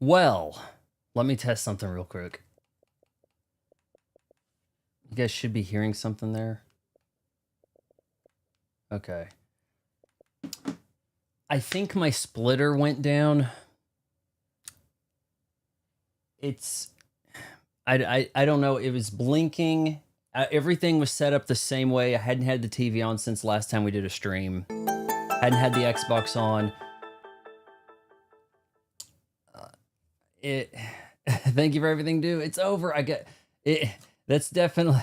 Well, let me test something real quick. You guys should be hearing something there. Okay. I think my splitter went down. I don't know. It was blinking. Everything was set up the same way. I hadn't had the TV on since last time we did a stream. Hadn't had the Xbox on. Thank you for everything, dude. It's over. I get it. That's definitely.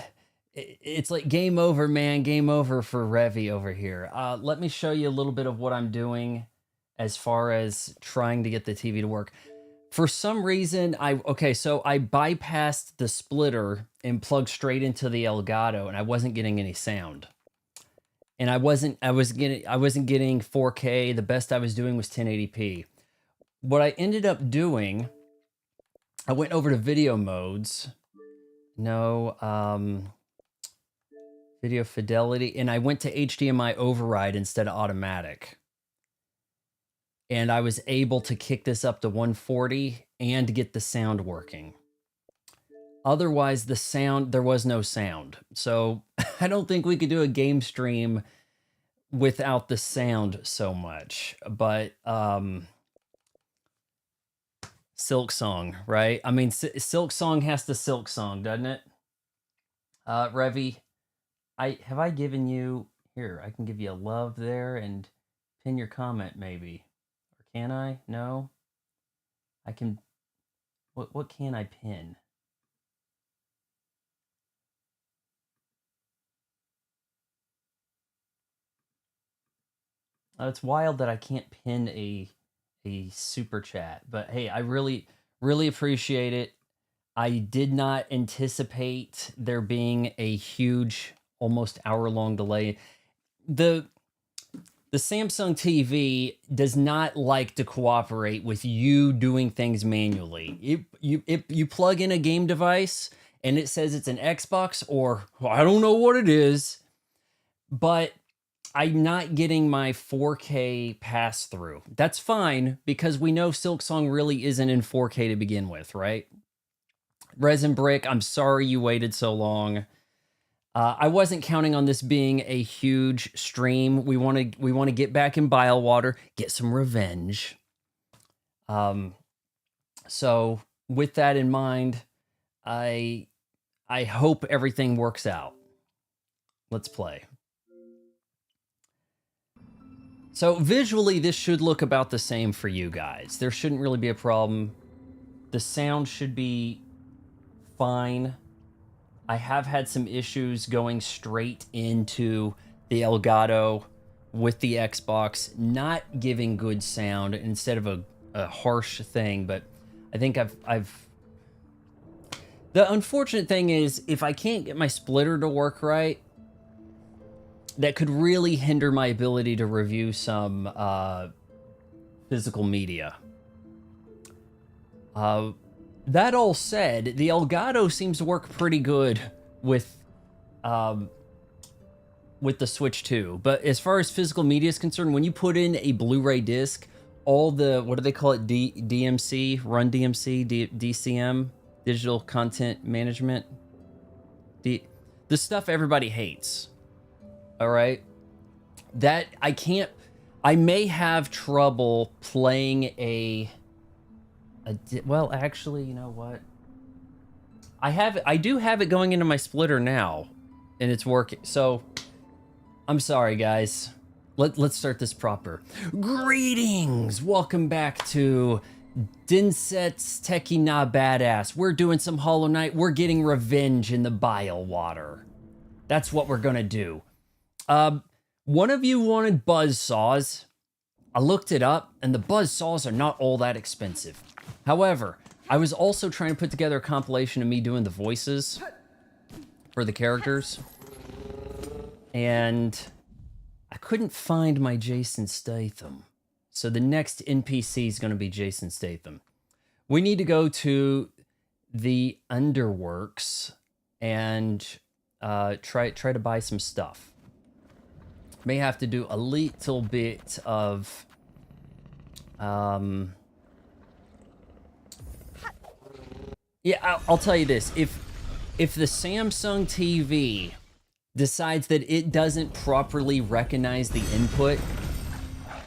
It's like game over, man. Game over for Revy over here. Let me show you a little bit of what I'm doing as far as trying to get the TV to work. For some reason, so I bypassed the splitter and plugged straight into the Elgato, and I wasn't getting any sound. And I wasn't getting 4K. The best I was doing was 1080p. What I ended up doing, I went over to video modes. No, video fidelity, and I went to HDMI override instead of automatic. And I was able to kick this up to 140 and get the sound working. Otherwise, there was no sound. So I don't think we could do a game stream without the sound so much. But Silksong, right? I mean, Silksong has to Silksong, doesn't it? Revy, have I given you... Here, I can give you a love there and pin your comment, maybe. Or can I? No? I can... What can I pin? It's wild that I can't pin a super chat, but hey, I really appreciate it. I did not anticipate there being a huge, almost hour-long delay. The Samsung TV does not like to cooperate with you doing things manually. You plug in a game device and it says it's an Xbox, or I don't know what it is, but I'm not getting my 4K pass through. That's fine, because we know Silksong really isn't in 4K to begin with, right? Resin Brick, I'm sorry you waited so long. I wasn't counting on this being a huge stream. We want to get back in Bilewater, get some revenge. So with that in mind, I hope everything works out. Let's play. So visually, this should look about the same for you guys. There shouldn't really be a problem. The sound should be fine. I have had some issues going straight into the Elgato with the Xbox, not giving good sound instead of a harsh thing, but I think I've... The unfortunate thing is, if I can't get my splitter to work right, that could really hinder my ability to review some physical media. That all said, the Elgato seems to work pretty good with the Switch 2. But as far as physical media is concerned, when you put in a Blu-ray disc, all the, what do they call it? DMC, Run DMC, DCM, Digital Content Management. The stuff everybody hates. All right, that I may have trouble playing well, actually, you know what? I do have it going into my splitter now, and it's working. So I'm sorry, guys. Let's start this proper. Greetings, welcome back to Dinset's Techie Na Badass. We're doing some Hollow Knight. We're getting revenge in the Bilewater. That's what we're gonna do. One of you wanted buzz saws. I looked it up, and the buzz saws are not all that expensive. However, I was also trying to put together a compilation of me doing the voices for the characters, and I couldn't find my Jason Statham. So the next NPC is going to be Jason Statham. We need to go to the Underworks and try to buy some stuff. May have to do a little bit of Yeah, I'll tell you this. If the Samsung TV decides that it doesn't properly recognize the input,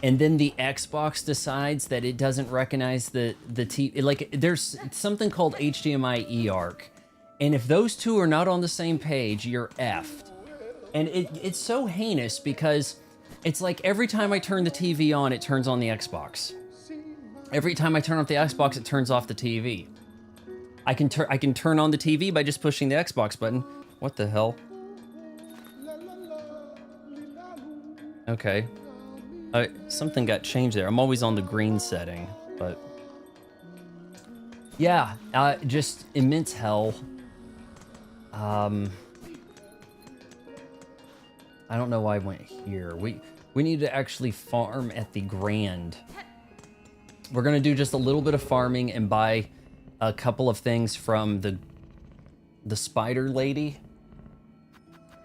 and then the Xbox decides that it doesn't recognize the TV, like there's something called HDMI eARC, and if those two are not on the same page, you're effed. And it's so heinous because it's like every time I turn the TV on, it turns on the Xbox. Every time I turn off the Xbox, it turns off the TV. I can turn on the TV by just pushing the Xbox button. What the hell? Okay. Something got changed there. I'm always on the green setting, but yeah, just immense hell. I don't know why I went here. We need to actually farm at the Grand. We're gonna do just a little bit of farming and buy a couple of things from the spider lady,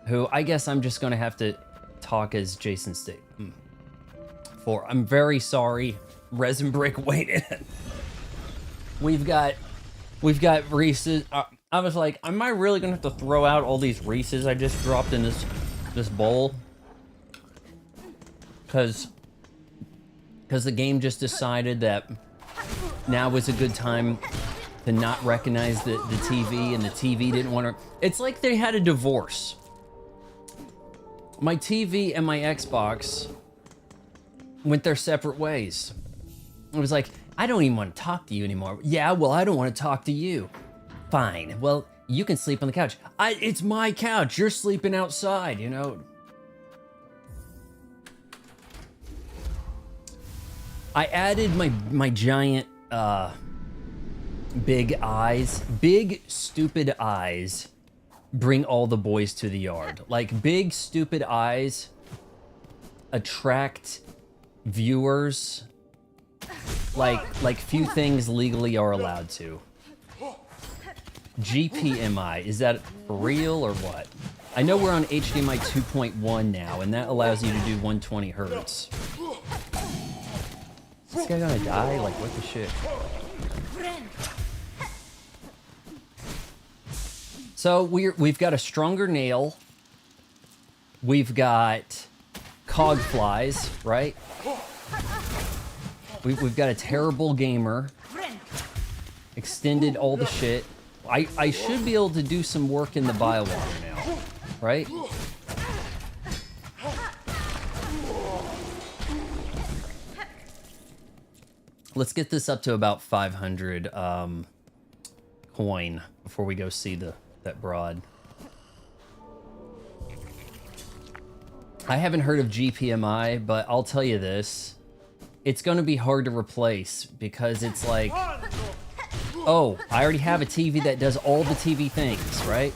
who I guess I'm just gonna have to talk as Jason Statham. I'm very sorry, Resin Brick waited. We've got Reese's. I was like, am I really gonna have to throw out all these Reese's I just dropped in this bowl? Because the game just decided that now was a good time to not recognize the TV, and the TV didn't want to. It's like they had a divorce. My TV and my Xbox went their separate ways. It was like, I don't even want to talk to you anymore. Yeah, well, I don't want to talk to you. Fine. Well, you can sleep on the couch. It's my couch. You're sleeping outside, you know? I added my giant, big eyes. Big, stupid eyes bring all the boys to the yard. Like, big, stupid eyes attract viewers like few things legally are allowed to. GPMI, is that for real or what? I know we're on HDMI 2.1 now, and that allows you to do 120 hertz. Is this guy gonna die? Like, what the shit? So we've got a stronger nail. We've got cog flies, right? We've got a terrible gamer. Extended all the shit. I should be able to do some work in the Bilewater now, right? Let's get this up to about 500 coin before we go see that broad. I haven't heard of GPMI, but I'll tell you this. It's going to be hard to replace because it's like, oh, I already have a TV that does all the TV things, right?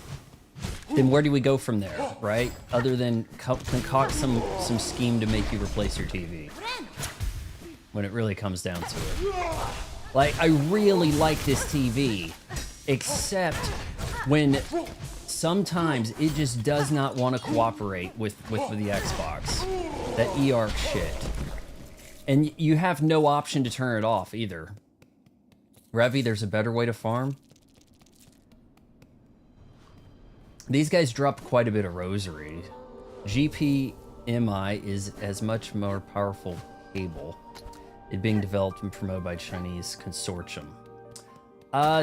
Then where do we go from there, right? Other than concoct some scheme to make you replace your TV. When it really comes down to it. Like, I really like this TV, except when sometimes it just does not want to cooperate with the Xbox. That eARC shit. And you have no option to turn it off either. Revy, there's a better way to farm. These guys dropped quite a bit of rosary. GPMI is as much more powerful cable. It being developed and promoted by Chinese consortium.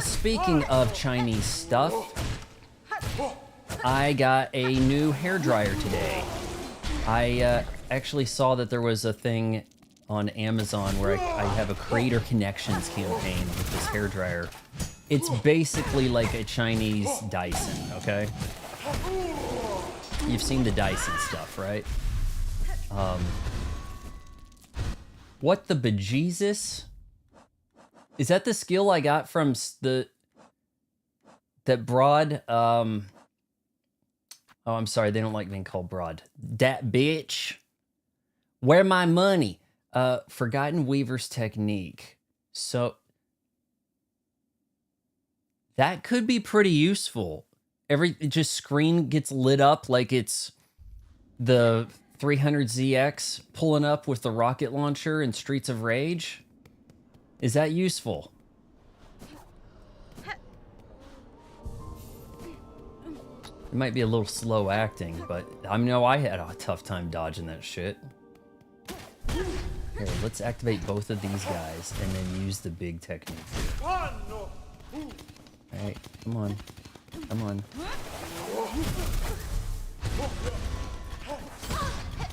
Speaking of Chinese stuff, I got a new hairdryer today. I actually saw that there was a thing on Amazon where I have a Creator Connections campaign with this hairdryer. It's basically like a Chinese Dyson, okay? You've seen the Dyson stuff, right? What the bejesus? Is that the skill I got from that broad? Oh, I'm sorry, they don't like being called broad. Dat bitch. Where my money? Forgotten Weaver's technique. So that could be pretty useful. Just screen gets lit up like it's the 300ZX pulling up with the rocket launcher in Streets of Rage. Is that useful? It might be a little slow acting, but I know I had a tough time dodging that shit. Here, let's activate both of these guys and then use the big technique. Alright, come on. Come on.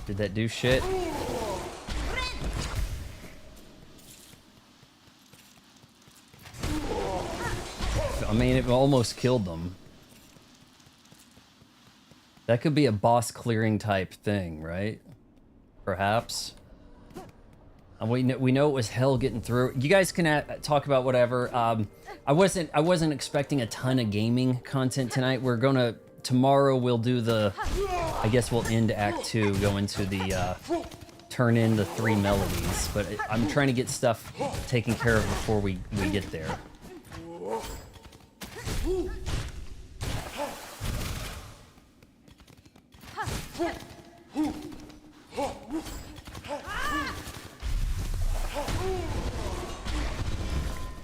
Did that do shit? I mean, it almost killed them. That could be a boss clearing type thing, right? Perhaps. And we know it was hell getting through. You guys can talk about whatever. I wasn't expecting a ton of gaming content tonight. Tomorrow we'll do the, I guess we'll end Act 2, go into the, turn in the 3 melodies. But I'm trying to get stuff taken care of before we get there.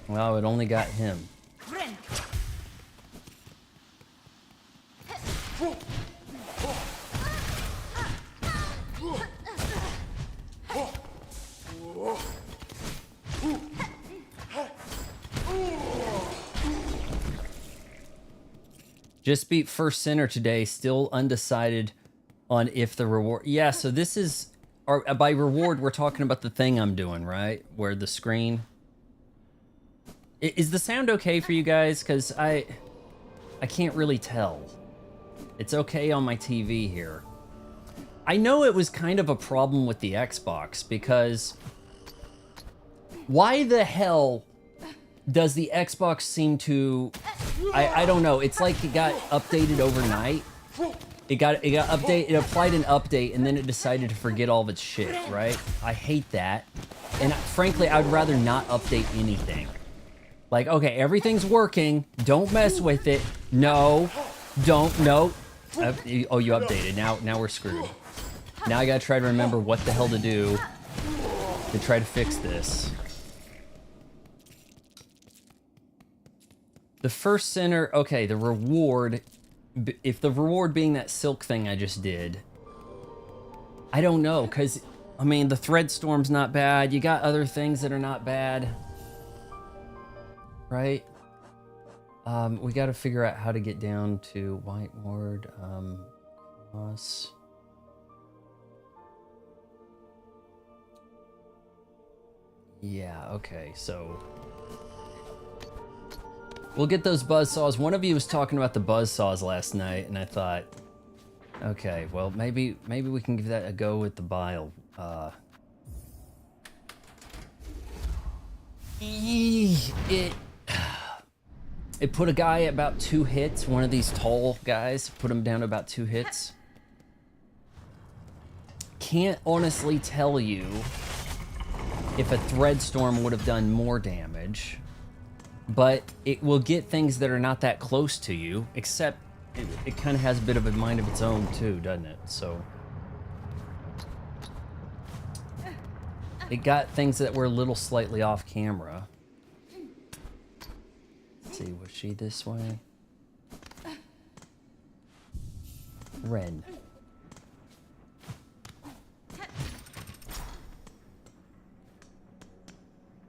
Wow, it only got him. Just beat first center today, still undecided on if the reward... Yeah, so this is... by reward, we're talking about the thing I'm doing, right? Where the screen... Is the sound okay for you guys? Because I can't really tell. It's okay on my TV here. I know it was kind of a problem with the Xbox, because... Why the hell does the Xbox seem to... I don't know. It's like it got updated overnight. It got updated. It applied an update, and then it decided to forget all of its shit, right? I hate that. And frankly, I'd rather not update anything. Like, okay, everything's working. Don't mess with it. No. Don't. No. Oh, you updated. Now we're screwed. Now I gotta try to remember what the hell to do to try to fix this. The first center, okay, the reward, if the reward being that silk thing I just did, I don't know, because, I mean, the thread storm's not bad. You got other things that are not bad. Right? We got to figure out how to get down to whiteboard, cross. Yeah, okay, so we'll get those buzzsaws. One of you was talking about the buzzsaws last night, and I thought, okay, well, maybe we can give that a go with the bile. It put a guy at about 2 hits. One of these tall guys put him down to about 2 hits. Can't honestly tell you if a thread storm would have done more damage, but it will get things that are not that close to you, except it kind of has a bit of a mind of its own too, doesn't it? So it got things that were a little slightly off camera. Let's see, was she this way? Ren.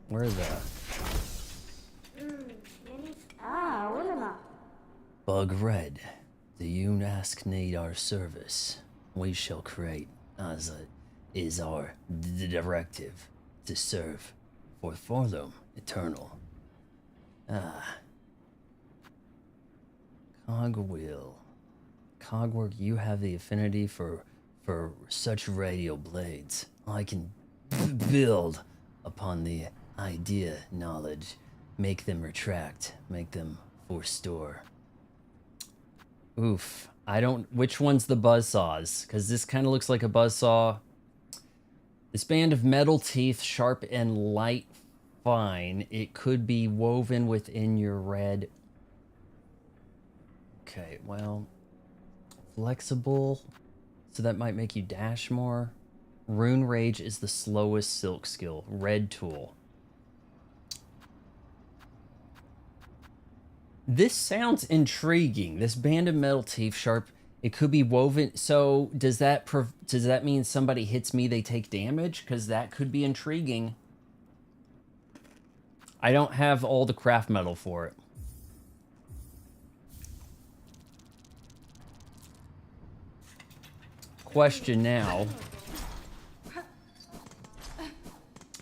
Where the... Bug Red, do you ask need our service? We shall create, as is our directive, to serve for Forlum Eternal. Cogwheel. Cogwork, you have the affinity for such radial blades. I can build upon the idea knowledge, make them retract, make them forestore. Oof. I don't... Which one's the buzzsaws? Because this kind of looks like a buzzsaw. This band of metal teeth, sharp and light fine. It could be woven within your red... Okay, well... Flexible. So that might make you dash more. Rune Rage is the slowest silk skill. Red tool. This sounds intriguing. This band of metal teeth sharp. It could be woven. So does that mean somebody hits me, they take damage? Because that could be intriguing. I don't have all the craft metal for it. Question now.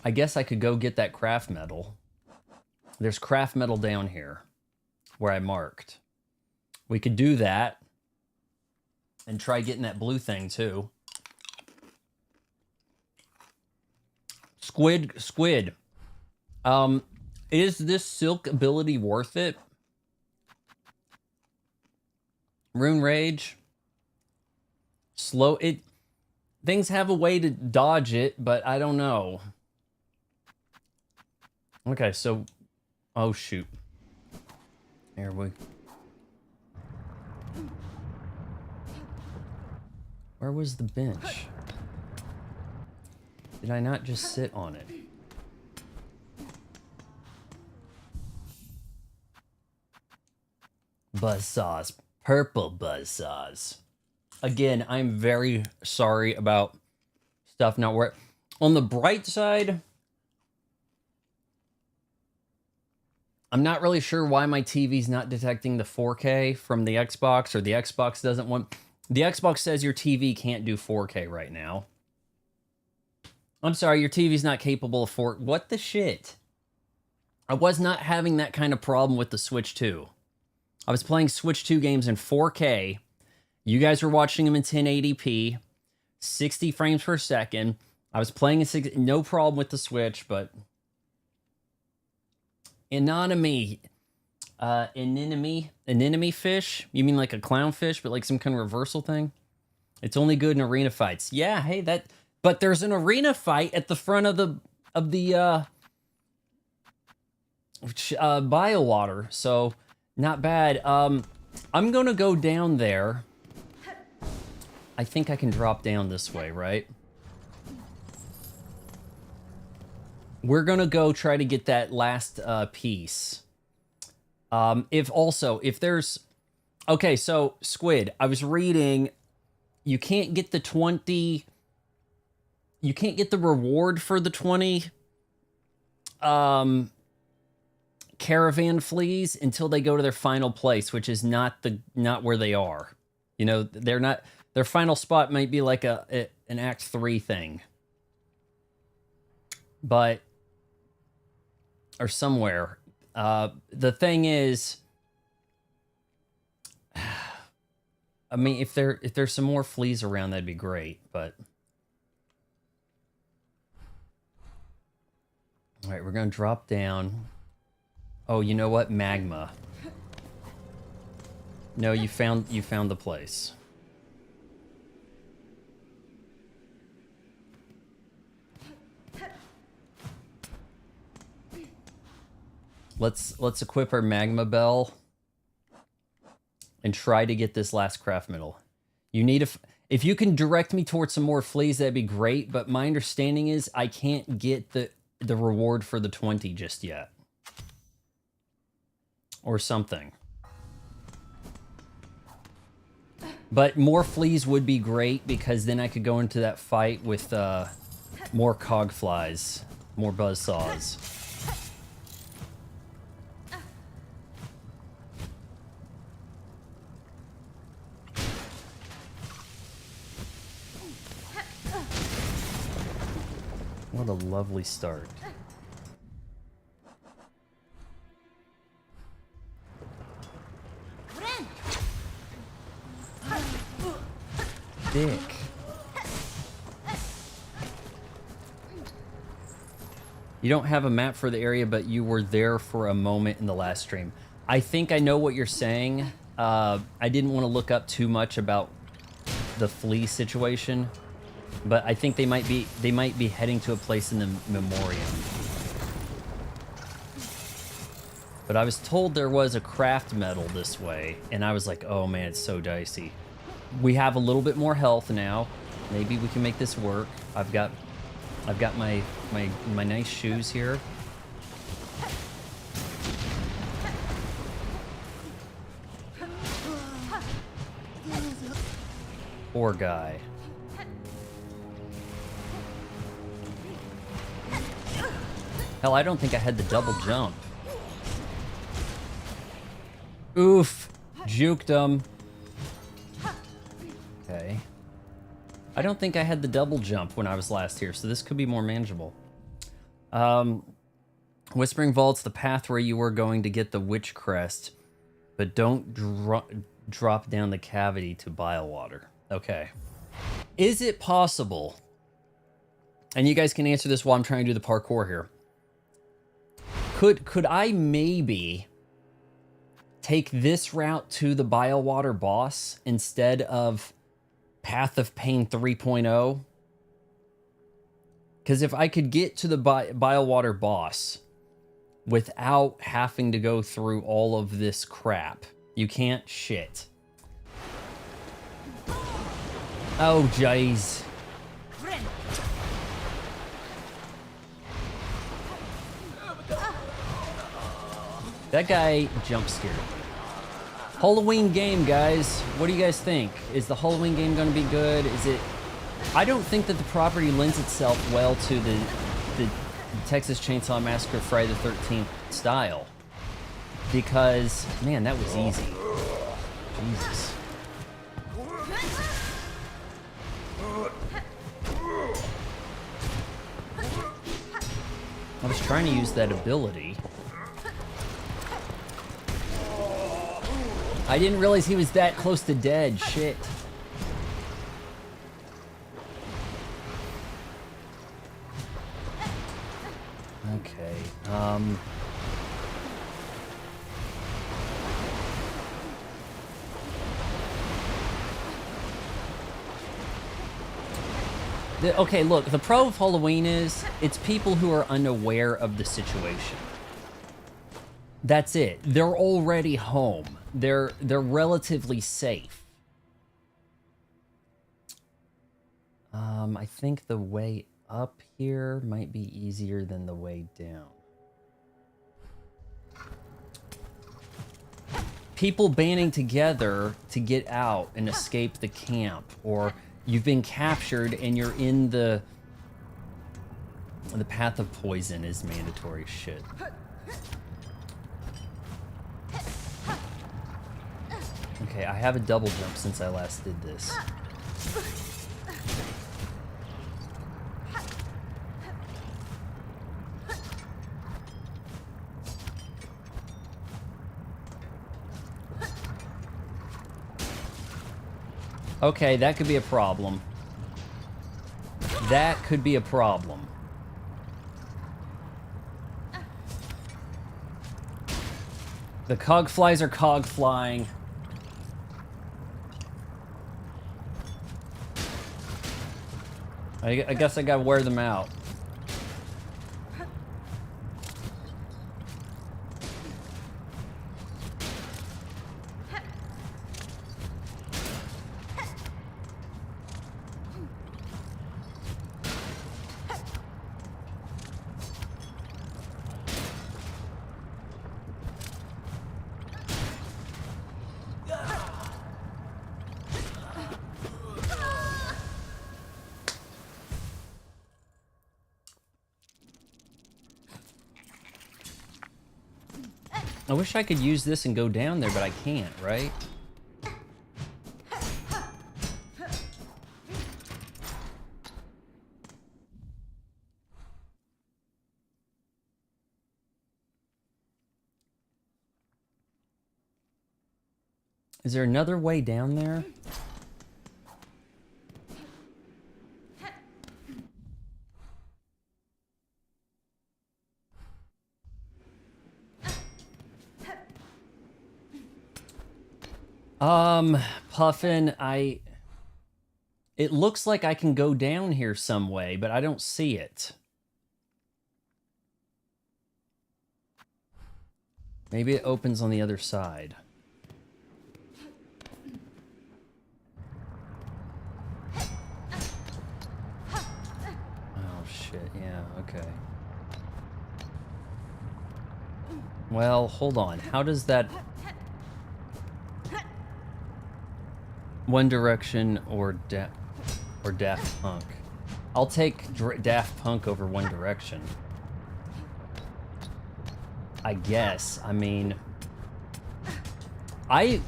I guess I could go get that craft metal. There's craft metal down here where I marked. We could do that and try getting that blue thing too. Squid. Is this silk ability worth it? Rune Rage. Slow it. Things have a way to dodge it, but I don't know. Okay, so, oh shoot. Here we. Where was the bench? Did I not just sit on it? Buzzsaws. Purple buzzsaws. Again, I'm very sorry about stuff not working. On the bright side, I'm not really sure why my TV's not detecting the 4K from the Xbox, or the Xbox doesn't want... The Xbox says your TV can't do 4K right now. I'm sorry, your TV's not capable of 4... What the shit? I was not having that kind of problem with the Switch 2. I was playing Switch 2 games in 4K. You guys were watching them in 1080p, 60 frames per second. I was playing in no problem with the Switch, but... Anemone fish? You mean like a clownfish, but like some kind of reversal thing? It's only good in arena fights. Yeah, hey, that... But there's an arena fight at the front of the Bilewater, so not bad. I'm gonna go down there. I think I can drop down this way, right? We're gonna go try to get that last piece. If there's... Okay, so, Squid, I was reading, you can't get the 20... You can't get the reward for the 20 caravan fleas until they go to their final place, which is not where they are. You know, they're not... Their final spot might be like an Act 3 thing. But... Or somewhere. The thing is... I mean, if there's some more fleas around, that'd be great, but... Alright, we're gonna drop down. Oh, you know what? Magma. No, you found the place. Let's equip our magma bell and try to get this last craft metal. You need if you can direct me towards some more fleas, that'd be great, but my understanding is I can't get the reward for the 20 just yet. Or something. But more fleas would be great, because then I could go into that fight with more cog flies, more buzzsaws. What a lovely start. Dick. You don't have a map for the area, but you were there for a moment in the last stream. I think I know what you're saying. I didn't want to look up too much about the flea situation, but I think they might be heading to a place in the Memoriam. But I was told there was a craft metal this way, and I was like, oh man, it's so dicey. We have a little bit more health now. Maybe we can make this work. I've got my nice shoes here. Poor guy. Hell, I don't think I had the double jump. Oof. Juked him. Okay. I don't think I had the double jump when I was last here, so this could be more manageable. Whispering Vault's the path where you were going to get the Witch Crest, but don't drop down the cavity to Bilewater. Okay. Is it possible, and you guys can answer this while I'm trying to do the parkour here, could I maybe take this route to the Bilewater boss instead of Path of Pain 3.0? Because if I could get to the Bilewater boss without having to go through all of this crap, you can't shit. Oh, jeez. That guy jump scared. Halloween game, guys. What do you guys think? Is the Halloween game going to be good? Is it... I don't think that the property lends itself well to the Texas Chainsaw Massacre Friday the 13th style. Because, man, that was easy. Jesus. I was trying to use that ability. I didn't realize he was that close to dead. Shit. Okay. Okay, look, the pro of Halloween is it's people who are unaware of the situation. That's it. They're already home. They're relatively safe. I think the way up here might be easier than the way down. People banding together to get out and escape the camp, or you've been captured and you're in the path of poison is mandatory shit. Okay, I have a double jump since I last did this. Okay, that could be a problem. That could be a problem. The cog flies are cog flying. I guess I gotta wear them out. I wish I could use this and go down there, but I can't, right? Is there another way down there? Puffin, it looks like I can go down here some way, but I don't see it. Maybe it opens on the other side. Oh shit, yeah, okay. Well, hold on. How does that... One Direction or Daft Punk. I'll take Daft Punk over One Direction. I guess. I mean, I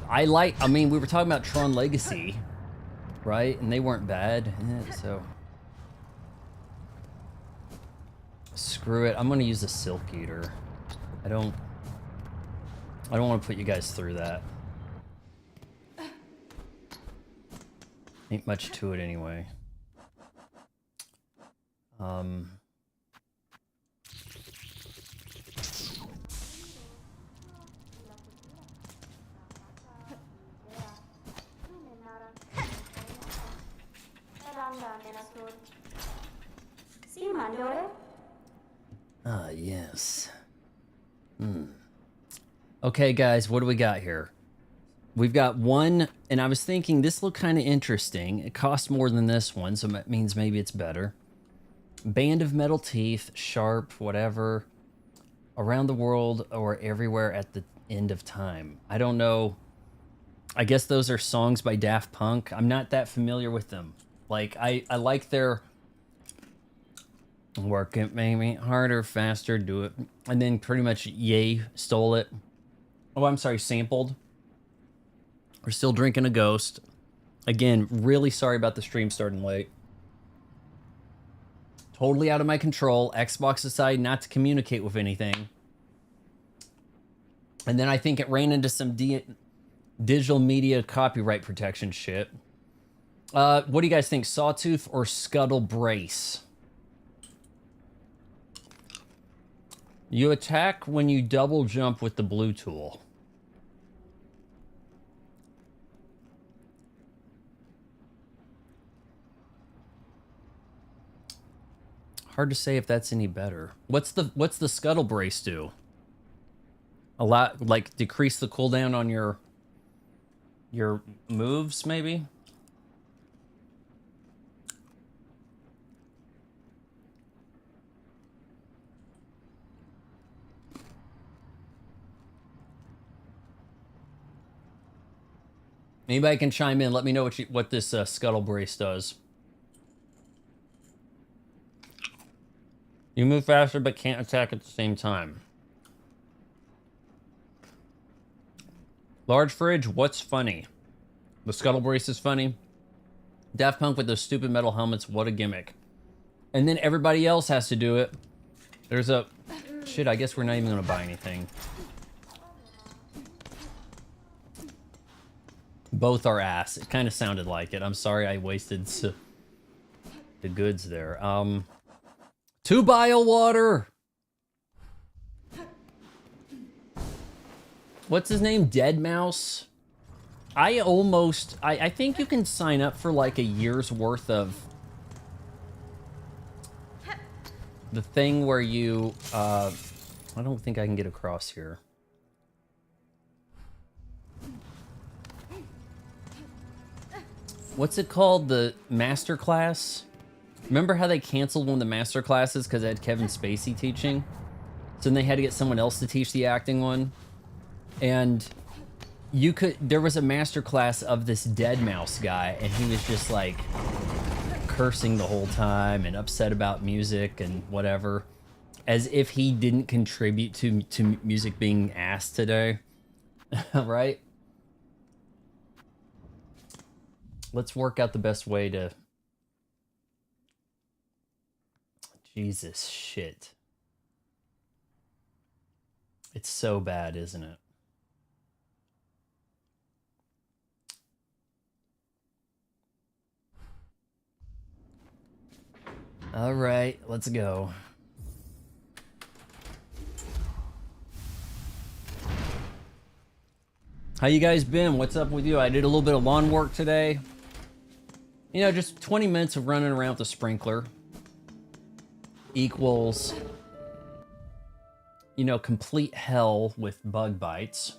mean, we were talking about Tron Legacy, right? And they weren't bad, so screw it. I'm gonna use a Silk Eater. I don't want to put you guys through that. Ain't much to it anyway. Ah, yes. Okay, guys, what do we got here? We've got one, and I was thinking this looked kind of interesting. It costs more than this one, so that means maybe it's better. Band of metal teeth, sharp, whatever. Around the world or everywhere at the end of time. I don't know. I guess those are songs by Daft Punk. I'm not that familiar with them. Like, I like their work it, maybe harder, faster, do it. And then pretty much Ye stole it. Oh, I'm sorry, sampled. We're still drinking a ghost. Again, really sorry about the stream starting late. Totally out of my control. Xbox decided not to communicate with anything. And then I think it ran into some digital media copyright protection shit. What do you guys think? Sawtooth or Scuttle Brace? You attack when you double jump with the blue tool. Hard to say if that's any better. What's the Scuttle Brace do? A lot, like, decrease the cooldown on your moves, maybe? Anybody can chime in. Let me know what this Scuttle Brace does. You move faster but can't attack at the same time. Large Fridge, what's funny? The Scuttle Brace is funny. Daft Punk with those stupid metal helmets, what a gimmick. And then everybody else has to do it. There's a... Shit, I guess we're not even going to buy anything. Both are ass. It kind of sounded like it. I'm sorry I wasted the goods there. To Bilewater! What's his name? Dead Mouse? I think you can sign up for like a year's worth of the thing where you, I don't think I can get across here. What's it called? The master class? Remember how they canceled one of the master classes because it had Kevin Spacey teaching? So then they had to get someone else to teach the acting one. And there was a master class of this Dead Mouse guy, and he was just like cursing the whole time and upset about music and whatever, as if he didn't contribute to music being ass today. Right? Let's work out the best way to... Jesus shit. It's so bad, isn't it? All right, let's go. How you guys been? What's up with you? I did a little bit of lawn work today. You know, just 20 minutes of running around with the sprinkler equals, you know, complete hell with bug bites.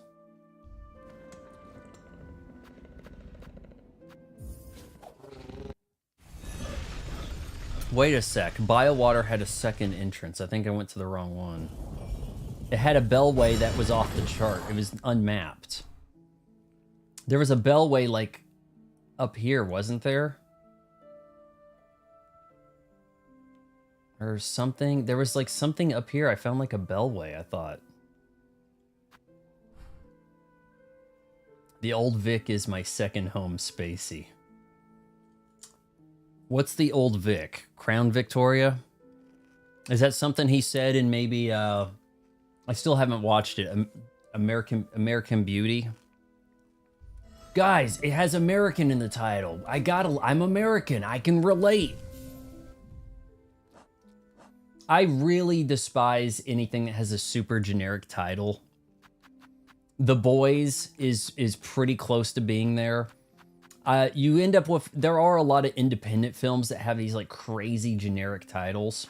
Wait a sec. Bilewater had a second entrance. I think I went to the wrong one. It had a bellway that was off the chart. It was unmapped. There was a bellway like up here, wasn't there? Or something. There was like something up here. I found like a bellway, I thought. The Old Vic is my second home, Spacey. What's the Old Vic? Crown Victoria? Is that something he said in maybe, I still haven't watched it. American Beauty? Guys, it has American in the title. I'm American. I can relate. I really despise anything that has a super generic title. The Boys is pretty close to being there. You end up with, there are a lot of independent films that have these like crazy generic titles.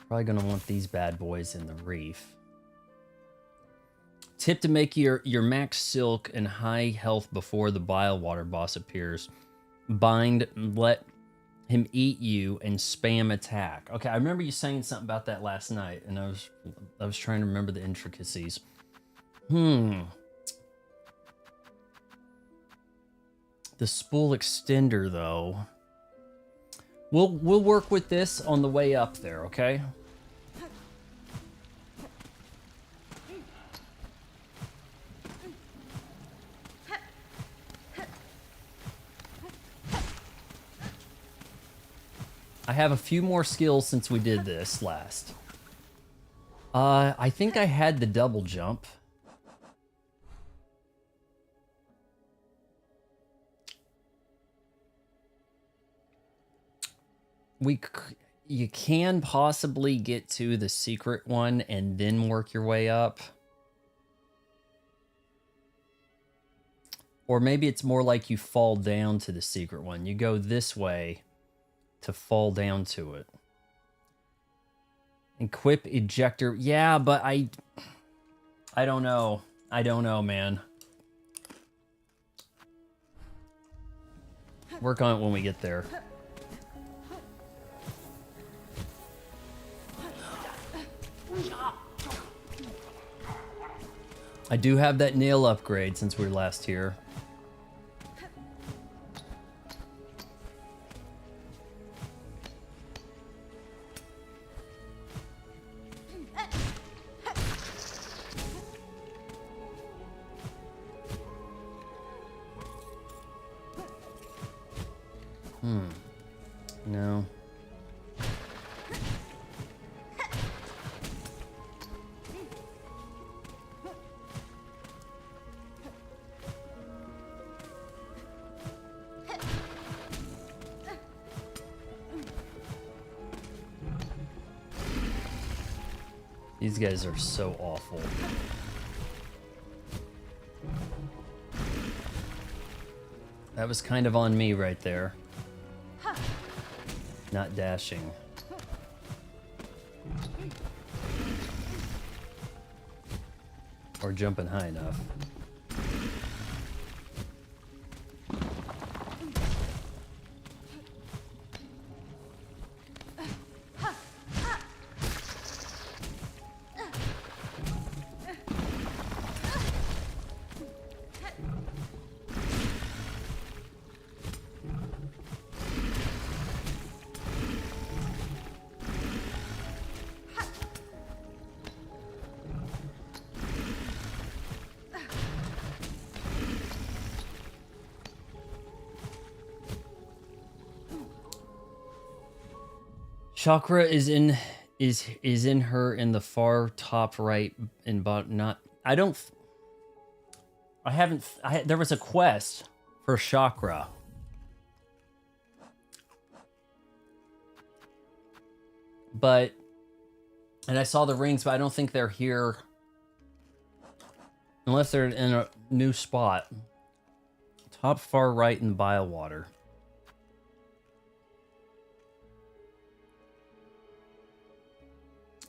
Probably gonna want these bad boys in the reef. Tip to make your max silk and high health before the Bilewater boss appears. Bind, let him eat you, and spam attack. Okay, I remember you saying something about that last night, and I was trying to remember the intricacies. The spool extender, though. We'll work with this on the way up there, okay? I have a few more skills since we did this last. I think I had the double jump. You can possibly get to the secret one and then work your way up. Or maybe it's more like you fall down to the secret one. You go this way to fall down to it. Equip ejector. Yeah, but I don't know. I don't know, man. Work on it when we get there. I do have that nail upgrade since we were last here. No. These guys are so awful. That was kind of on me right there. Not dashing. Or jumping high enough. Chakra is in her in the far top right and bottom. Not. I don't. I haven't. There was a quest for chakra. But, and I saw the rings, but I don't think they're here. Unless they're in a new spot. Top far right in Bilewater.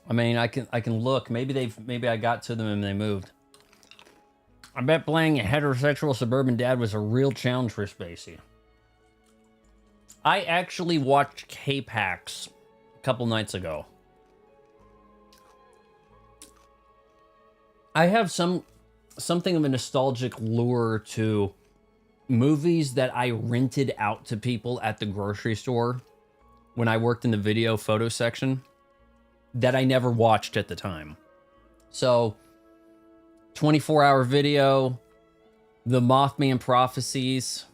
I mean, I can look. Maybe I got to them and they moved. I bet playing a heterosexual suburban dad was a real challenge for Spacey. I actually watched K-Pax a couple nights ago. I have something of a nostalgic lure to movies that I rented out to people at the grocery store when I worked in the video photo section that I never watched at the time. So 24-hour video, the Mothman Prophecies.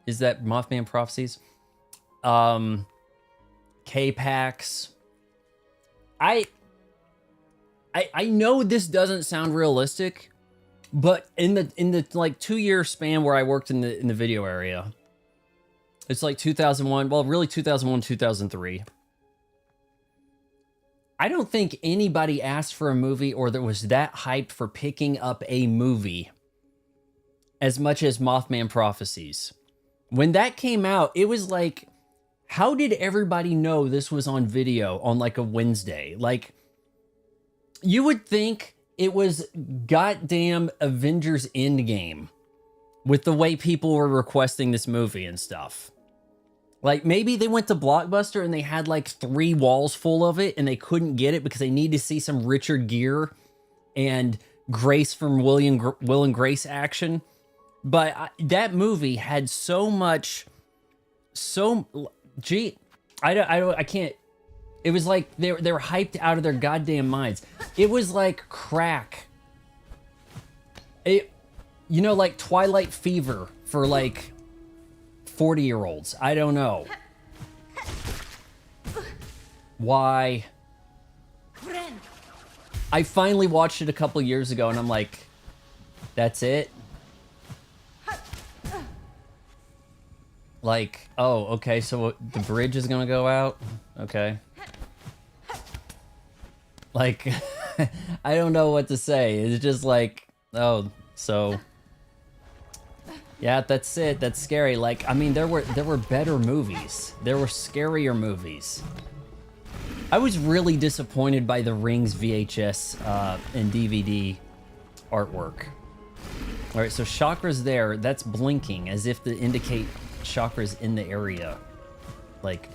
Is that Mothman Prophecies? K-Pax. I know this doesn't sound realistic, but in the like 2-year span where I worked in the video area, it's like 2001, well, really 2001, 2003. I don't think anybody asked for a movie or that was that hyped for picking up a movie as much as Mothman Prophecies. When that came out, it was like, how did everybody know this was on video on like a Wednesday? Like, you would think it was goddamn Avengers Endgame with the way people were requesting this movie and stuff. Like, maybe they went to Blockbuster and they had like 3 walls full of it and they couldn't get it because they needed to see some Richard Gere and Grace from Will and Grace action. But that movie had so much, I can't. It was like they were hyped out of their goddamn minds. It was like crack. Like Twilight Fever for like 40-year-olds. I don't know. Why? I finally watched it a couple years ago and I'm like, that's it? Like, oh, okay, so the bridge is gonna go out? Okay. Like, I don't know what to say. It's just like, oh, so... yeah, that's it. That's scary. Like, I mean, there were better movies. There were scarier movies. I was really disappointed by the Rings VHS and DVD artwork. All right, so chakra's there. That's blinking as if to indicate chakra's in the area. Like,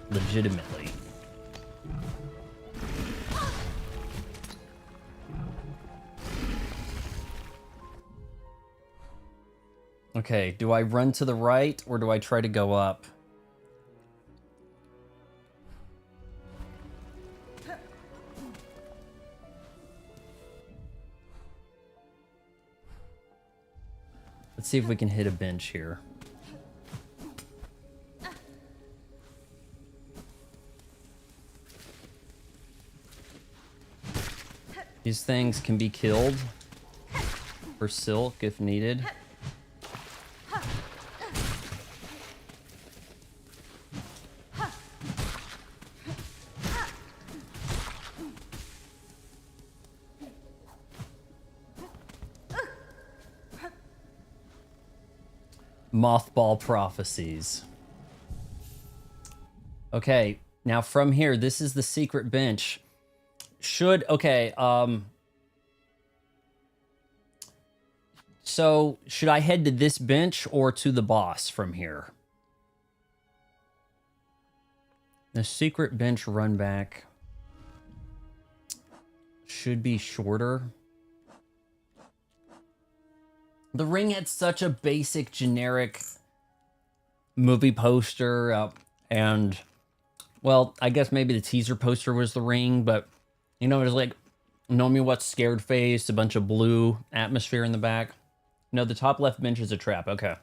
legitimately. Okay, do I run to the right or do I try to go up? Let's see if we can hit a bench here. These things can be killed for silk if needed. Mothball Prophecies. Okay, now from here, this is the secret bench. So should I head to this bench or to the boss from here? The secret bench run back should be shorter. The Ring had such a basic, generic movie poster, and, well, I guess maybe the teaser poster was The Ring, but, you know, it was like, know me what, scared face, a bunch of blue atmosphere in the back. No, the top left bench is a trap, okay.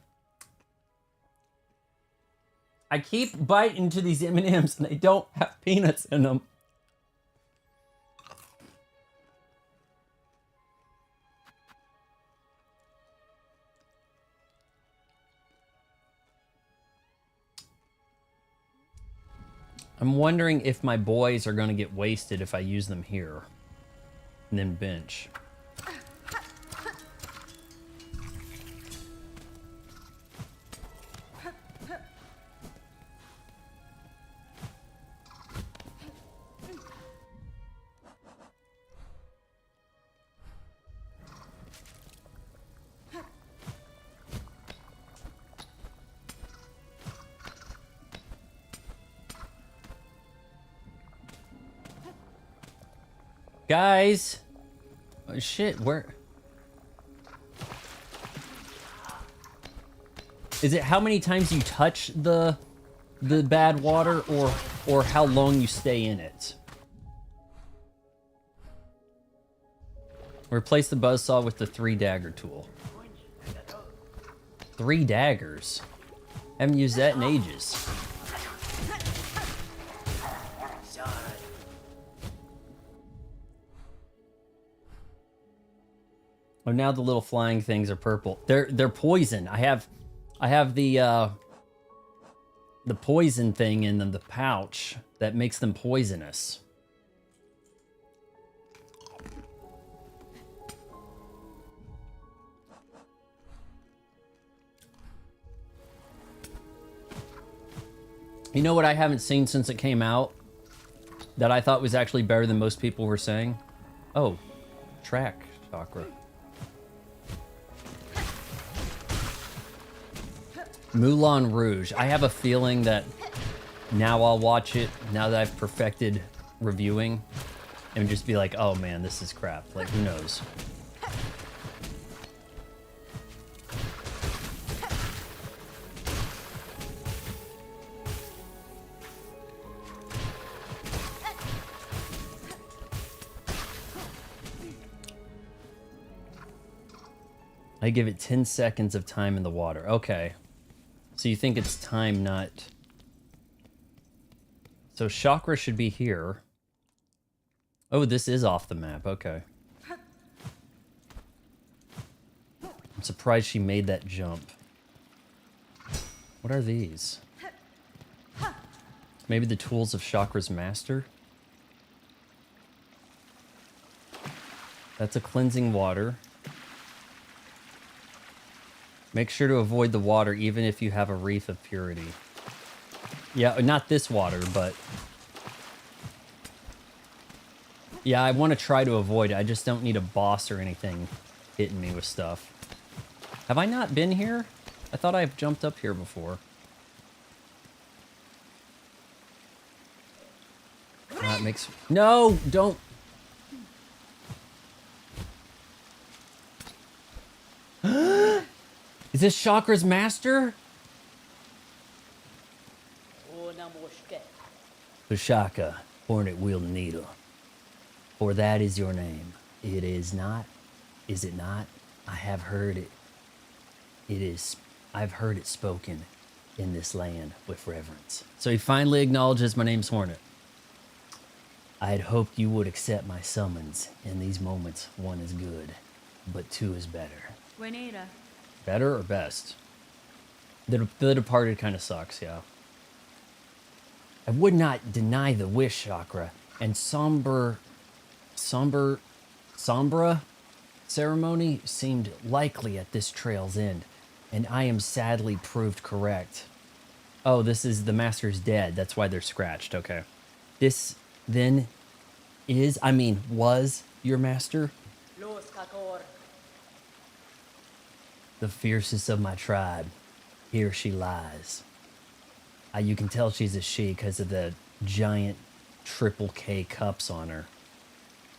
I keep biting into these M&Ms, and they don't have peanuts in them. I'm wondering if my boys are going to get wasted if I use them here. And then bench. Guys, Shit, where... Is it how many times you touch the bad water, or how long you stay in it? Replace the buzzsaw with the 3-dagger tool. 3 daggers? Haven't used that in ages. Oh, now the little flying things are purple. They're poison. I have the poison thing in the pouch that makes them poisonous. You know what I haven't seen since it came out that I thought was actually better than most people were saying? Oh, track chakra. Moulin Rouge. I have a feeling that now I'll watch it, now that I've perfected reviewing, and just be like, oh man, this is crap. Like, who knows? I give it 10 seconds of time in the water. Okay. So you think it's time, not... So chakra should be here. Oh, this is off the map. Okay. I'm surprised she made that jump. What are these? Maybe the tools of Chakra's master? That's a cleansing water. Make sure to avoid the water even if you have a wreath of purity. Yeah, not this water, but... Yeah, I want to try to avoid it. I just don't need a boss or anything hitting me with stuff. Have I not been here? I thought I've jumped up here before. It makes... No! Don't... Is this Chakra's master? Vishaka, Hornet wielding needle. For that is your name. It is not. Is it not? I have heard it. It is. I've heard it spoken in this land with reverence. So he finally acknowledges my name's Hornet. I had hoped you would accept my summons. In these moments, 1 is good, but 2 is better. Better or best? The Departed kind of sucks, yeah. I would not deny the wish, Chakra, and Sombra ceremony seemed likely at this trail's end, and I am sadly proved correct. Oh, this is the master's dead. That's why they're scratched. Okay. This then is, I mean, was your master? The fiercest of my tribe. Here she lies. You can tell she's a she because of the giant triple K cups on her.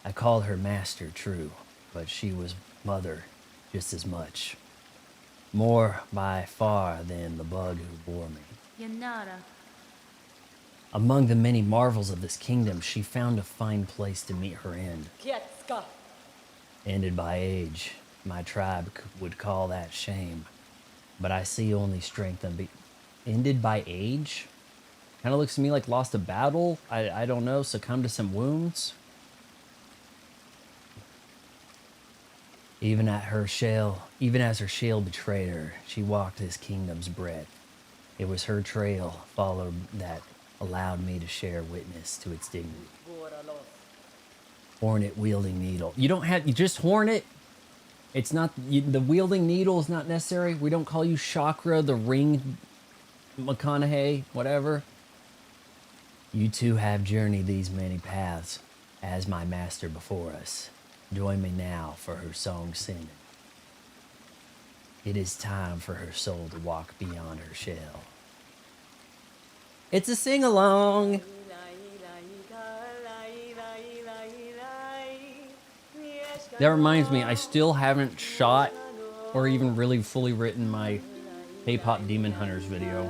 I call her master, true, but she was mother just as much. More by far than the bug who bore me. Yanara. Among the many marvels of this kingdom, she found a fine place to meet her end. Kietska. Ended by age. My tribe would call that shame. But I see only strength and ended by age? Kind of looks to me like lost a battle. I don't know, succumbed to some wounds. Even as her shell betrayed her, she walked this kingdom's breadth. It was her trail followed that allowed me to share witness to its dignity. Hornet wielding needle. You just Hornet. It's not, the wielding needle is not necessary. We don't call you Chakra, the ring, McConaughey, whatever. You two have journeyed these many paths as my master before us. Join me now for her song singing. It is time for her soul to walk beyond her shell. It's a That reminds me, I still haven't shot or even really fully written my K-pop Demon Hunters video.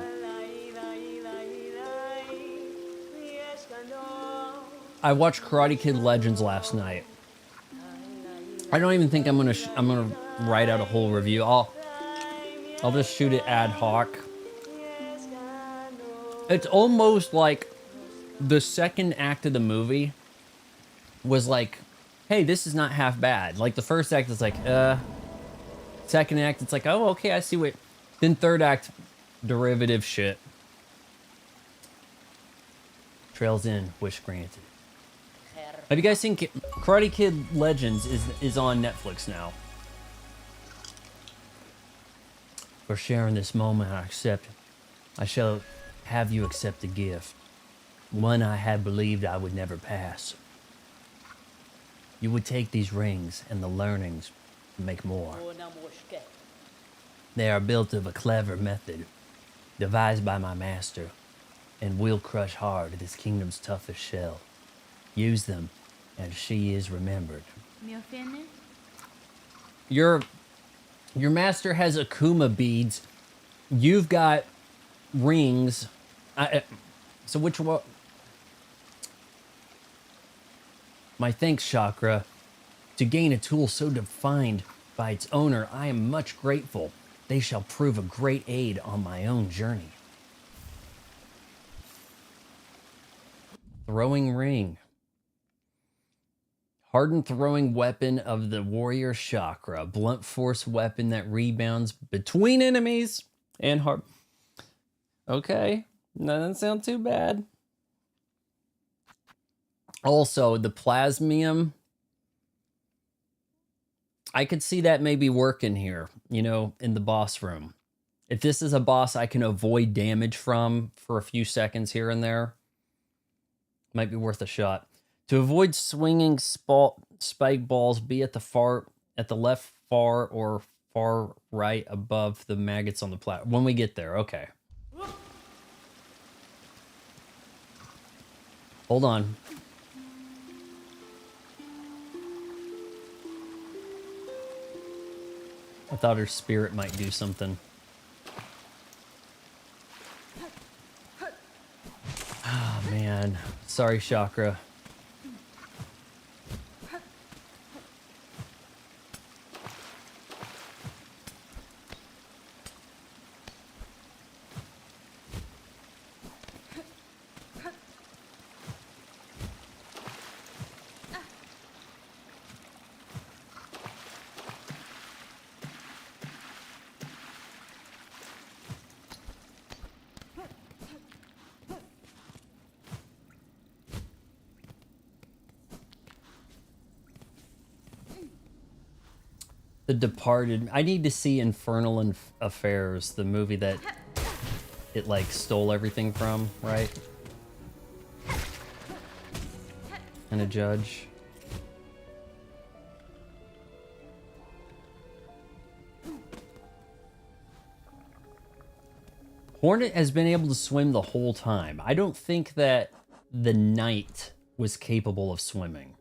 I watched Karate Kid Legends last night. I don't even think I'm gonna write out a whole review. I'll just shoot it ad hoc. It's almost like the second act of the movie was like, hey, this is not half bad. Like the first act is like, second act, it's like, oh, okay, I see what. Then third act, derivative shit. Trails in, wish granted. Have you guys seen Karate Kid Legends is on Netflix now? For sharing this moment, I shall have you accept a gift. One I had believed I would never pass. You would take these rings and the learnings and make more. They are built of a clever method, devised by my master, and will crush hard this kingdom's toughest shell. Use them, and she is remembered. Your master has Akuma beads. You've got rings. So which one? My thanks, Chakra. To gain a tool so defined by its owner, I am much grateful. They shall prove a great aid on my own journey. Throwing ring. Hardened throwing weapon of the warrior chakra. Blunt force weapon that rebounds between enemies and hard. Okay, that doesn't sound too bad. Also, the plasmium. I could see that maybe working here, you know, in the boss room. If this is a boss I can avoid damage from for a few seconds here and there, might be worth a shot. To avoid swinging spike balls, be at the left far or far right above the maggots on the platform. When we get there, okay. Hold on. I thought her spirit might do something. Oh, man. Sorry, Chakra. The Departed. I need to see Infernal Affairs, the movie that it like stole everything from, right? And a judge. Hornet has been able to swim the whole time. I don't think that the knight was capable of swimming.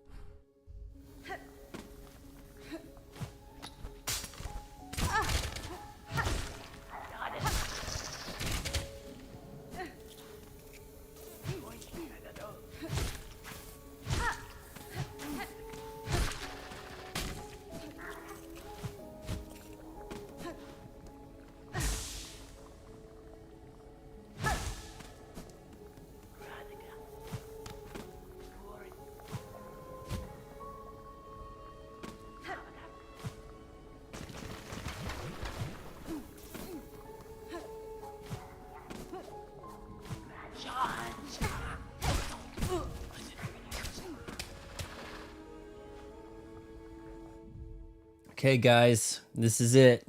Okay, guys, this is it.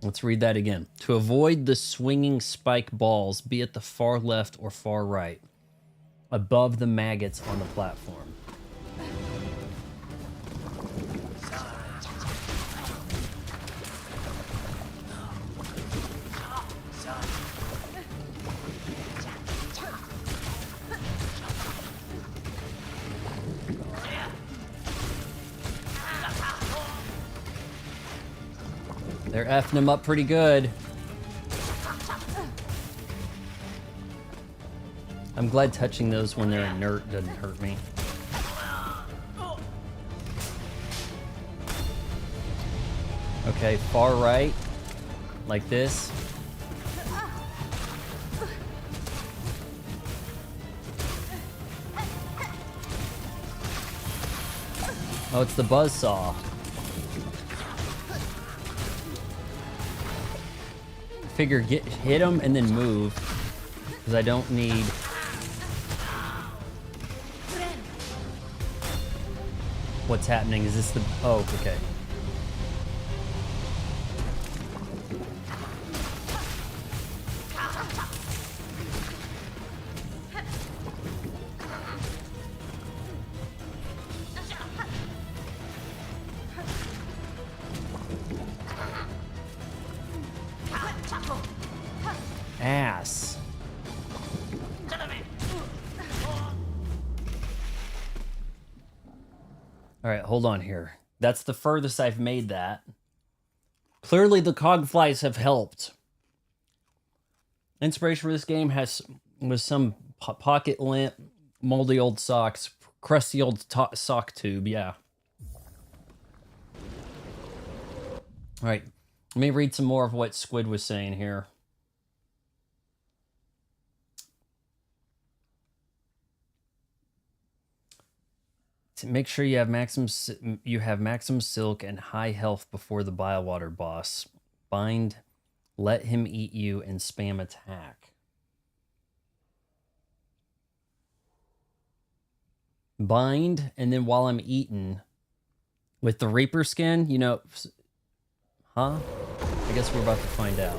Let's read that again. To avoid the swinging spike balls, be at the far left or far right, above the maggots on the platform. They're effing him up pretty good. I'm glad touching those when they're inert doesn't hurt me. Okay, far right. Like this. Oh, it's the buzzsaw. Figure hit him and then move. Because I don't need... What's happening? Is this the... Oh, okay. Ass. All right, hold on here. That's the furthest I've made that. Clearly the cogflies have helped. Inspiration for this game was some pocket lint, moldy old socks, crusty old sock tube, yeah. All right, let me read some more of what Squid was saying here. Make sure you have maximum silk and high health before the Bilewater boss. Bind, let him eat you, and spam attack. Bind, and then while I'm eating, with the Reaper skin, you know, huh? I guess we're about to find out.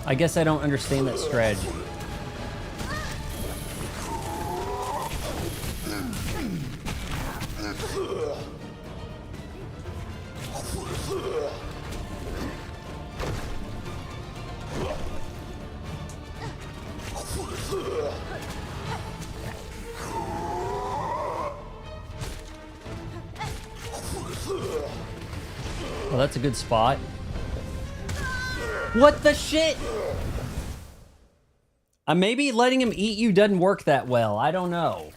I guess I don't understand that strategy. Well, that's a good spot. What the shit? Maybe letting him eat you doesn't work that well. I don't know.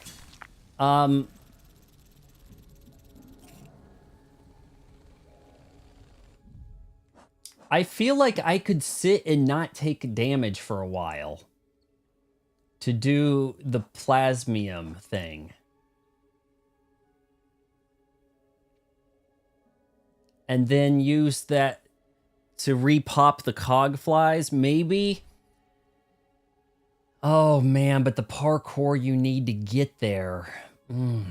I feel like I could sit and not take damage for a while to do the plasmium thing. And then use that to repop the cogflies, maybe? Oh man, but the parkour you need to get there. You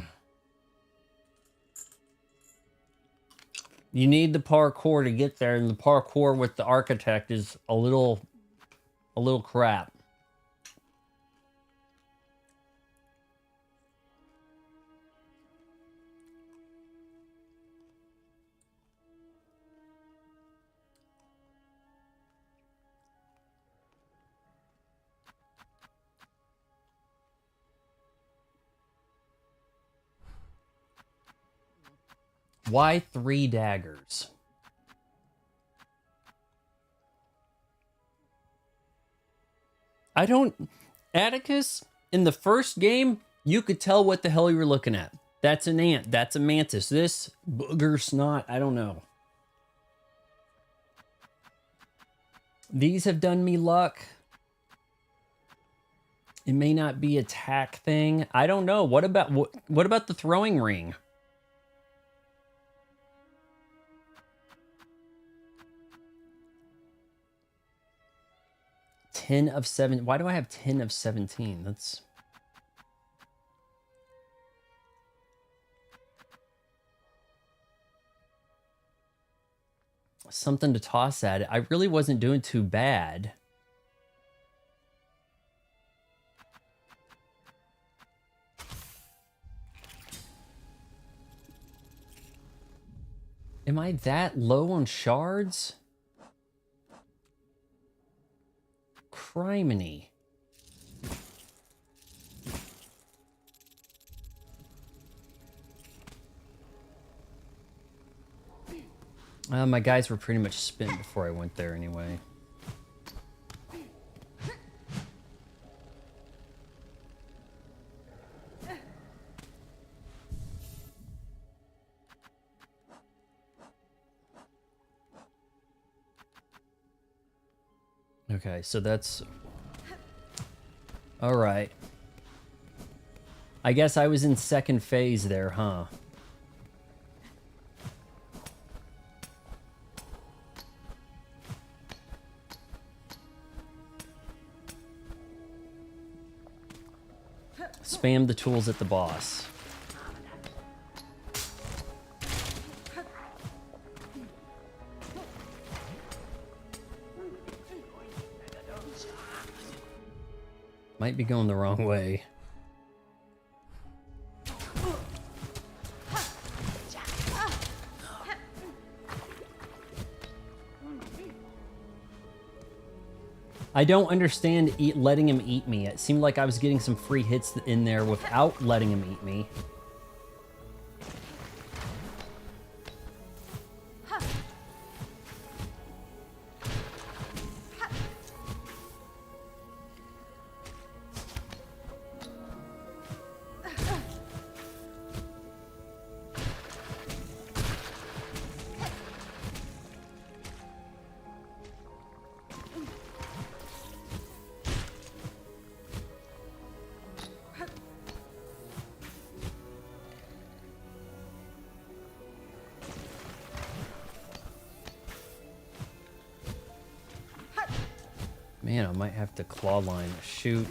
need the parkour to get there, and the parkour with the architect is a little crap. Why 3 daggers? I don't... Atticus, in the first game, you could tell what the hell you were looking at. That's an ant. That's a mantis. This booger snot, I don't know. These have done me luck. It may not be a tack thing. I don't know. What about the throwing ring? Ten of 7. Why do I have 10 of 17? That's... something to toss at it. I really wasn't doing too bad. Am I that low on shards? Criminy. My guys were pretty much spent before I went there anyway. Okay, so that's... Alright. I guess I was in second phase there, huh? Spam the tools at the boss. Might be going the wrong way. I don't understand letting him eat me. It seemed like I was getting some free hits in there without letting him eat me. Man, I might have to claw line. Shoot.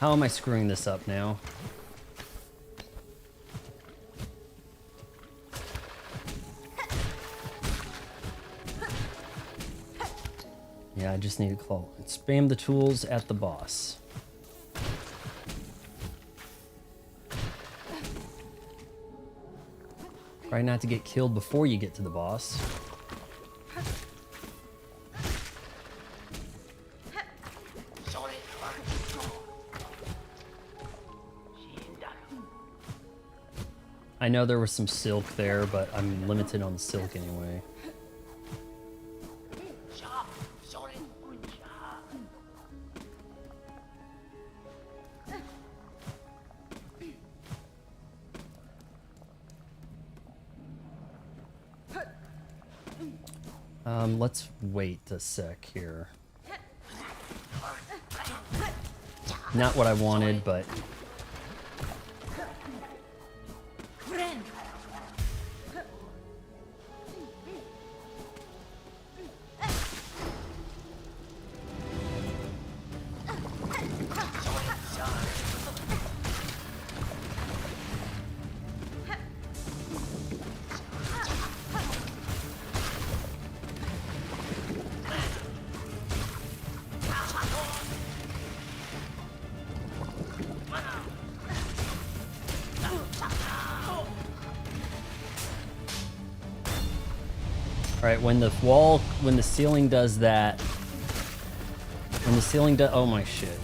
How am I screwing this up now? Yeah, I just need to claw. Spam the tools at the boss. Try not to get killed before you get to the boss. I know there was some silk there, but I'm limited on the silk anyway. Let's wait a sec here. Not what I wanted, but... Alright, when the ceiling does that, oh my shit.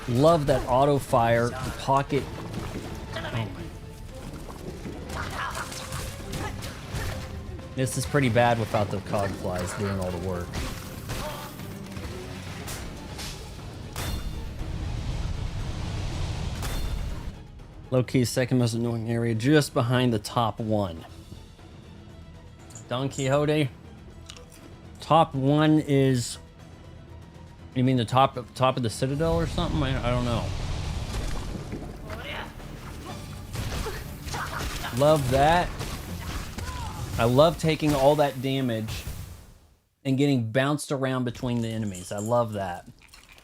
Love that auto fire, pocket. Oh. This is pretty bad without the cog flies doing all the work. Low-key second most annoying area, just behind the top one. Don Quixote. Top one is... You mean the top of the Citadel or something? I don't know. Love that. I love taking all that damage and getting bounced around between the enemies. I love that.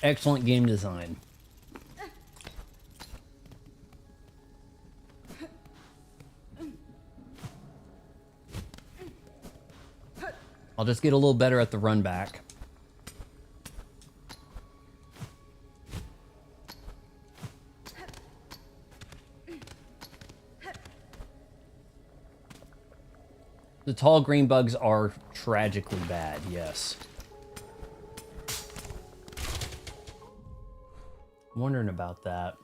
Excellent game design. I'll just get a little better at the run back. The tall green bugs are tragically bad, yes. I'm wondering about that.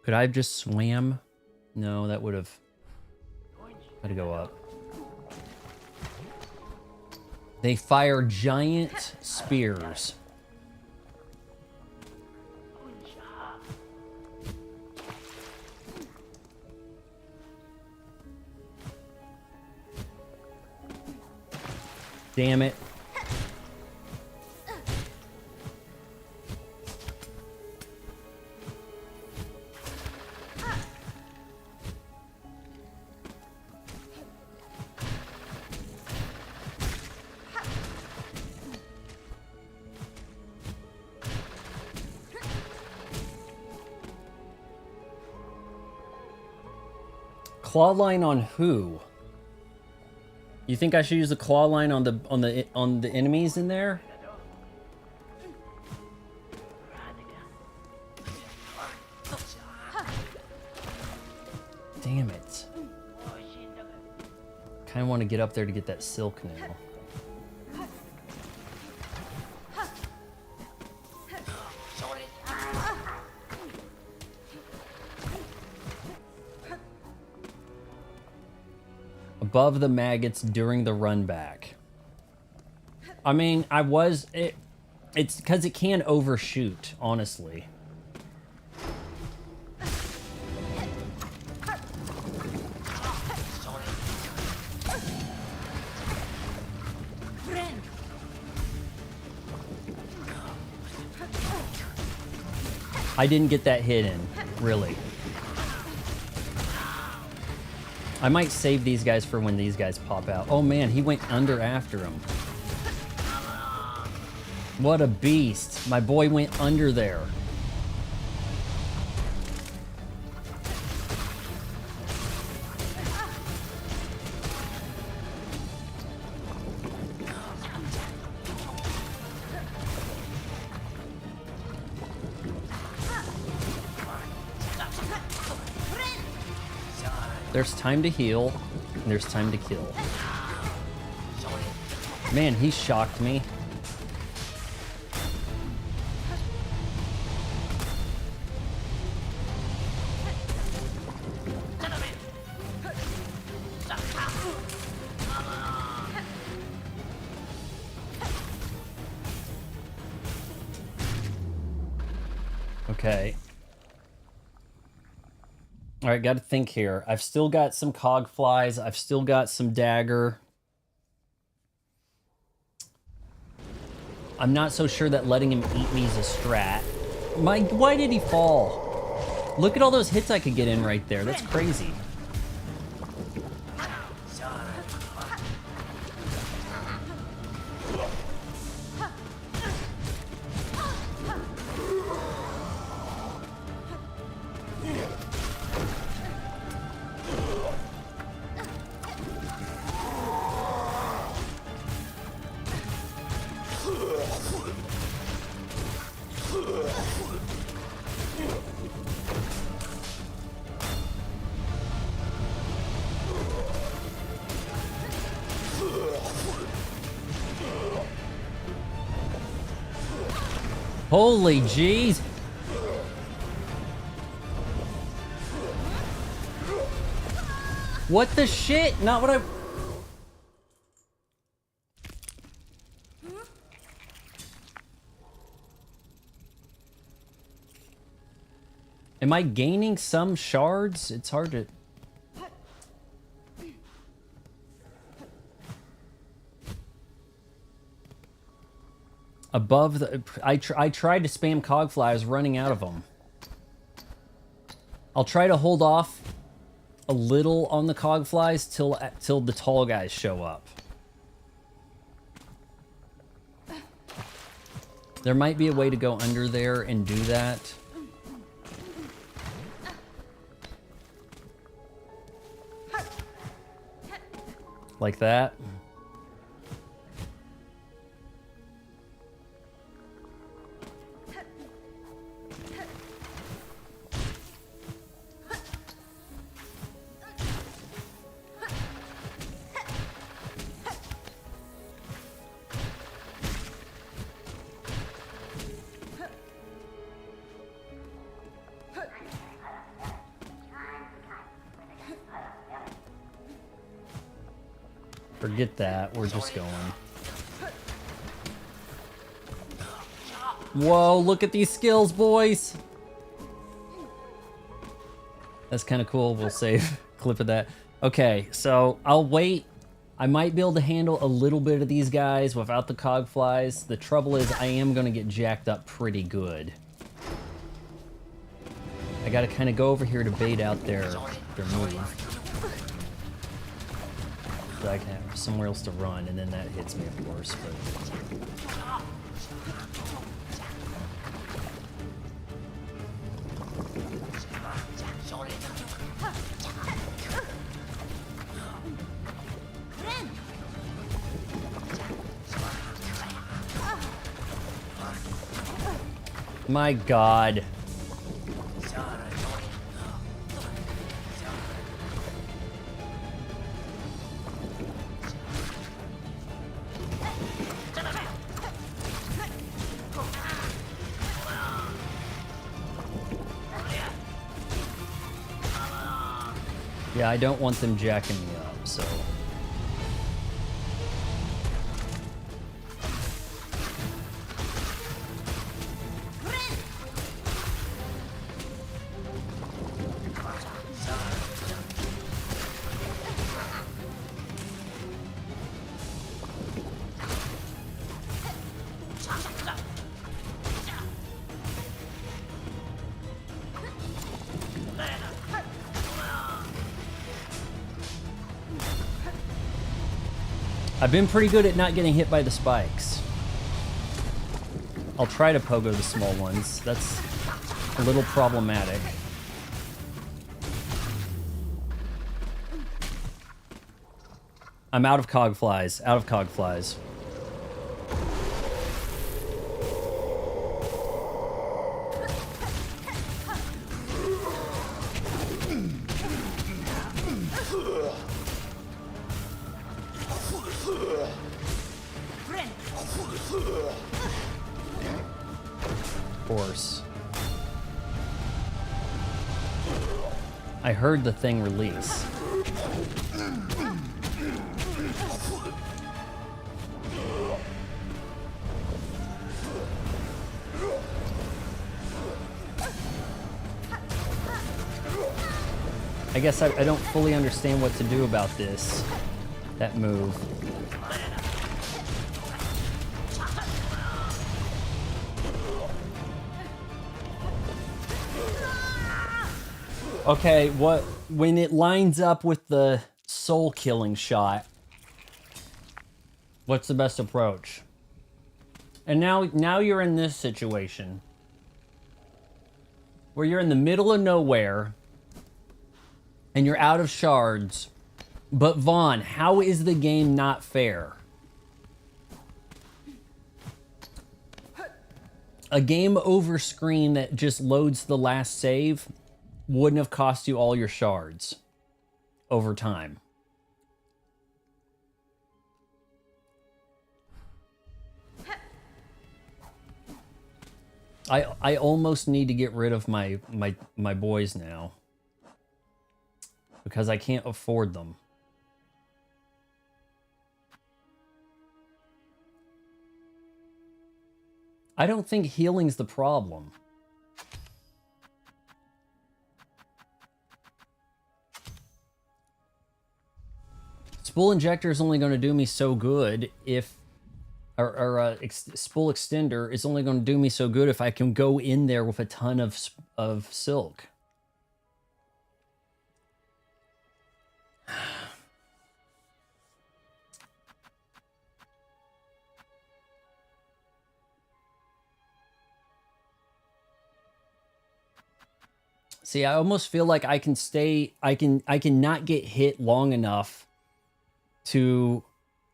Could I have just swam? No, that would have had to go up. They fire giant spears. Damn it. Claw line on who? You think I should use the claw line on the enemies in there? Damn it. Kind of want to get up there to get that silk now. Above the maggots during the run back. I mean, it's because it can overshoot, honestly. I didn't get that hit in, really. I might save these guys for when these guys pop out. Oh man, he went under after him. What a beast. My boy went under there. There's time to heal, and there's time to kill. Man, he shocked me. Okay. All right, got to think here. I've still got some cog flies. I've still got some dagger. I'm not so sure that letting him eat me is a strat. Why did he fall? Look at all those hits I could get in right there. That's crazy. Holy jeez. What the shit? Not what I... Am I gaining some shards? It's hard to... Above the... I tried to spam cogfly. I was running out of them. I'll try to hold off a little on the cogflies till the tall guys show up. There might be a way to go under there and do that. Like that. Forget that. We're just going. Whoa, look at these skills, boys. That's kind of cool. We'll save a clip of that. Okay, so I'll wait. I might be able to handle a little bit of these guys without the cogflies. The trouble is I am going to get jacked up pretty good. I got to kind of go over here to bait out their move. So I can have somewhere else to run, and then that hits me, of course. But... My God. Yeah, I don't want them jacking me up, so... I've been pretty good at not getting hit by the spikes. I'll try to pogo the small ones. That's a little problematic. I'm out of cogflies. Out of cogflies. Course. I heard the thing release. I guess I don't fully understand what to do about this. That move. Okay, when it lines up with the soul killing shot, what's the best approach? And now you're in this situation where you're in the middle of nowhere and you're out of shards. But Vaughn, how is the game not fair? A game over screen that just loads the last save wouldn't have cost you all your shards over time. I almost need to get rid of my boys now because I can't afford them. I don't think healing's the problem. spool injector is only going to do me so good if, spool extender is only going to do me so good if I can go in there with a ton of silk. See, I almost feel like I can stay, I can not get hit long enough to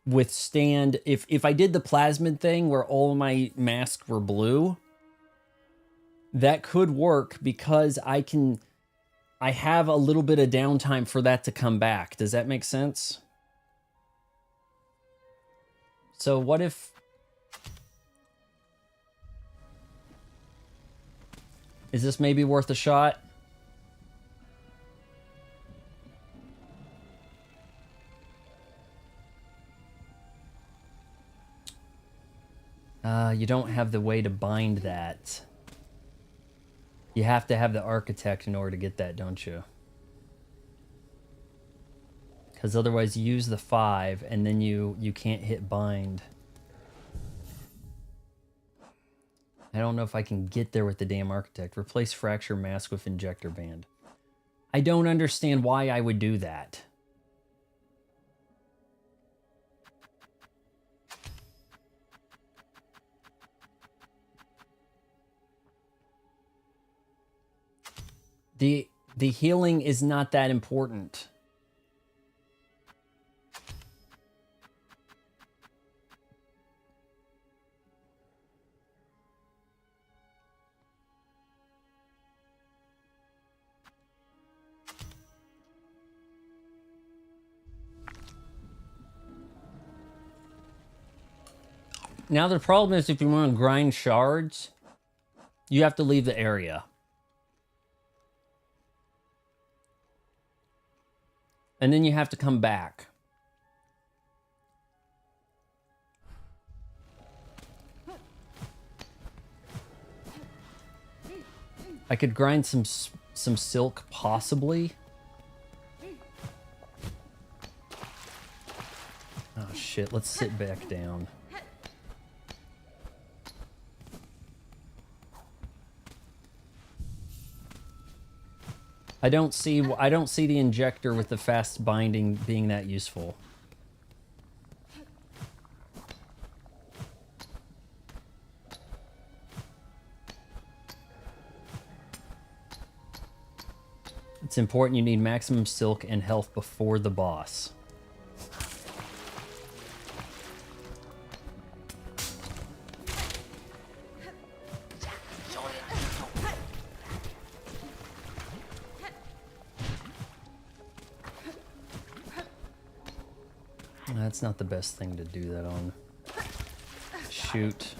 withstand, if I did the plasmid thing where all my masks were blue, that could work because I have a little bit of downtime for that to come back. Does that make sense? So what if... Is this maybe worth a shot? You don't have the way to bind that. You have to have the architect in order to get that, don't you? Because otherwise you use the 5 and then you can't hit bind. I don't know if I can get there with the damn architect. Replace fracture mask with injector band. I don't understand why I would do that. The healing is not that important. Now the problem is if you want to grind shards, you have to leave the area. And then you have to come back. I could grind some silk, possibly. Oh shit, let's sit back down. I don't see the injector with the fast binding being that useful. It's important you need maximum silk and health before the boss. That's not the best thing to do that on. Shoot.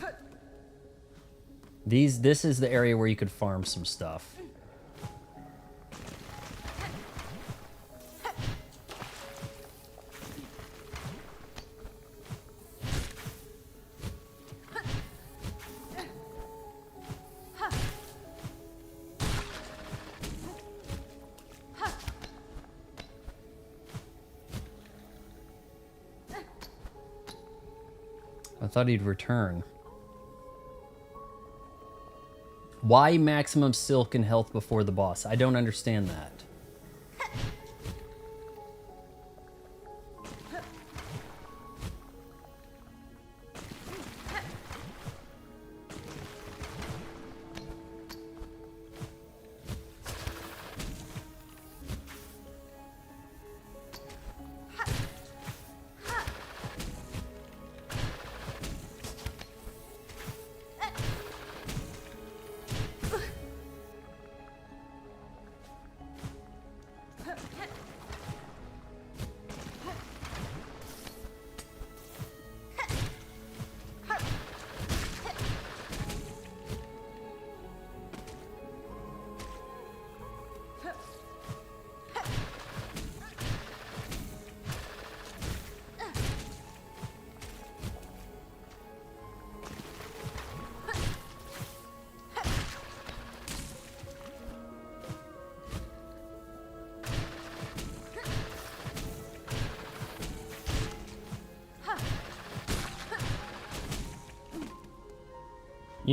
This is the area where you could farm some stuff. I thought he'd return. Why maximum silk and health before the boss? I don't understand that.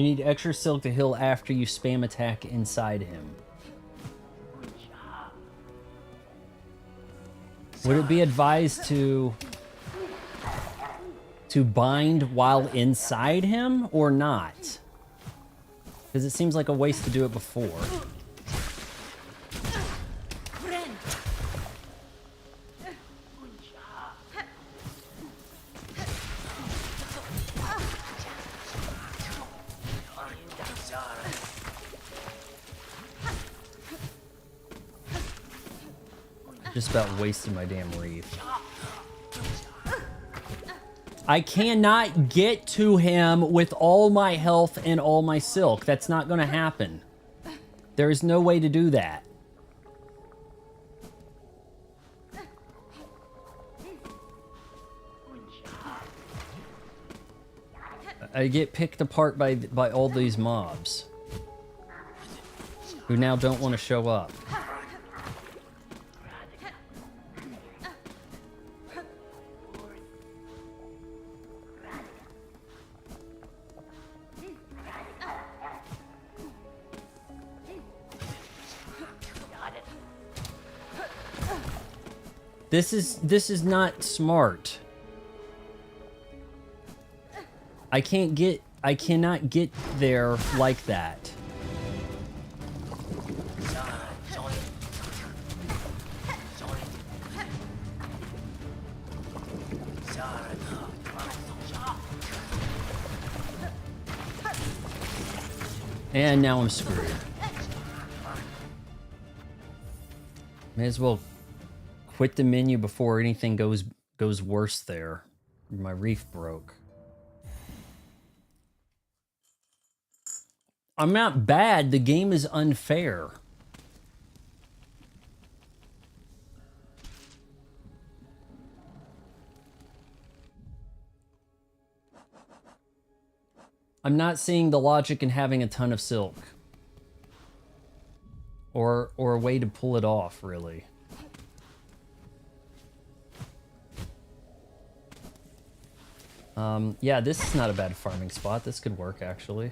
You need extra silk to heal after you spam attack inside him. Would it be advised to bind while inside him or not? Because it seems like a waste to do it before. Just about wasted my damn wreath. I cannot get to him with all my health and all my silk. That's not going to happen. There is no way to do that. I get picked apart by all these mobs who now don't want to show up. This is not smart. I cannot get there like that. And now I'm screwed. May as well quit the menu before anything goes worse there. My reef broke. I'm not bad. The game is unfair. I'm not seeing the logic in having a ton of silk. Or a way to pull it off, really. Yeah, this is not a bad farming spot. This could work, actually.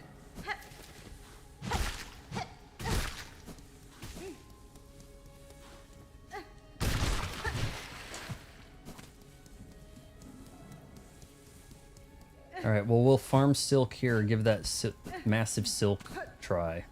Alright, well, we'll farm silk here, give that massive silk try.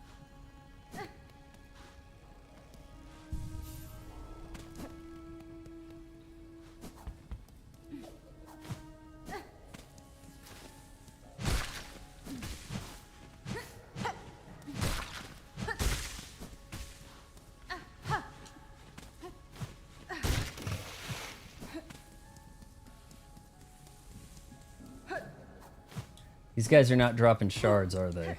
These guys are not dropping shards, are they?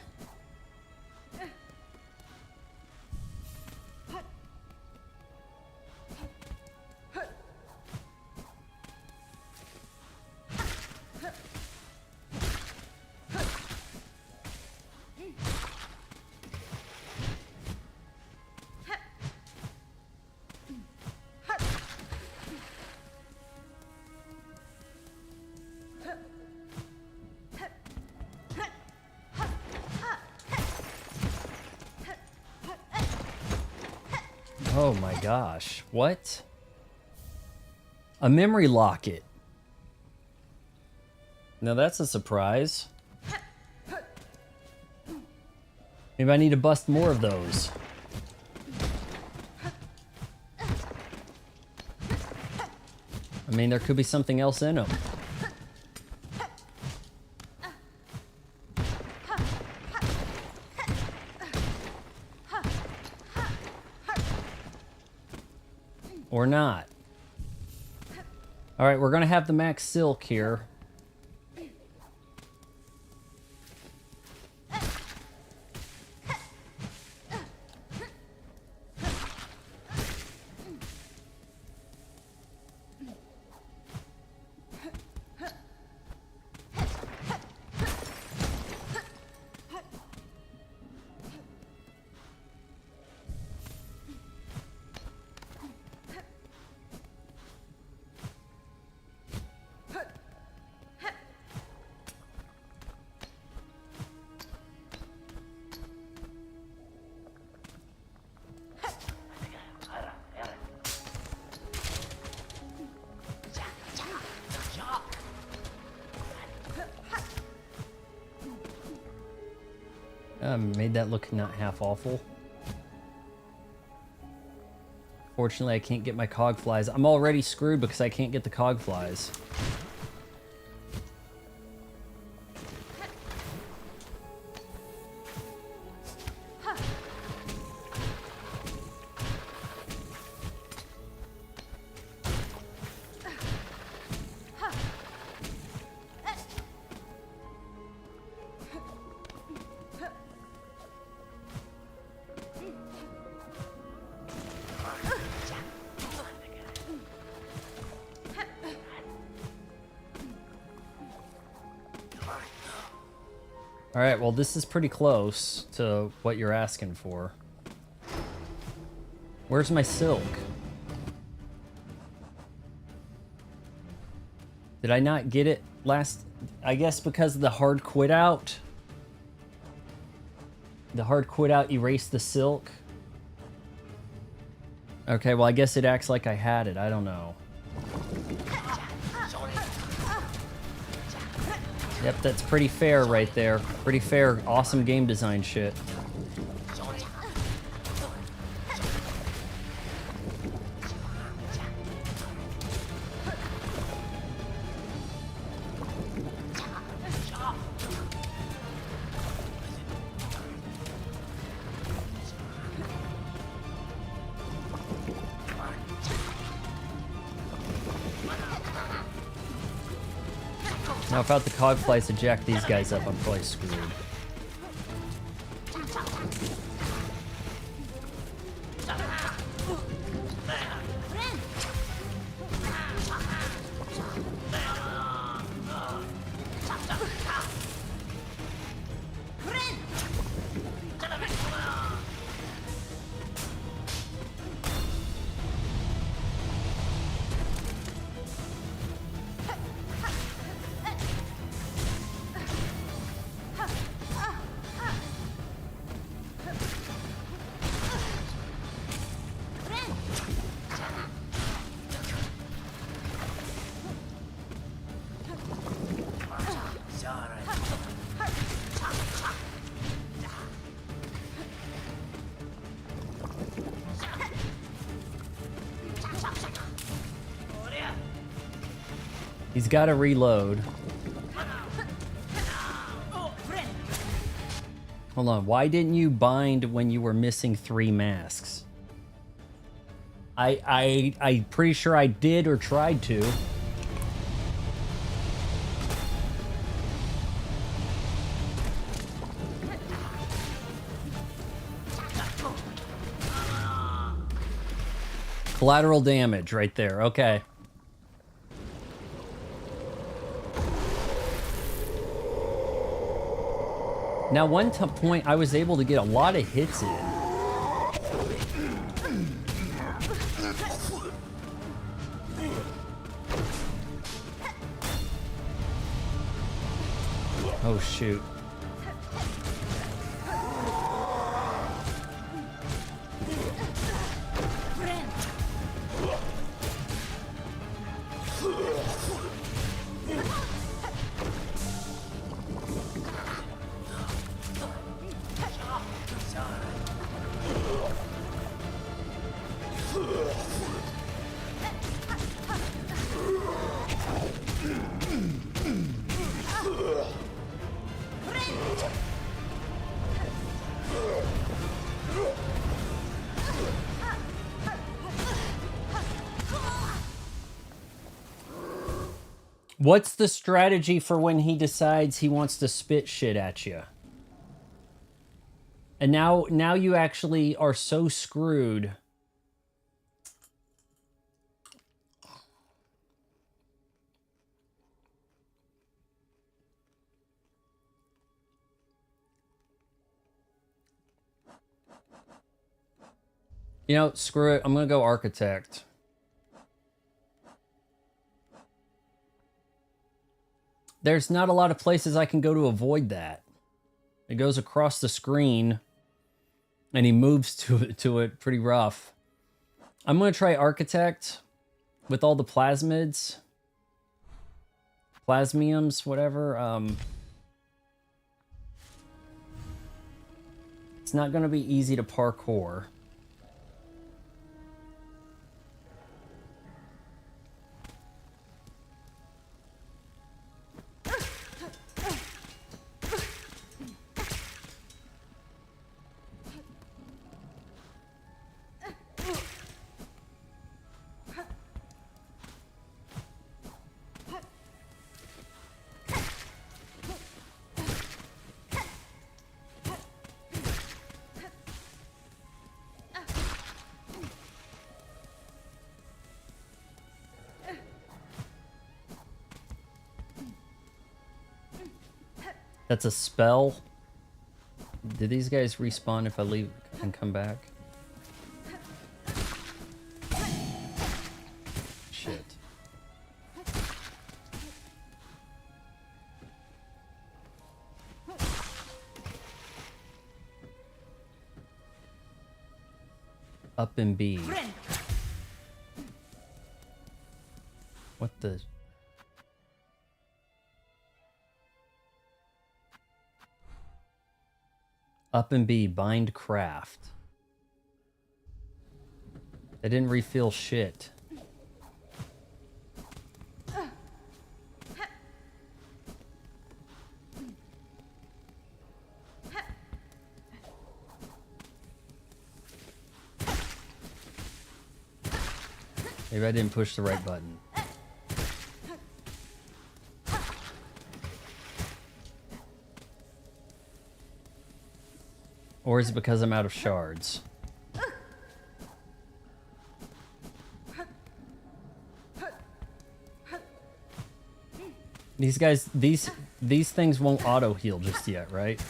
Oh my gosh, what? A memory locket. Now that's a surprise. Maybe I need to bust more of those. I mean, there could be something else in them. Or not. Alright, we're gonna have the max silk here. Made that look not half awful. Fortunately, I can't get my cog flies. I'm already screwed because I can't get the cog flies. Alright, well this is pretty close to what you're asking for. Where's my silk? Did I not get it last... I guess because of the hard quit out. The hard quit out erased the silk. Okay, well I guess it acts like I had it. I don't know. Yep, that's pretty fair right there. Pretty fair. Awesome game design shit. Now, without the cog flies to jack these guys up, I'm probably screwed. He's got to reload. Hold on. Why didn't you bind when you were missing 3 masks? I'm pretty sure I did or tried to. Collateral damage right there. Okay. Now, one point, I was able to get a lot of hits in. Oh, shoot. What's the strategy for when he decides he wants to spit shit at you? And now you actually are so screwed. You know, screw it. I'm going to go architect. There's not a lot of places I can go to avoid that. It goes across the screen, and he moves to it pretty rough. I'm going to try architect with all the plasmids. Plasmiums, whatever. It's not going to be easy to parkour. That's a spell. Do these guys respawn if I leave and come back? Shit. Up and B. What the... Up and B, bind craft. They didn't refill shit. Maybe I didn't push the right button. Or is it because I'm out of shards? These guys, these things won't auto heal just yet, right?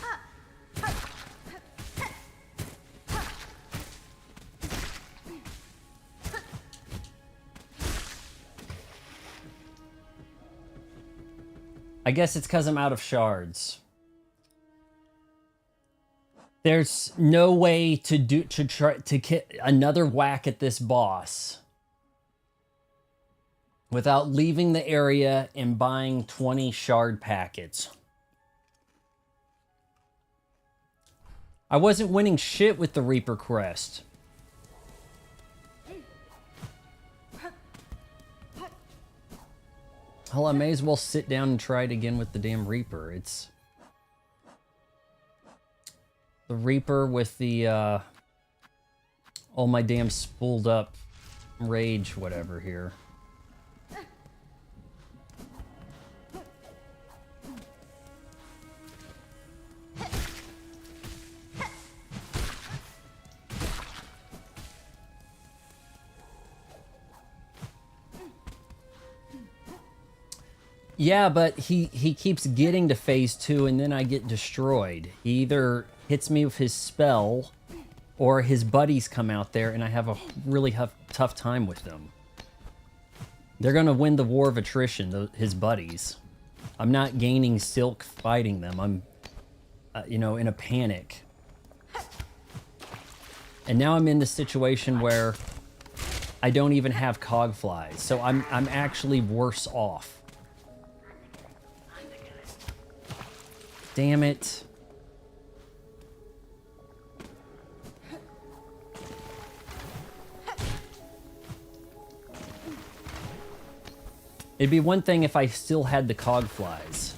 I guess it's because I'm out of shards. There's no way to try to get another whack at this boss without leaving the area and buying 20 shard packets. I wasn't winning shit with the Reaper Crest. Hell, I may as well sit down and try it again with the damn Reaper. It's... the Reaper with the, all my damn spooled up rage, whatever here. Yeah, but he keeps getting to phase 2 and then I get destroyed. He either hits me with his spell, or his buddies come out there and I have a really tough time with them. They're gonna win the war of attrition, his buddies. I'm not gaining silk fighting them. I'm, you know, in a panic. And now I'm in the situation where I don't even have cog flies, so I'm actually worse off. Damn it. It'd be one thing if I still had the cog flies.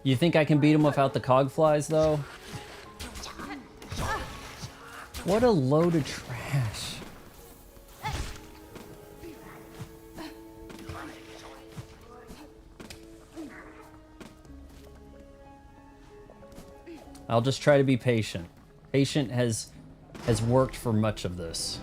You think I can beat him without the cog flies, though? What a load of trash. I'll just try to be patient. Patient has worked for much of this.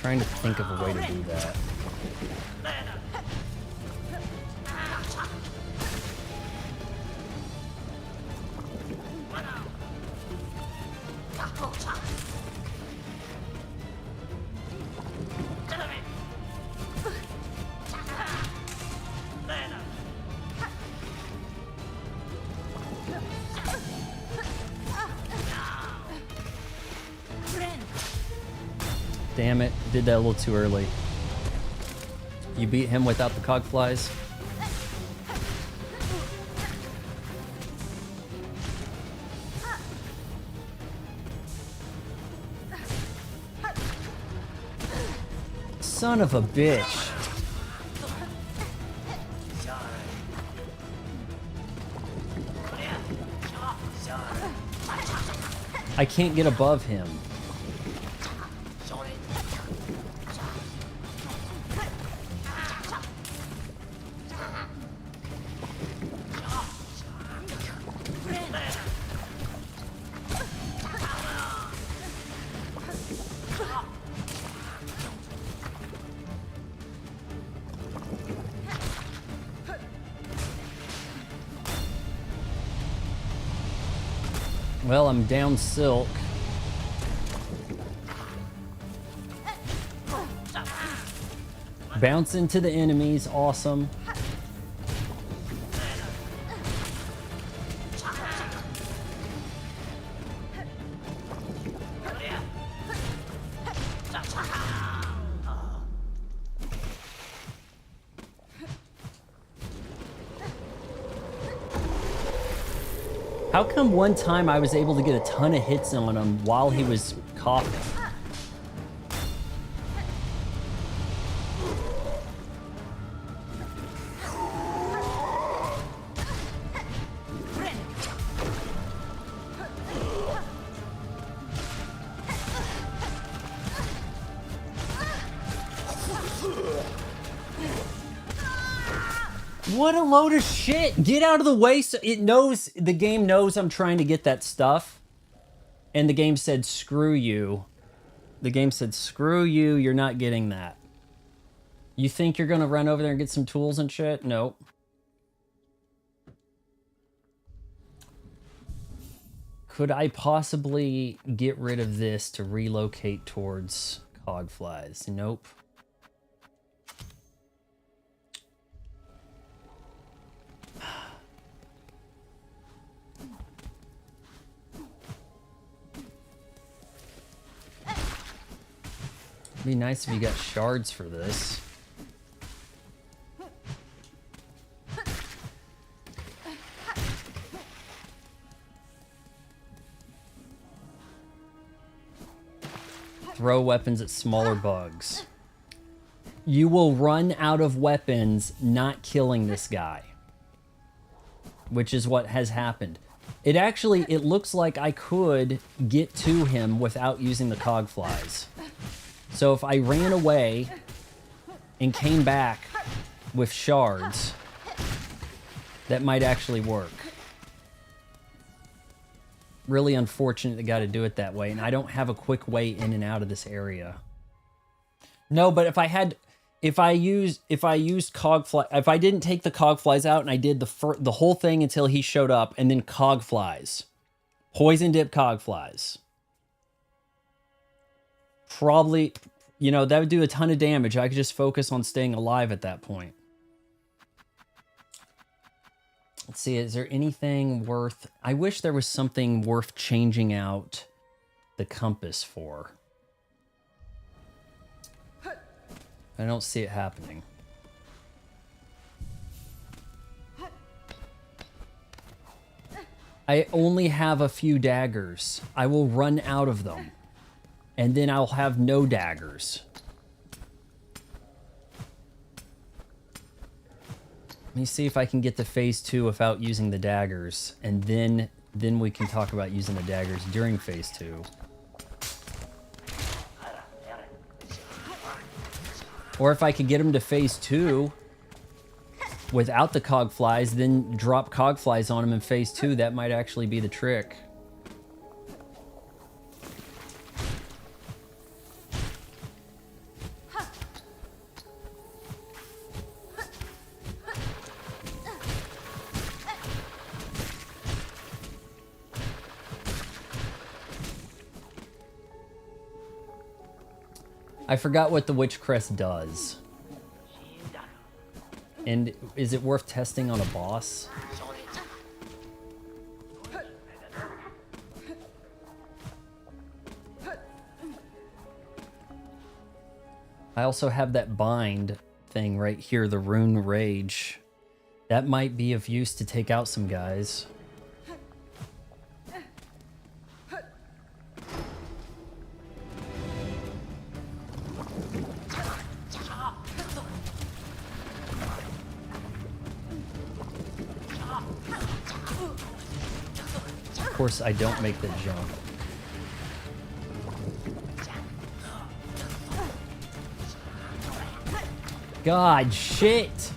Trying to think of a way to do that. Damn it, did that a little too early. You beat him without the cog flies? Son of a bitch. I can't get above him. Well, I'm down Silk. Bounce into the enemies, awesome. How come one time I was able to get a ton of hits on him while he was coughing? What a load of shit! Get out of the way so it knows, the game knows I'm trying to get that stuff. And the game said, screw you. The game said, screw you, you're not getting that. You think you're gonna run over there and get some tools and shit? Nope. Could I possibly get rid of this to relocate towards cogflies? Nope. It'd be nice if you got shards for this. Throw weapons at smaller bugs. You will run out of weapons not killing this guy. Which is what has happened. It actually, it looks like I could get to him without using the cogflies. So if I ran away and came back with shards, that might actually work. Really unfortunate they got to do it that way, and I don't have a quick way in and out of this area. No, but if I used cogfly, if I didn't take the cogflies out and I did the whole thing until he showed up, and then cogflies, poison dip cogflies, probably, you know, that would do a ton of damage. I could just focus on staying alive at that point. Let's see, is there anything worth... I wish there was something worth changing out the compass for. I don't see it happening. I only have a few daggers. I will run out of them. And then I'll have no daggers. Let me see if I can get to phase 2 without using the daggers. And then we can talk about using the daggers during phase 2. Or if I could get him to phase 2 without the cogflies, then drop cogflies on him in phase 2, that might actually be the trick. I forgot what the Witch Crest does. And is it worth testing on a boss? I also have that bind thing right here, the Rune Rage. That might be of use to take out some guys. Of course, I don't make the jump. God, shit!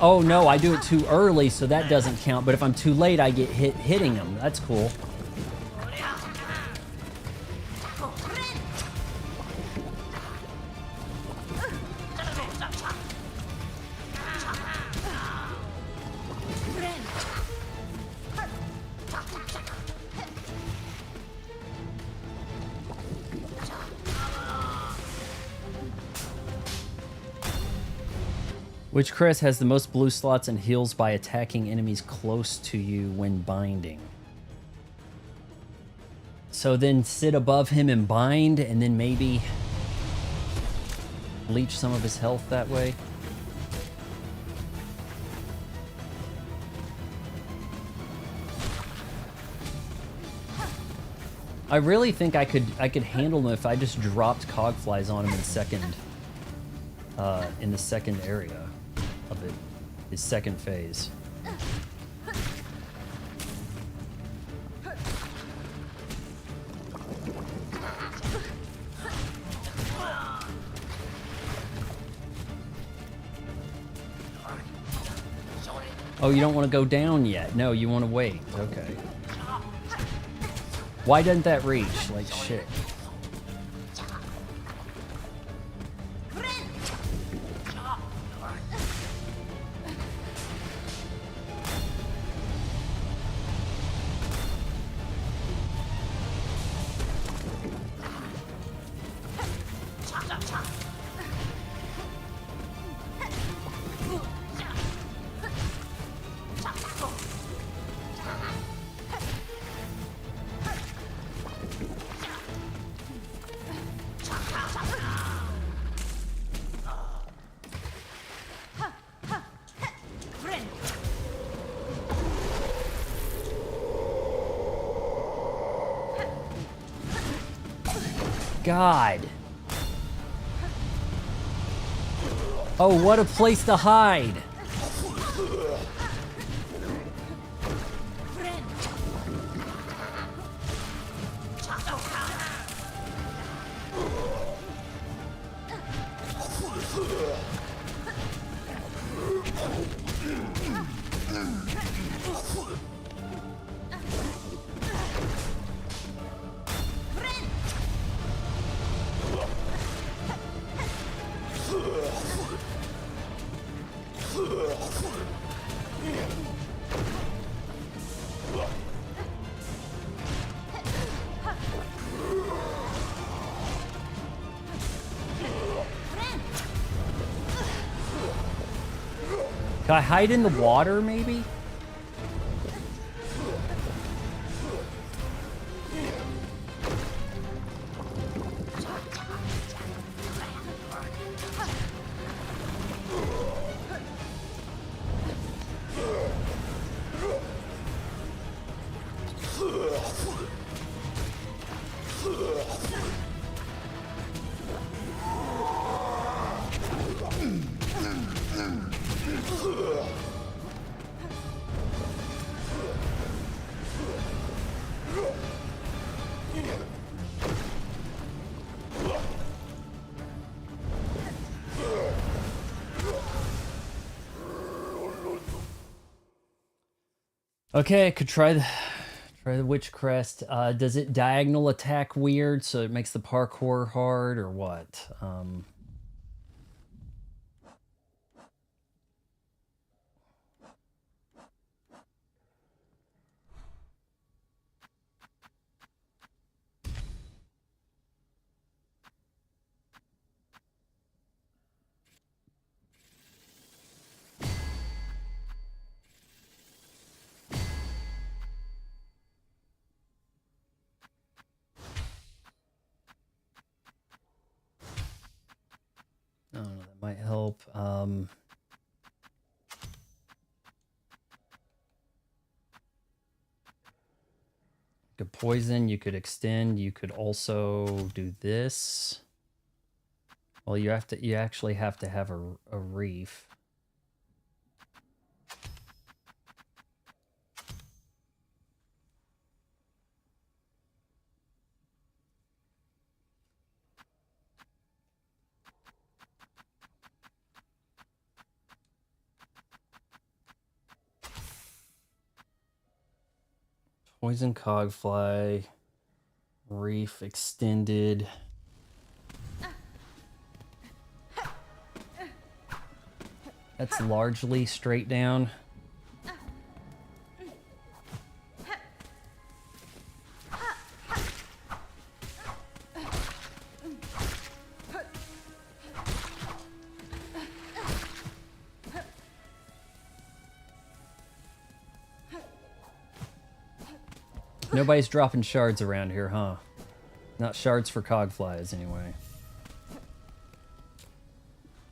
Oh no, I do it too early, so that doesn't count. But if I'm too late, I get hitting them. That's cool. Which crest has the most blue slots and heals by attacking enemies close to you when binding? So then sit above him and bind, and then maybe leech some of his health that way. I really think I could handle him if I just dropped cogflies on him in the second area of it, his second phase. Oh, you don't want to go down yet? No, you want to wait. Okay. Why doesn't that reach? Like shit. God. Oh, what a place to hide. Can I hide in the water, maybe? Okay, I could try the Witch Crest. Does it diagonal attack weird, so it makes the parkour hard, or what? might help. You could poison, you could extend, you could also do this. Well, you actually have to have a reef. Poison cogfly, reef extended. That's largely straight down. Nobody's dropping shards around here, huh? Not shards for cogflies, anyway.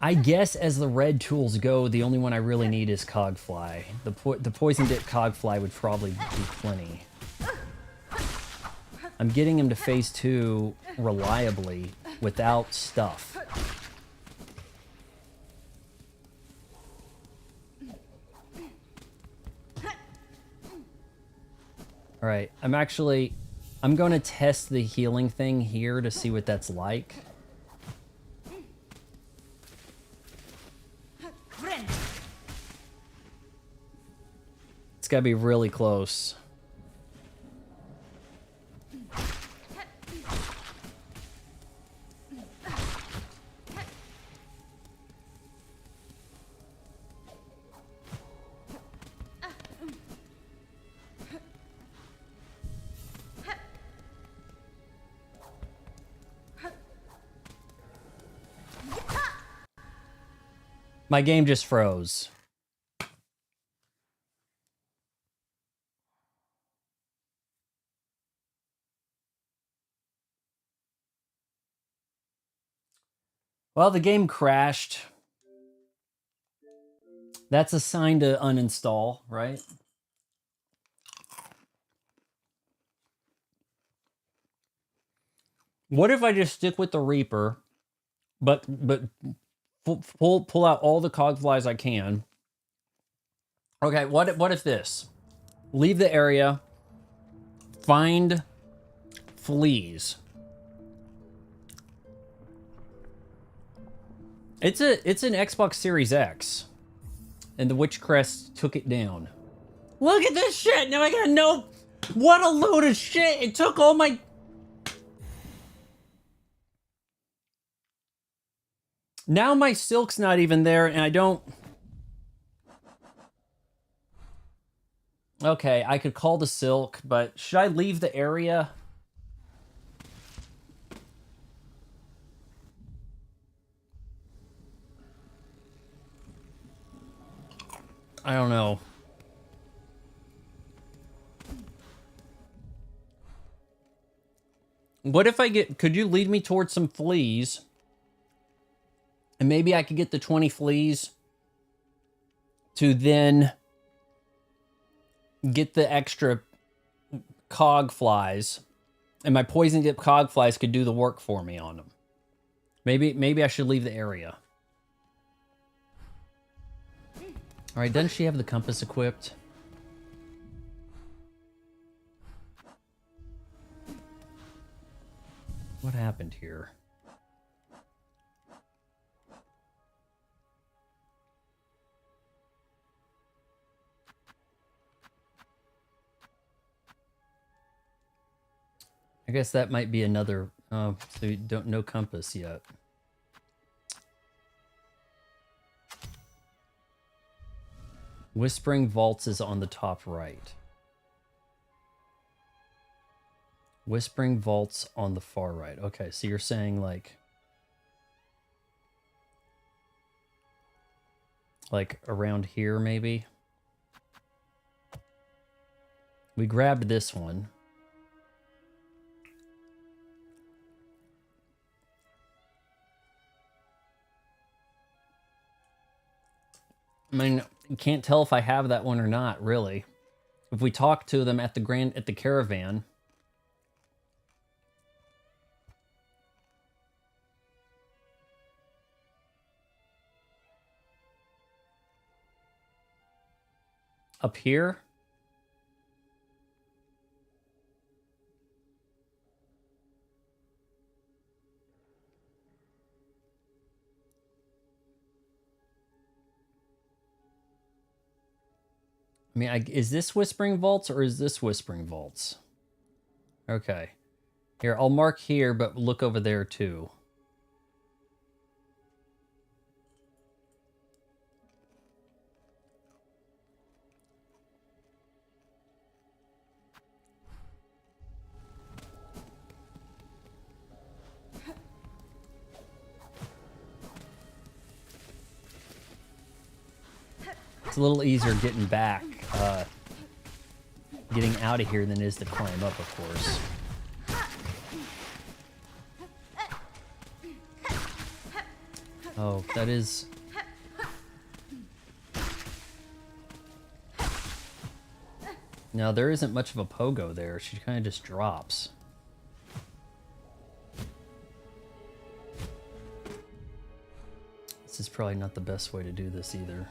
I guess as the red tools go, the only one I really need is cogfly. The poison dip cogfly would probably be plenty. I'm getting him to phase 2 reliably without stuff. All right, I'm going to test the healing thing here to see what that's like. It's got to be really close. My game just froze. Well, the game crashed. That's a sign to uninstall, right? What if I just stick with the Reaper, but pull out all the cogflies I can? Okay, what if this? Leave the area, find fleas. It's an Xbox Series X, and the Witchcrest took it down. Look at this shit! Now I gotta know what a load of shit! It took all my... Now my silk's not even there, and I don't... Okay, I could call the silk, but should I leave the area? I don't know. What if I get... Could you lead me towards some fleas? And maybe I could get the 20 fleas to then get the extra cog flies, and my poison dip cog flies could do the work for me on them. Maybe I should leave the area. All right, doesn't she have the compass equipped? What happened here? I guess that might be another... Oh, so you don't know compass yet. Whispering Vaults is on the top right. Whispering Vaults on the far right. Okay, so you're saying like around here maybe? We grabbed this one. I mean, you can't tell if I have that one or not, really. If we talk to them at the caravan. Up here? I mean, is this Whispering Vaults or is this Whispering Vaults? Okay. Here, I'll mark here, but look over there too. It's a little easier getting back, getting out of here than it is to climb up, of course. Oh, that is... No, there isn't much of a pogo there. She kind of just drops. This is probably not the best way to do this either.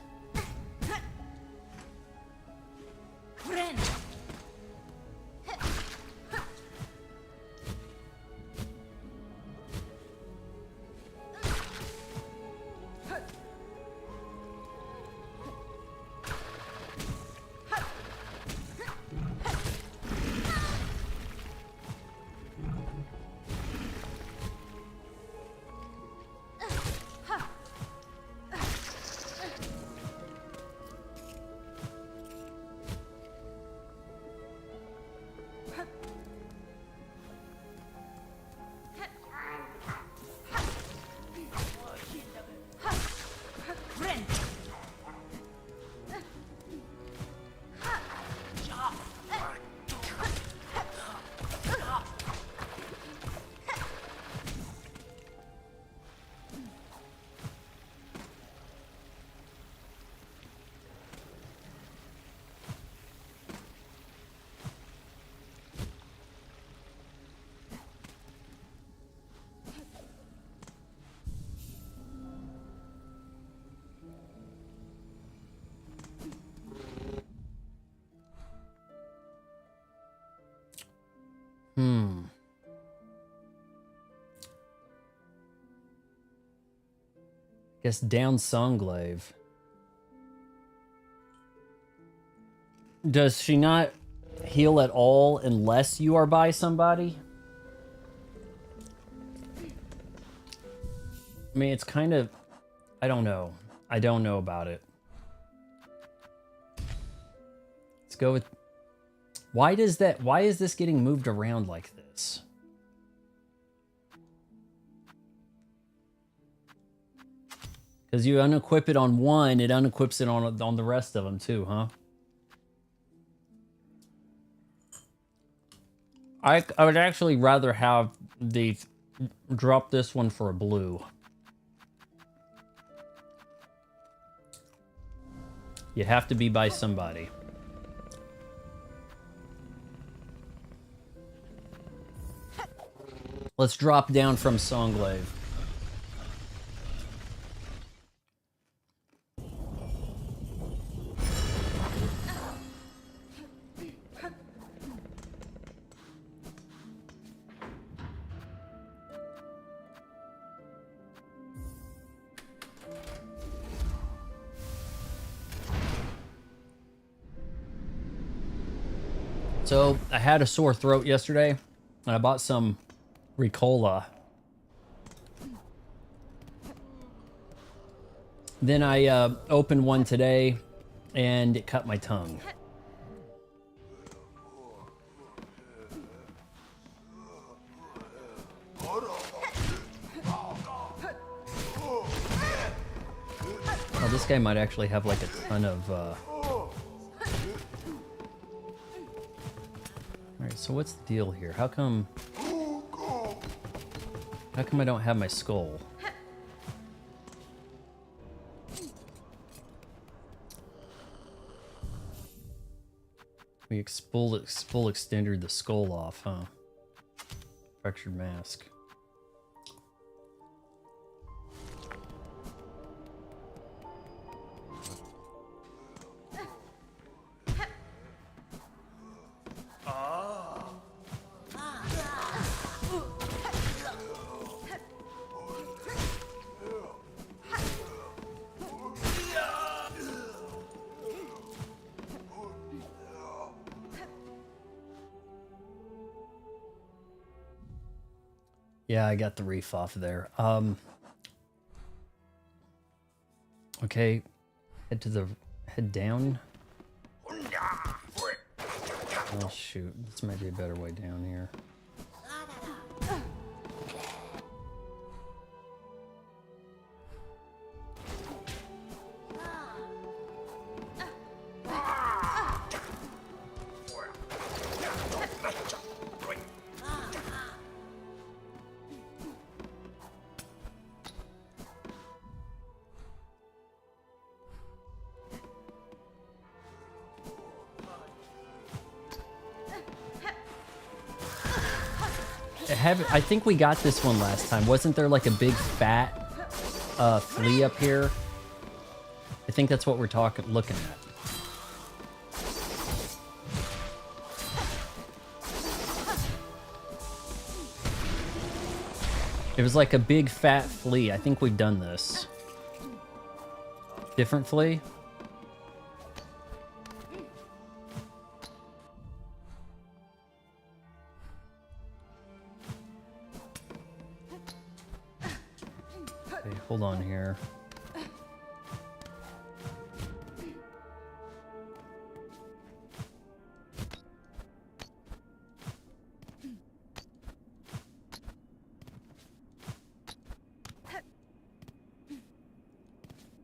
Guess down Songglaive. Does she not heal at all unless you are by somebody? I mean, it's kind of... I don't know. I don't know about it. Let's go with... Why is this getting moved around like this? Because you unequip it on one, it unequips it on the rest of them too, huh? I would actually rather have the drop this one for a blue. You have to be by somebody. Let's drop down from Songglaive. So I had a sore throat yesterday, and I bought some Ricola. Then I opened one today, and it cut my tongue. Oh, this guy might actually have like a ton of... Alright, so what's the deal here? How come I don't have my skull? We full extended the skull off, huh? Fractured mask. Yeah, I got the reef off there. Okay, head down. Oh shoot, this might be a better way down here. I think we got this one last time. Wasn't there like a big fat flea up here? I think that's what we're looking at. It was like a big fat flea. I think we've done this. Different flea? Okay, hold on here.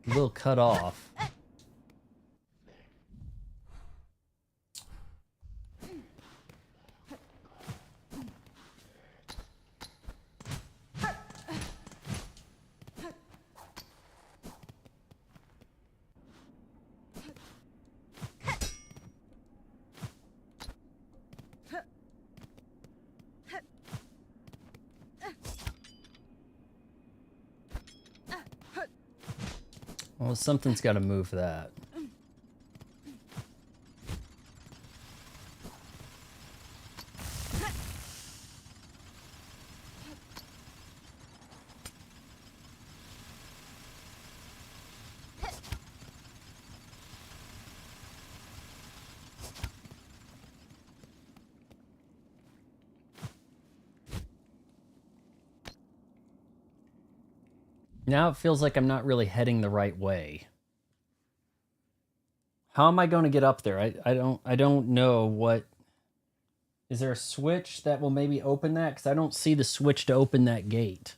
A little cut off. Well, something's got to move that. Now it feels like I'm not really heading the right way. How am I going to get up there? I don't know what. Is there a switch that will maybe open that? Because I don't see the switch to open that gate.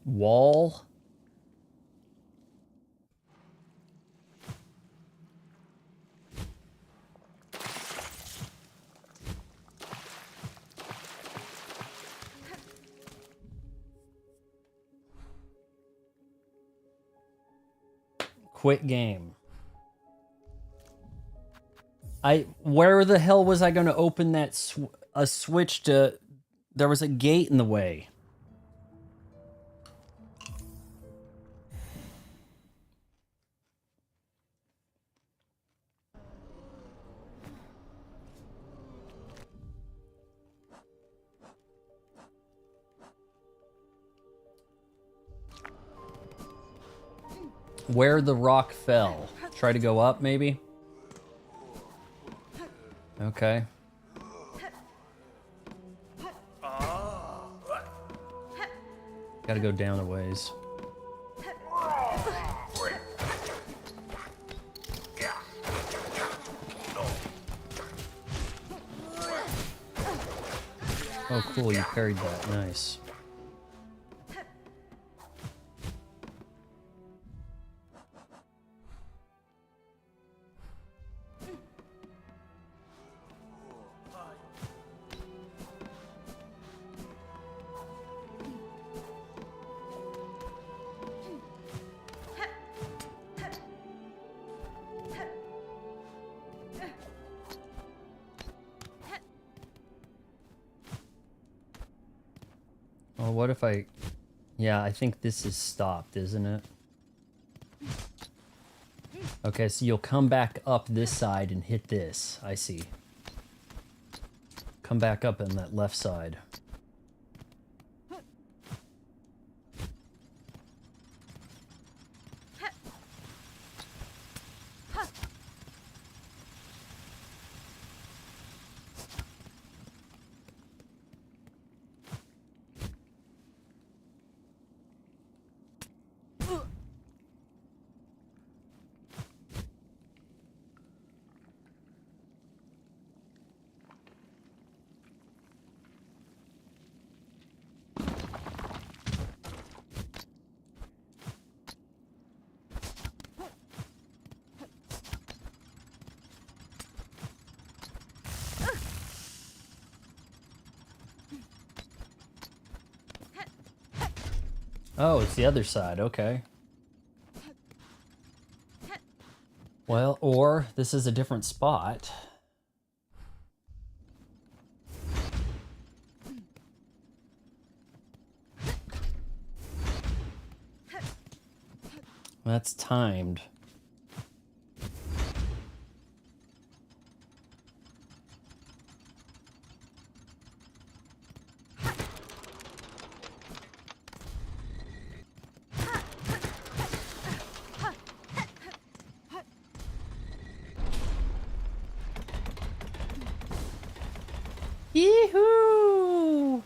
Wall. Quit game. Where the hell was I going to open that a switch to? There was a gate in the way. Where the rock fell. Try to go up, maybe? Okay. Gotta go down a ways. Oh, cool, you parried that. Nice. Well, what if I... Yeah, I think this is stopped, isn't it? Okay, so you'll come back up this side and hit this. I see. Come back up on that left side. Oh, it's the other side. Okay. Well, or this is a different spot. That's timed. Yee-hoo!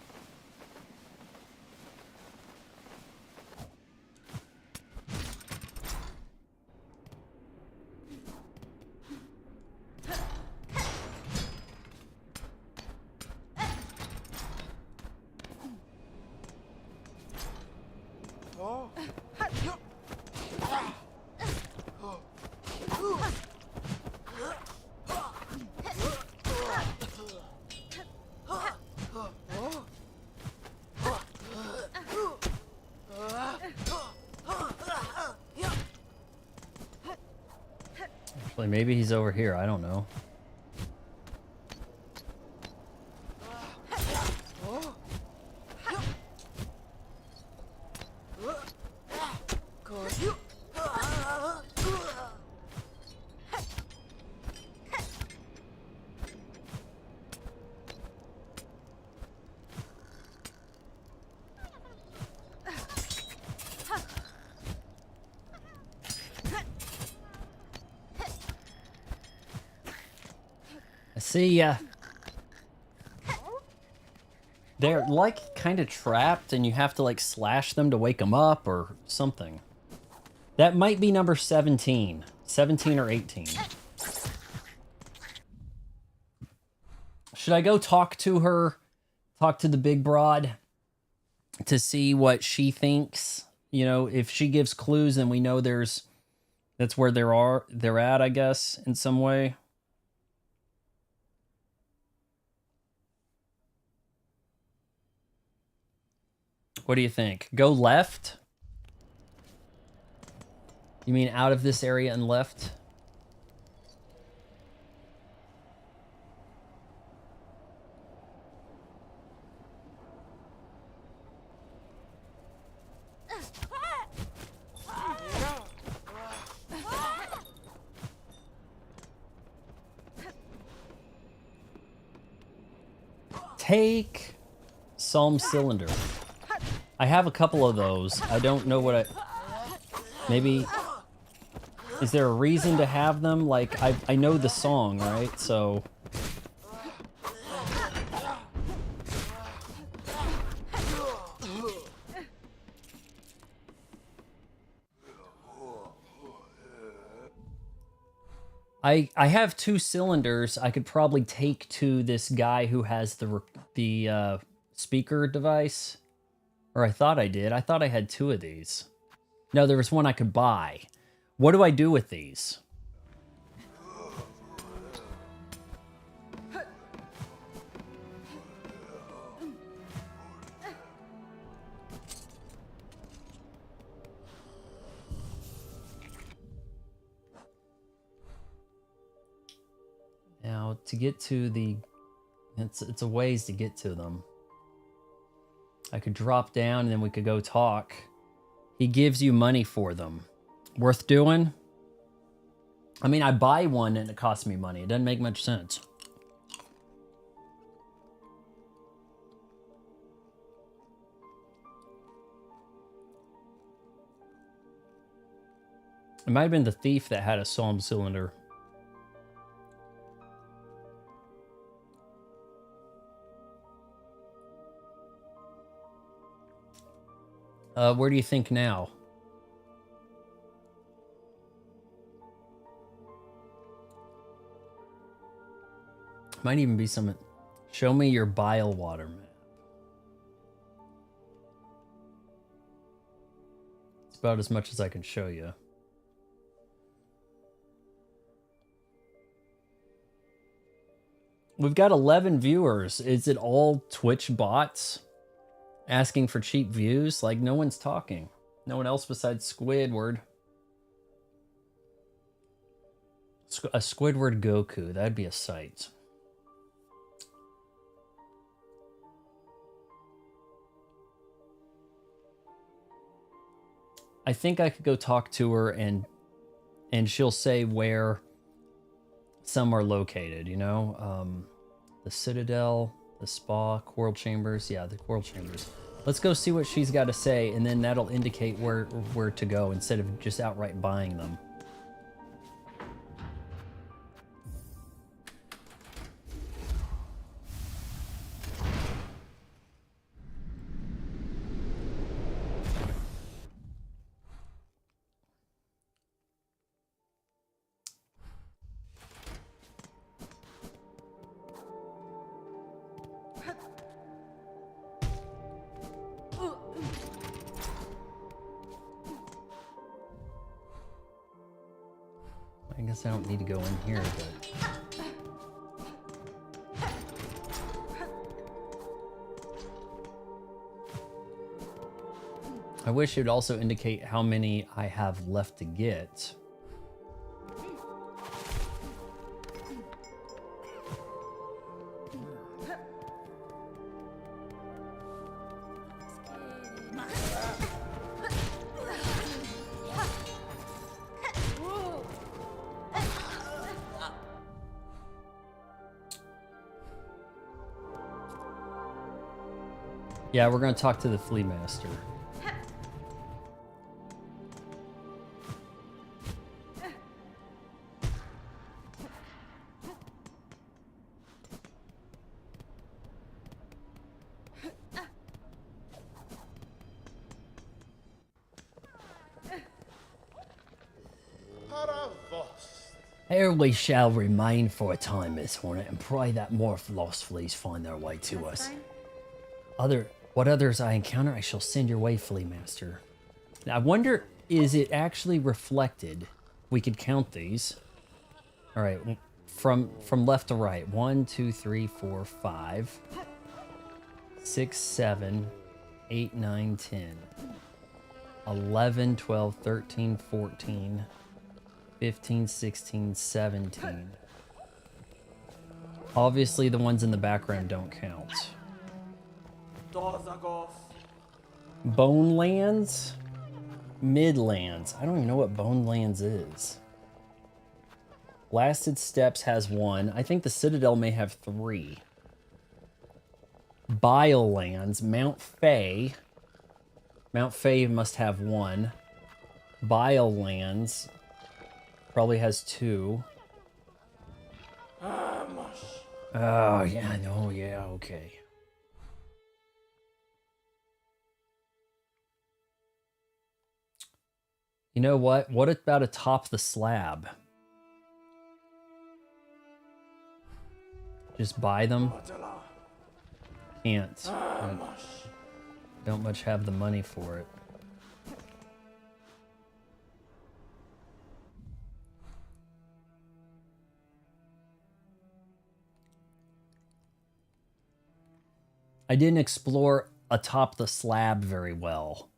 Actually, maybe he's over here. I don't know. See ya. They're like kind of trapped and you have to like slash them to wake them up or something. That might be number 17. 17 or 18. Should I go talk to her? Talk to the big broad to see what she thinks? You know, if she gives clues then we know that's where they're at, I guess, in some way. What do you think? Go left? You mean out of this area and left? Take Psalm Cylinder. I have a couple of those. I don't know what maybe... Is there a reason to have them? Like, I know the song, right? So... I have 2 cylinders I could probably take to this guy who has the speaker device. Or I thought I did. I thought I had 2 of these. No, there was one I could buy. What do I do with these? Now, to get to the... It's a ways to get to them. I could drop down and then we could go talk. He gives you money for them. Worth doing? I mean, I buy one and it costs me money. It doesn't make much sense. It might have been the thief that had a psalm cylinder. Where do you think now? Might even be some... Show me your Bilewater map. It's about as much as I can show you. We've got 11 viewers. Is it all Twitch bots asking for cheap views? Like, no one's talking. No one else besides Squidward. A Squidward Goku. That'd be a sight. I think I could go talk to her and she'll say where some are located, you know? The Citadel, the Spa, Coral Chambers. Yeah, the Coral Chambers. Let's go see what she's got to say, and then that'll indicate where to go instead of just outright buying them. I guess I don't need to go in here, but... I wish it would also indicate how many I have left to get. Yeah, we're going to talk to the flea master. Here we shall remain for a time, Miss Hornet, and pray that more lost fleas find their way to us. What others I encounter, I shall send your way, Flea Master. Now, I wonder, is it actually reflected? We could count these. All right, from left to right. 1, 2, 3, 4, 5, 6, 7, 8, 9, 10, 11, 12, 13, 14, 15, 16, 17. Obviously, the ones in the background don't count. Bonelands? Midlands. I don't even know what Bonelands is. Blasted Steps has 1. I think the Citadel may have 3. Bilelands. Mount Fay. Mount Fay must have 1. Bilelands probably has 2. Oh, yeah, no, yeah, okay. You know what? What about atop the slab? Just buy them? Can't. Don't much have the money for it. I didn't explore atop the slab very well.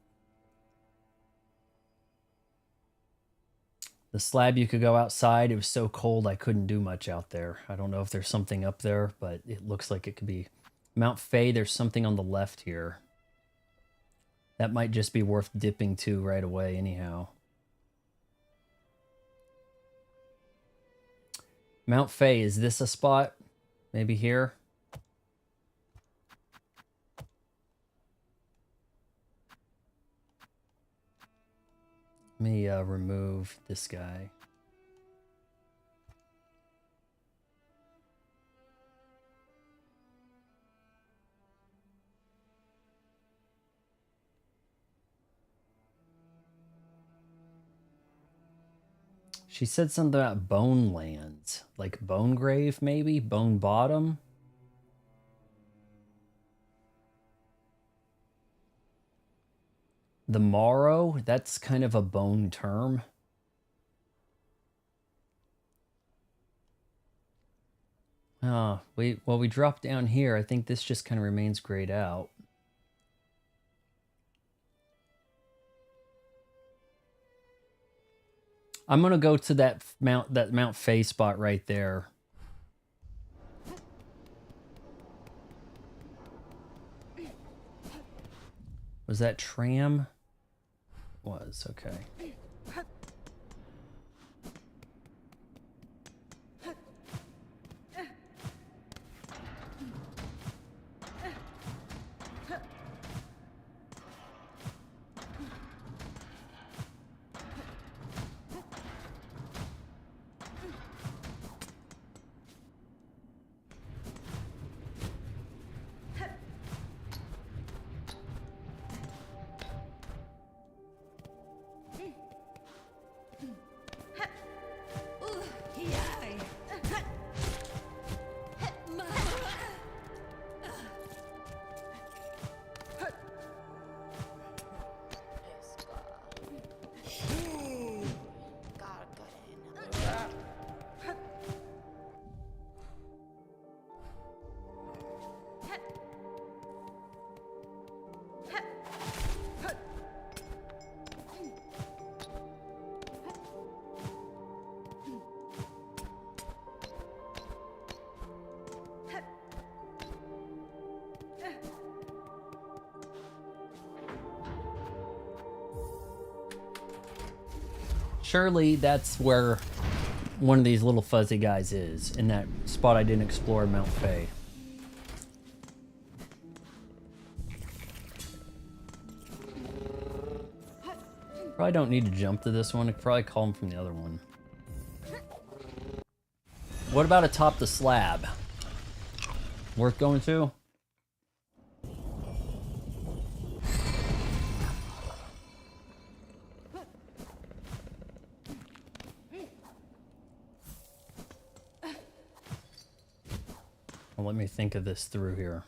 The slab, you could go outside. It was so cold I couldn't do much out there. I don't know if there's something up there, but it looks like it could be. Mount Fay, there's something on the left here. That might just be worth dipping to right away anyhow. Mount Fay, is this a spot? Maybe here? Let me remove this guy. She said something about bone lands, like Bone Grave, maybe? Bone Bottom? The Morrow? That's kind of a bone term. Oh, we dropped down here. I think this just kind of remains grayed out. I'm gonna go to that Mount Fay spot right there. Was that tram? Was, okay. Surely that's where one of these little fuzzy guys is, in that spot I didn't explore, Mount Fay. Probably don't need to jump to this one. I could probably call him from the other one. What about atop the slab? Worth going to? Well, let me think of this through here.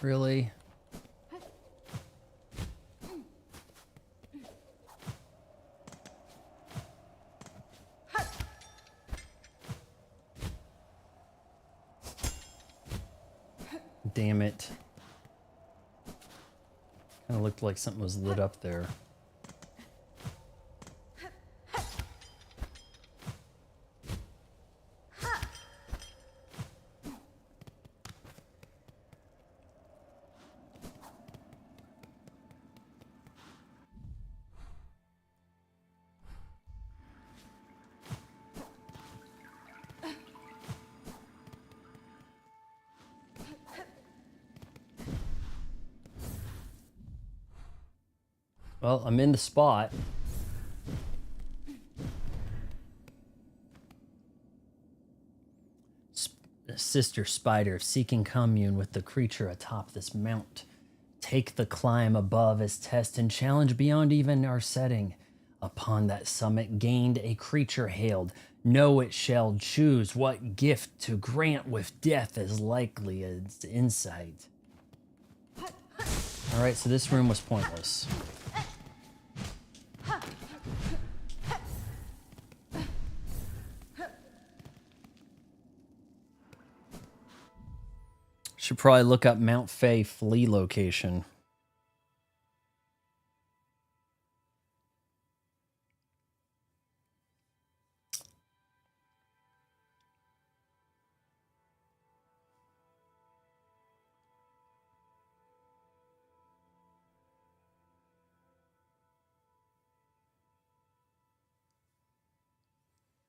Really? Damn it. Kind of looked like something was lit up there. Well, I'm in the spot. Sister Spider, seeking commune with the creature atop this mount. Take the climb above as test and challenge beyond even our setting. Upon that summit gained a creature hailed. Know it shall choose what gift to grant with death as likely as insight. Alright, so this room was pointless. Should probably look up Mount Fay flea location.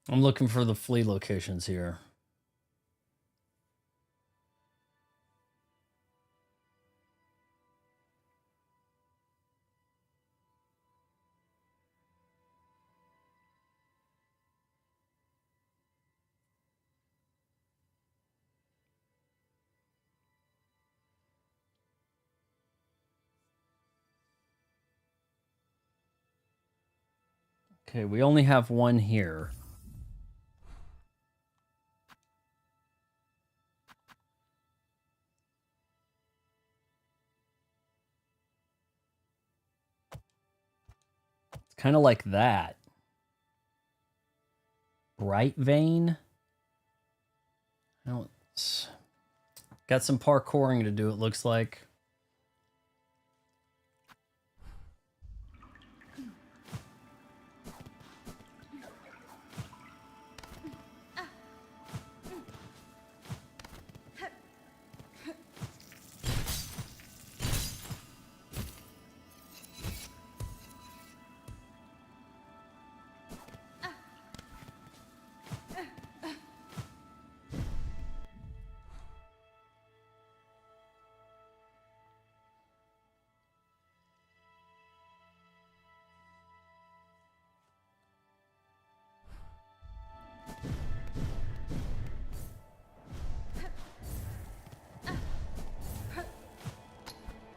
I'm looking for the flea locations here. Okay, we only have one here. It's kind of like that. Bright vein. Got some parkouring to do, it looks like.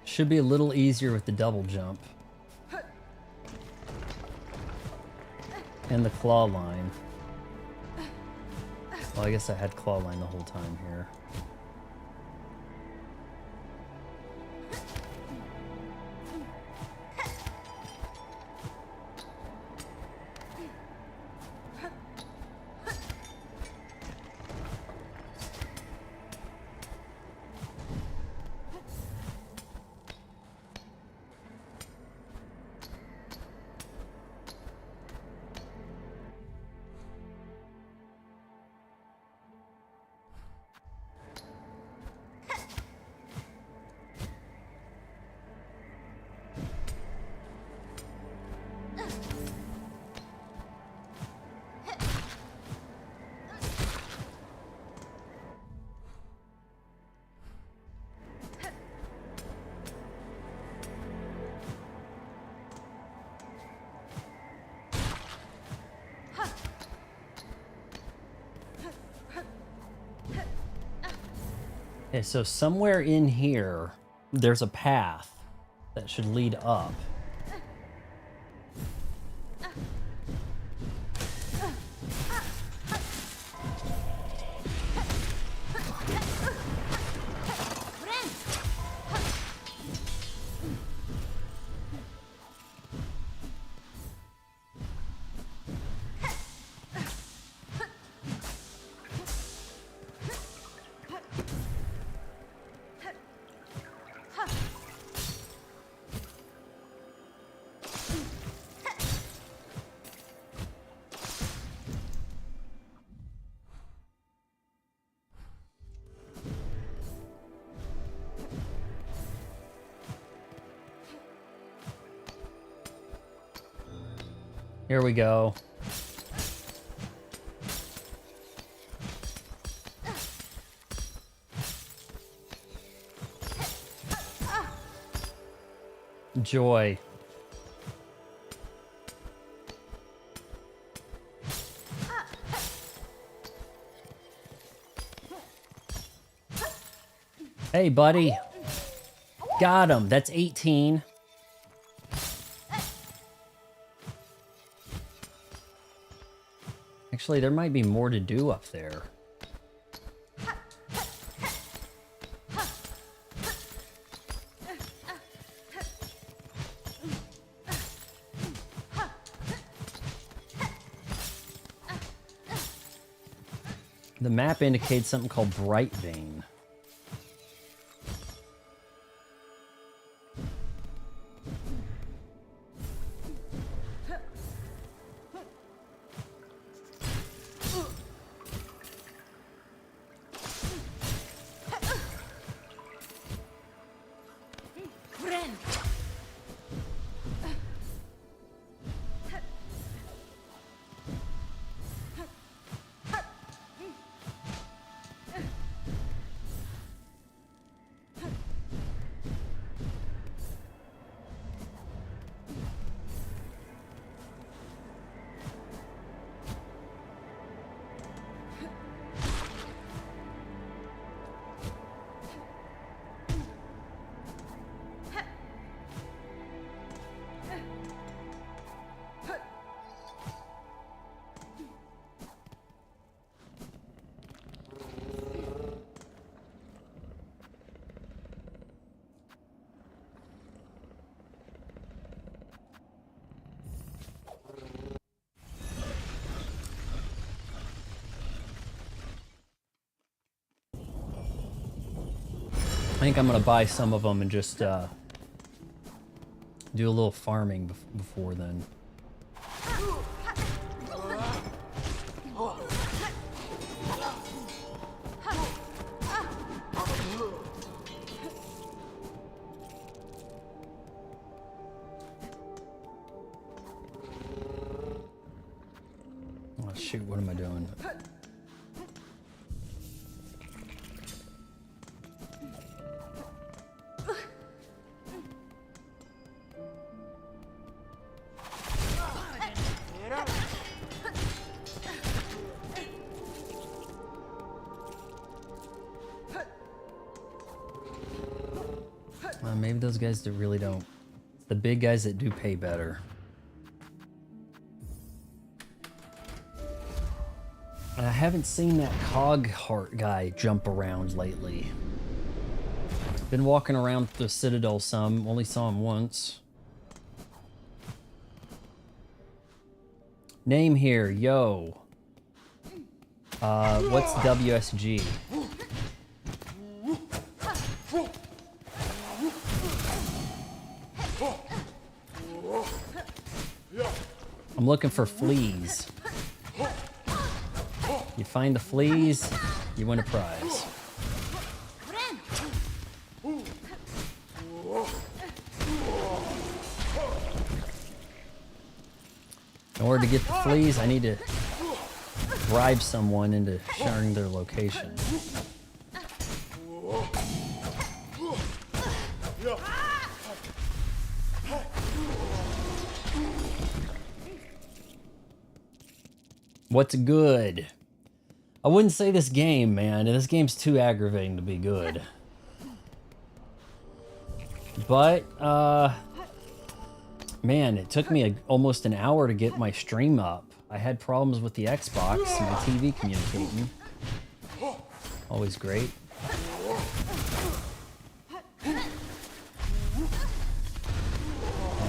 Should be a little easier with the double jump. And the claw line. Well, I guess I had claw line the whole time here. Okay, so somewhere in here, there's a path that should lead up. Here we go. Joy. Hey, buddy. Got him. That's 18. Actually, there might be more to do up there. The map indicates something called Bright Vein. I think I'm gonna buy some of them and just do a little farming before then. Oh shoot, what am I doing? Maybe those guys that really don't. It's the big guys that do pay better. And I haven't seen that cog heart guy jump around lately. Been walking around the Citadel some, only saw him once. Name here, yo. What's WSG? I'm looking for fleas. You find the fleas, you win a prize. In order to get the fleas, I need to bribe someone into sharing their location. What's good? I wouldn't say this game, man. This game's too aggravating to be good. But, man, it took me almost an hour to get my stream up. I had problems with the Xbox, my TV communicating. Always great. Oh,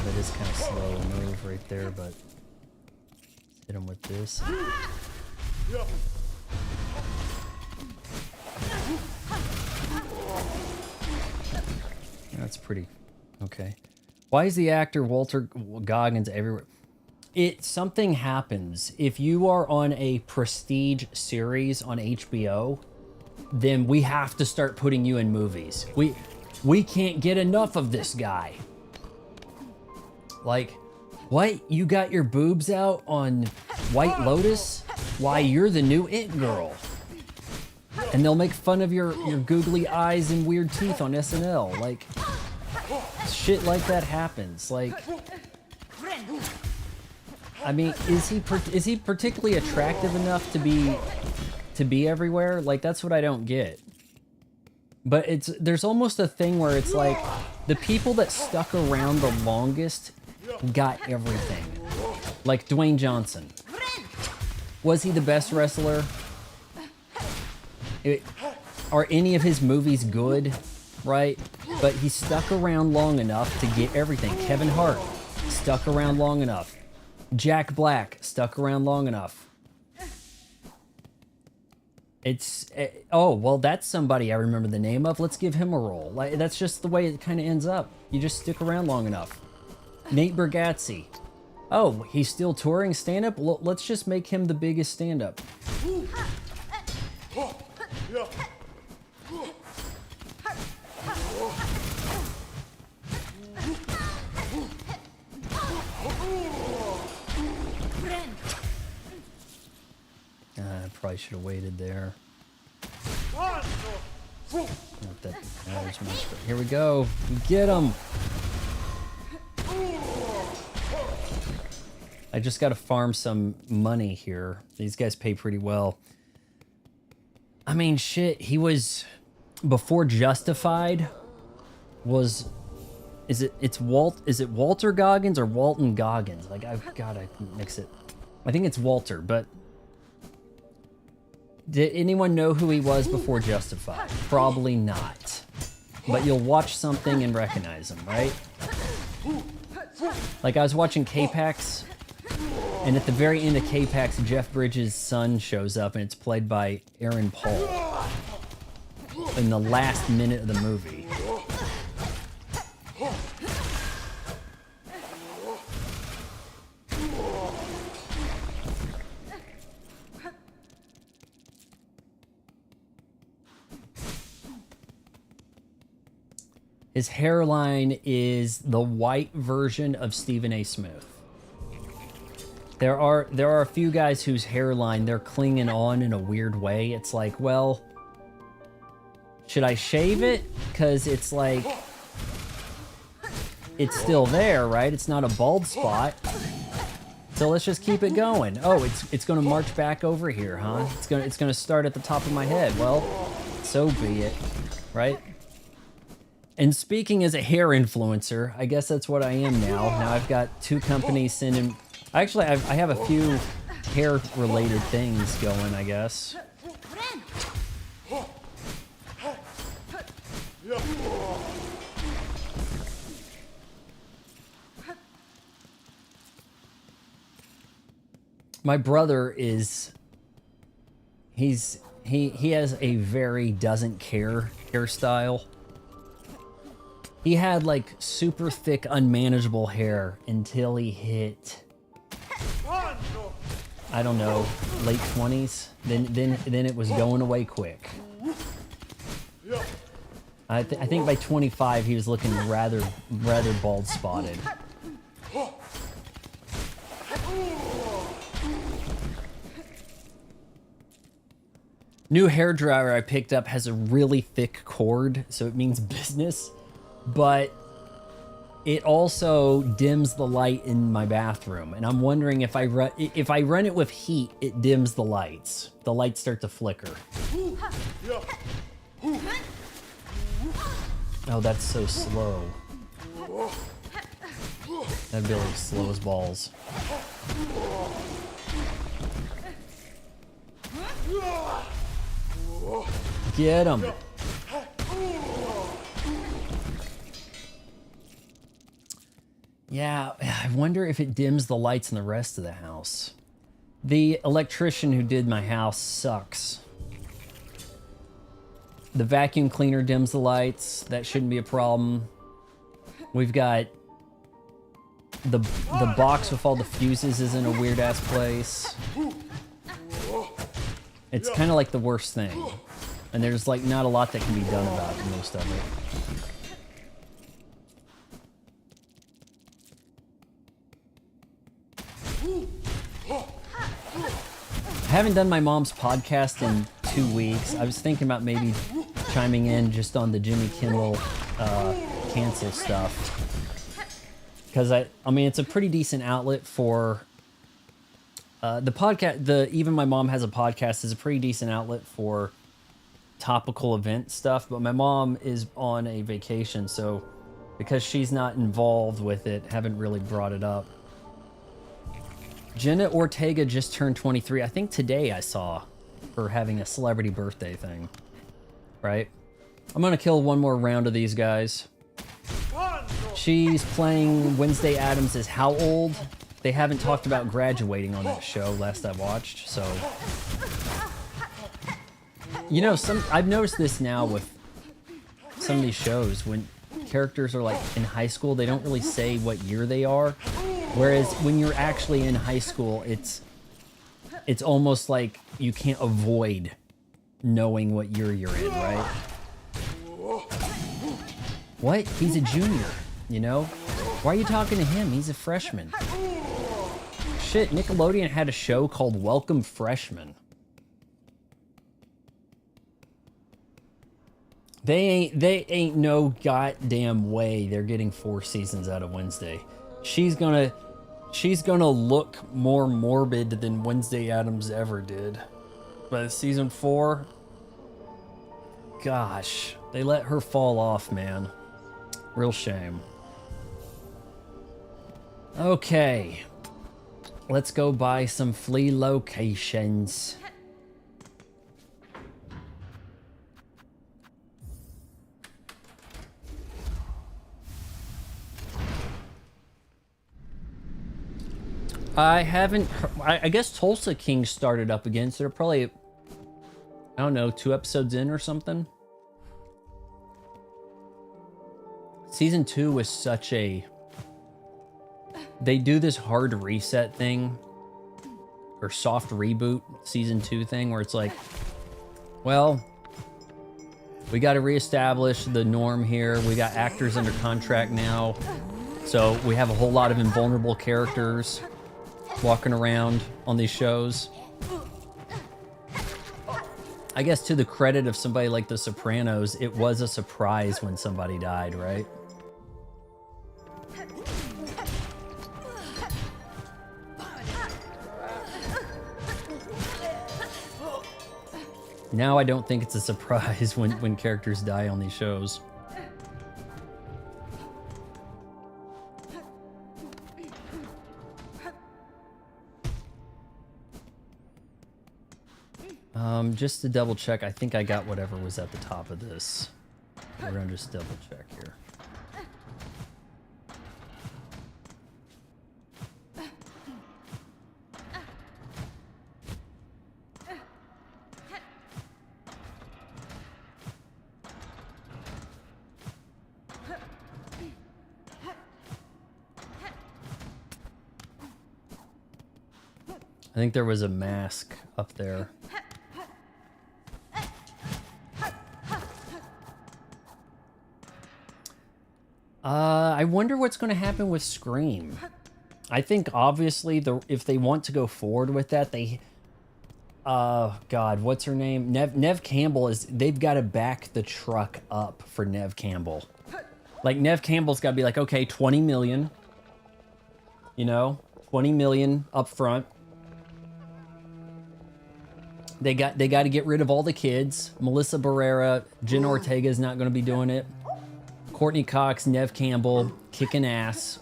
that is kind of slow move right there, but hit him with this. That's pretty okay. Why is the actor Walter Goggins everywhere? Something happens. If you are on a prestige series on HBO, then we have to start putting you in movies. We can't get enough of this guy. Like, what? You got your boobs out on White Lotus? Why, you're the new It girl. And they'll make fun of your googly eyes and weird teeth on SNL. Like, shit like that happens. Like, I mean, is he particularly attractive enough to be everywhere? Like, that's what I don't get. But there's almost a thing where it's like the people that stuck around the longest got everything. Like Dwayne Johnson. Was he the best wrestler? Are any of his movies good? Right? But he stuck around long enough to get everything. Kevin Hart stuck around long enough. Jack Black stuck around long enough. Oh, well, that's somebody I remember the name of. Let's give him a role. Like, that's just the way it kind of ends up. You just stick around long enough. Nate Bargatze. Oh, he's still touring stand-up? Let's just make him the biggest stand-up. I probably should have waited there. Here we go. Get him. I just got to farm some money here. These guys pay pretty well. I mean, shit, he was before Justified was is it Walter Goggins or Walton Goggins? Like, I've got to mix it. I think it's Walter, but did anyone know who he was before Justified? Probably not. But you'll watch something and recognize him, right? Like, I was watching K-Pax, and at the very end of K-Pax, Jeff Bridges' son shows up, and it's played by Aaron Paul. in the last minute of the movie. His hairline is the white version of Stephen A. Smith. There are a few guys whose hairline, they're clinging on in a weird way. It's like, well, should I shave it? Because it's like, it's still there, right? It's not a bald spot. So let's just keep it going. Oh, it's going to march back over here, huh? It's going to start at the top of my head. Well, so be it, right? And speaking as a hair influencer, I guess that's what I am now. Now I've got 2 companies sending... Actually, I have a few hair-related things going, I guess. My brother is... He has a very doesn't care hairstyle. He had like super thick, unmanageable hair until he hit, I don't know, late 20s. Then it was going away quick. I think by 25 he was looking rather bald spotted. New hairdryer I picked up has a really thick cord, so it means business. But it also dims the light in my bathroom, and I'm wondering if I run it with heat, it dims the lights. The lights start to flicker. Oh, that's so slow. That'd be like slow as balls. Get him. Yeah, I wonder if it dims the lights in the rest of the house. The electrician who did my house sucks. The vacuum cleaner dims the lights. That shouldn't be a problem. We've got the box with all the fuses is in a weird ass place. It's kind of like the worst thing. And there's like not a lot that can be done about most of it. I haven't done my mom's podcast in 2 weeks. I was thinking about maybe chiming in just on the Jimmy Kimmel cancel stuff. Because I mean, it's a pretty decent outlet for the podcast. Even my mom has a podcast is a pretty decent outlet for topical event stuff. But my mom is on a vacation, so because she's not involved with it, haven't really brought it up. Jenna Ortega just turned 23. I think today I saw her having a celebrity birthday thing. Right? I'm gonna kill one more round of these guys. She's playing Wednesday Addams as how old? They haven't talked about graduating on that show last I watched, so... You know, I've noticed this now with some of these shows. When characters are like in high school, they don't really say what year they are. Whereas when you're actually in high school, it's almost like you can't avoid knowing what year you're in, right? What? He's a junior, you know? Why are you talking to him? He's a freshman. Shit, Nickelodeon had a show called Welcome Freshmen. They ain't no goddamn way they're getting 4 seasons out of Wednesday. She's gonna look more morbid than Wednesday Addams ever did. By season 4, gosh, they let her fall off, man. Real shame. Okay, let's go buy some flea locations. I haven't... I guess Tulsa King started up again, so they're probably, I don't know, 2 episodes in or something. Season 2 was such a... They do this hard reset thing, or soft reboot season 2 thing, where it's like, well, we got to reestablish the norm here. We got actors under contract now, so we have a whole lot of invulnerable characters walking around on these shows. I guess to the credit of somebody like The Sopranos, it was a surprise when somebody died, right? Now I don't think it's a surprise when characters die on these shows. Just to double check, I think I got whatever was at the top of this. We're gonna just double check here. I think there was a mask up there. I wonder what's going to happen with Scream. I think obviously if they want to go forward with that, they God, what's her name? Nev Campbell they've got to back the truck up for Nev Campbell. Like Nev Campbell's got to be like, okay, 20 million. You know, 20 million up front. They got to get rid of all the kids. Melissa Barrera, Jen Ortega is not going to be doing it. Courtney Cox, Nev Campbell, kicking ass.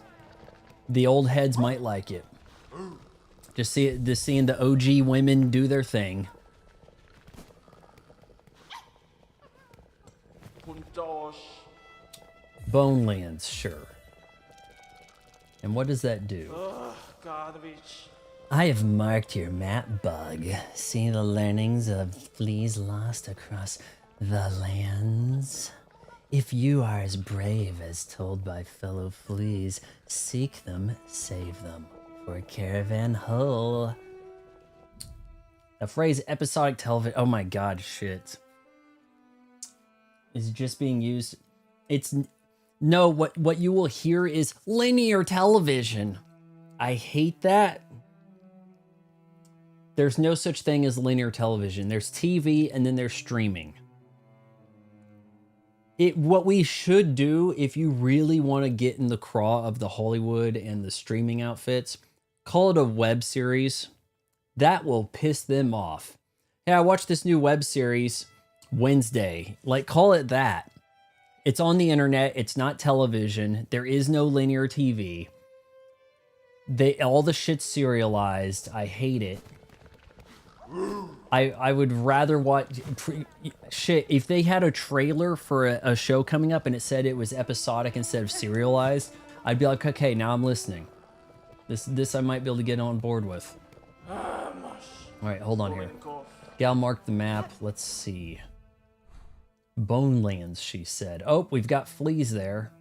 The old heads might like it. Just seeing the OG women do their thing. Bonelands, sure. And what does that do? I have marked your map, Bug. See the learnings of fleas lost across the lands. If you are as brave as told by fellow fleas, seek them, save them, for caravan hull. The phrase episodic television, oh my god, shit, is just being used. It's, no, what you will hear is linear television. I hate that. There's no such thing as linear television. There's TV and then there's streaming. What we should do, if you really want to get in the craw of the Hollywood and the streaming outfits, call it a web series. That will piss them off. Hey, I watched this new web series Wednesday. Like, call it that. It's on the internet. It's not television. There is no linear TV. All the shit's serialized. I hate it. I would rather watch shit. If they had a trailer for a show coming up and it said it was episodic instead of serialized, I'd be like, okay, now I'm listening. This I might be able to get on board with. All right, hold on here. Gal marked the map. Let's see. Bonelands, she said. Oh, we've got fleas there.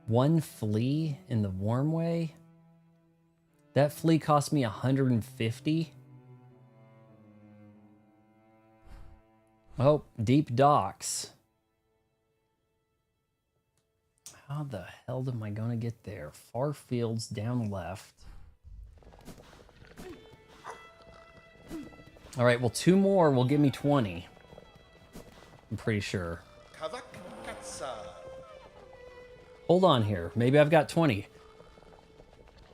One flea in the warm way. That flea cost me 150. Oh, deep docks. How the hell am I gonna get there? Far fields down left. All right, well, 2 more will give me 20. I'm pretty sure. Hold on here. Maybe I've got 20.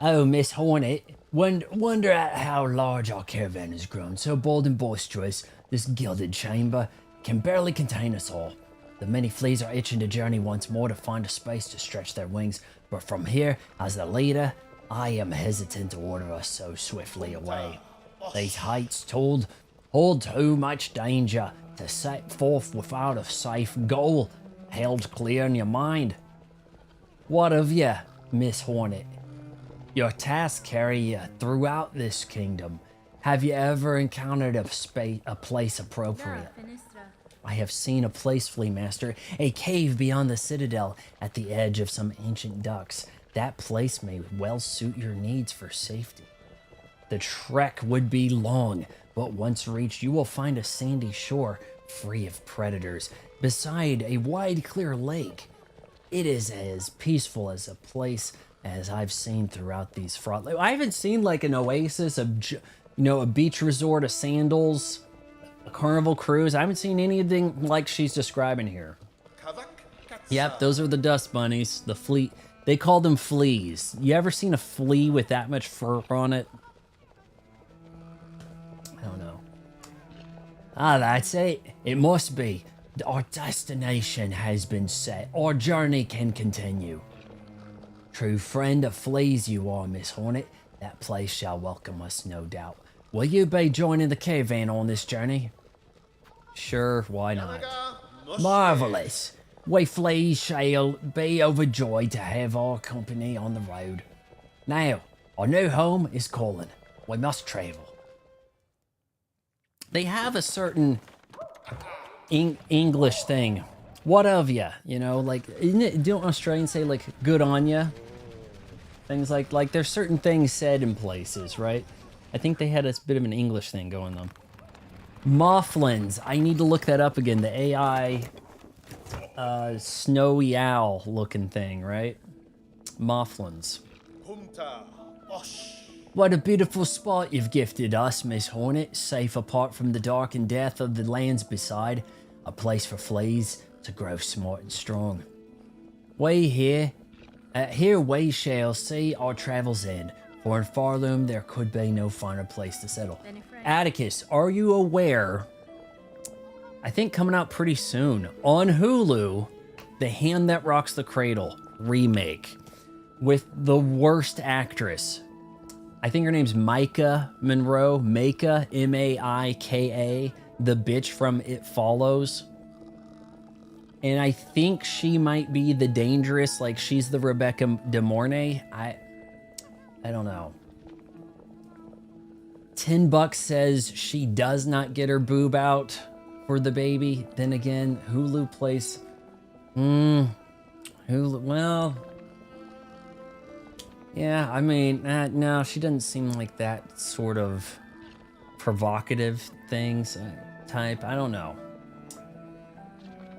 Oh, Miss Hornet. Wonder at how large our caravan has grown. So bold and boisterous, this gilded chamber can barely contain us all. The many fleas are itching to journey once more to find a space to stretch their wings. But from here, as the leader, I am hesitant to order us so swiftly away. These heights hold too much danger to set forth without a safe goal held clear in your mind. What of you, Miss Hornet? Your tasks carry you throughout this kingdom. Have you ever encountered a place appropriate? I have seen a place, Flea Master, a cave beyond the citadel at the edge of some ancient ducks. That place may well suit your needs for safety. The trek would be long, but once reached, you will find a sandy shore free of predators, beside a wide, clear lake. It is as peaceful as a place as I've seen throughout these fraught. I haven't seen like an oasis, a beach resort, a sandals, a carnival cruise. I haven't seen anything like she's describing here. Yep, those are the dust bunnies, the flea. They call them fleas. You ever seen a flea with that much fur on it? I don't know. Ah, that's it. It must be. Our destination has been set. Our journey can continue. True friend of fleas you are, Miss Hornet. That place shall welcome us, no doubt. Will you be joining the caravan on this journey? Sure, why not? Marvelous. We fleas shall be overjoyed to have our company on the road. Now, our new home is calling. We must travel. They have a certain English thing. What of ya? You know, like, don't Australians say, like, good on ya? Things like there's certain things said in places, right? I think they had a bit of an English thing going on. Mufflins. I need to look that up again. The AI snowy owl looking thing, right? Mufflins. What a beautiful spot you've gifted us, Miss Hornet. Safe apart from the dark and death of the lands beside. A place for fleas to grow smart and strong. Here we shall see our travels end. For in Farloom there could be no finer place to settle. Atticus, are you aware? I think coming out pretty soon on Hulu, The Hand That Rocks the Cradle remake with the worst actress. I think her name's Micah Monroe. Maika, M-A-I-K-A, the bitch from It Follows. And I think she might be the dangerous, like she's the Rebecca De Mornay. I don't know. $10 says she does not get her boob out for the baby. Then again, Hulu plays. Hulu, well. Yeah, I mean, no, she doesn't seem like that sort of provocative things type. I don't know.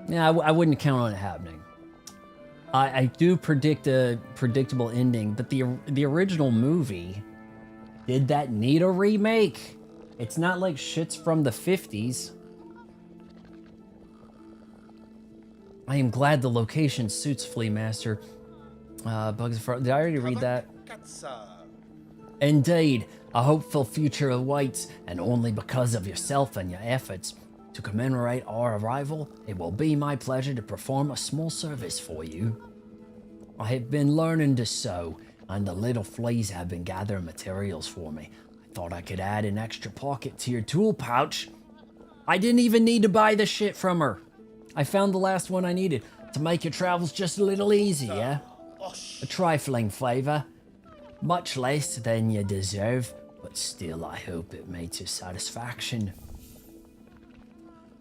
Yeah, I wouldn't count on it happening. I do predict a predictable ending, but the original movie, did that need a remake? It's not like shit's from the 50s. I am glad the location suits Flea Master. Bugs for did I already read that? Indeed, a hopeful future awaits, and only because of yourself and your efforts. To commemorate our arrival, it will be my pleasure to perform a small service for you. I have been learning to sew, and the little fleas have been gathering materials for me. I thought I could add an extra pocket to your tool pouch. I didn't even need to buy the shit from her. I found the last one I needed to make your travels just a little easier. A trifling favor, much less than you deserve, but still I hope it made your satisfaction.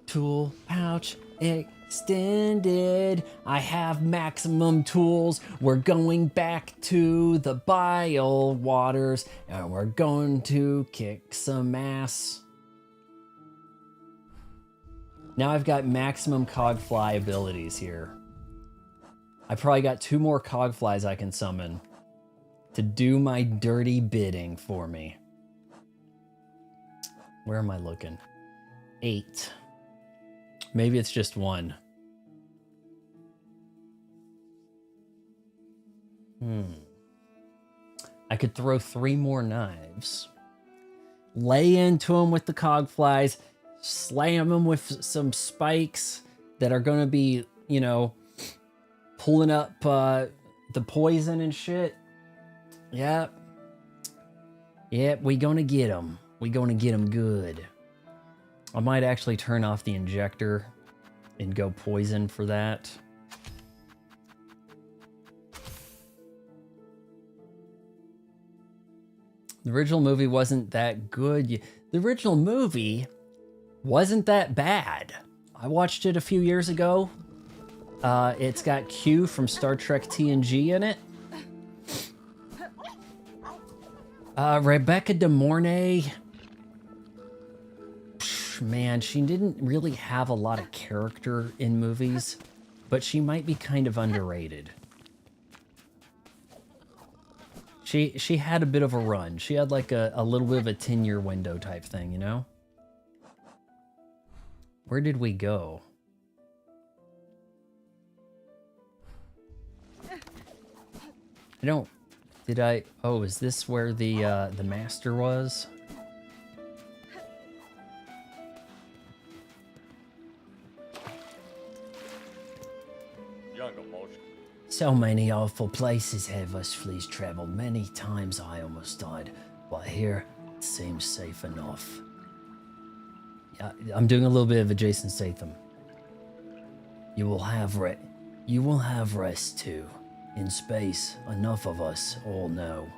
Tool pouch extended. I have maximum tools. We're going back to the Bilewaters, and we're going to kick some ass. Now I've got maximum cogfly abilities here. I probably got 2 more cogflies I can summon to do my dirty bidding for me. Where am I looking? 8. Maybe it's just 1. I could throw 3 more knives. Lay into them with the cogflies. Slam them with some spikes that are going to be, you know, pulling up the poison and shit. Yep. Yep, we gonna get them. We gonna get them good. I might actually turn off the injector and go poison for that. The original movie wasn't that good. The original movie wasn't that bad. I watched it a few years ago. It's got Q from Star Trek TNG in it. Rebecca De Mornay. Man, she didn't really have a lot of character in movies, but she might be kind of underrated. She had a bit of a run. She had like a little bit of a 10-year window type thing, you know? Where did we go? I don't... Did I... Oh, is this where the master was? So many awful places have us fleas traveled. Many times I almost died. But here, it seems safe enough. Yeah, I'm doing a little bit of a Jason Statham. You will have rest too. In space, enough of us all know.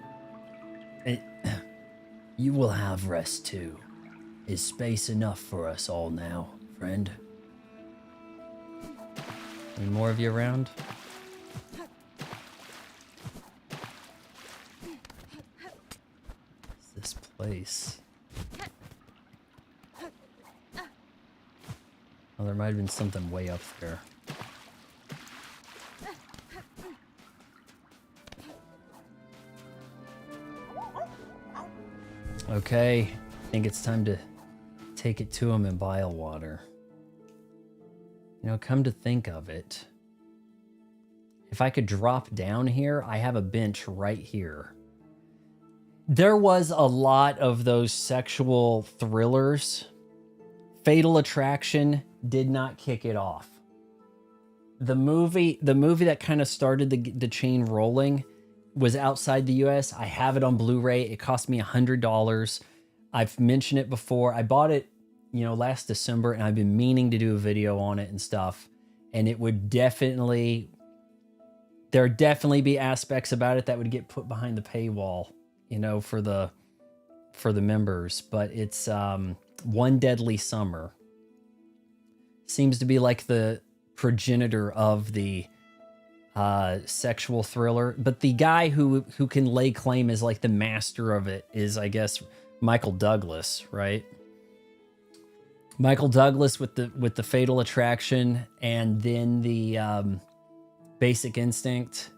You will have rest too. Is space enough for us all now, friend? Any more of you around? What's this place? Oh, there might have been something way up there. Okay, I think it's time to take it to him in Bilewater. You know, come to think of it, if I could drop down here, I have a bench right here. There was a lot of those sexual thrillers. Fatal Attraction did not kick it off. The movie that kind of started the chain rolling was outside the US. I have it on Blu-ray. It cost me $100. I've mentioned it before. I bought it, you know, last December, and I've been meaning to do a video on it and stuff. And it would definitely, there'd definitely be aspects about it that would get put behind the paywall, you know, for the members. But it's One Deadly Summer. Seems to be like the progenitor of the sexual thriller, but the guy who can lay claim as like the master of it is, I guess, Michael Douglas, right? Michael Douglas with the Fatal Attraction, and then the Basic Instinct.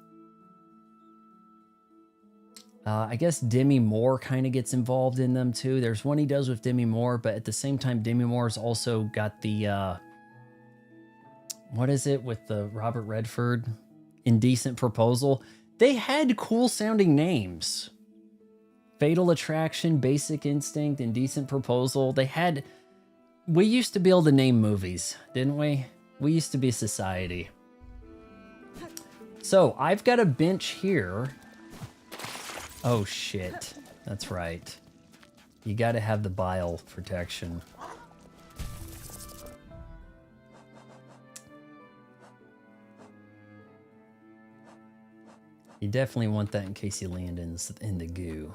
I guess Demi Moore kind of gets involved in them too. There's one he does with Demi Moore, but at the same time, Demi Moore's also got the what is it with the Robert Redford? Indecent Proposal. They had cool sounding names. Fatal Attraction, Basic Instinct, Indecent Proposal. We used to be able to name movies, didn't we? We used to be society. So I've got a bench here. Oh shit, that's right. You gotta have the bile protection. You definitely want that in case you land in the goo.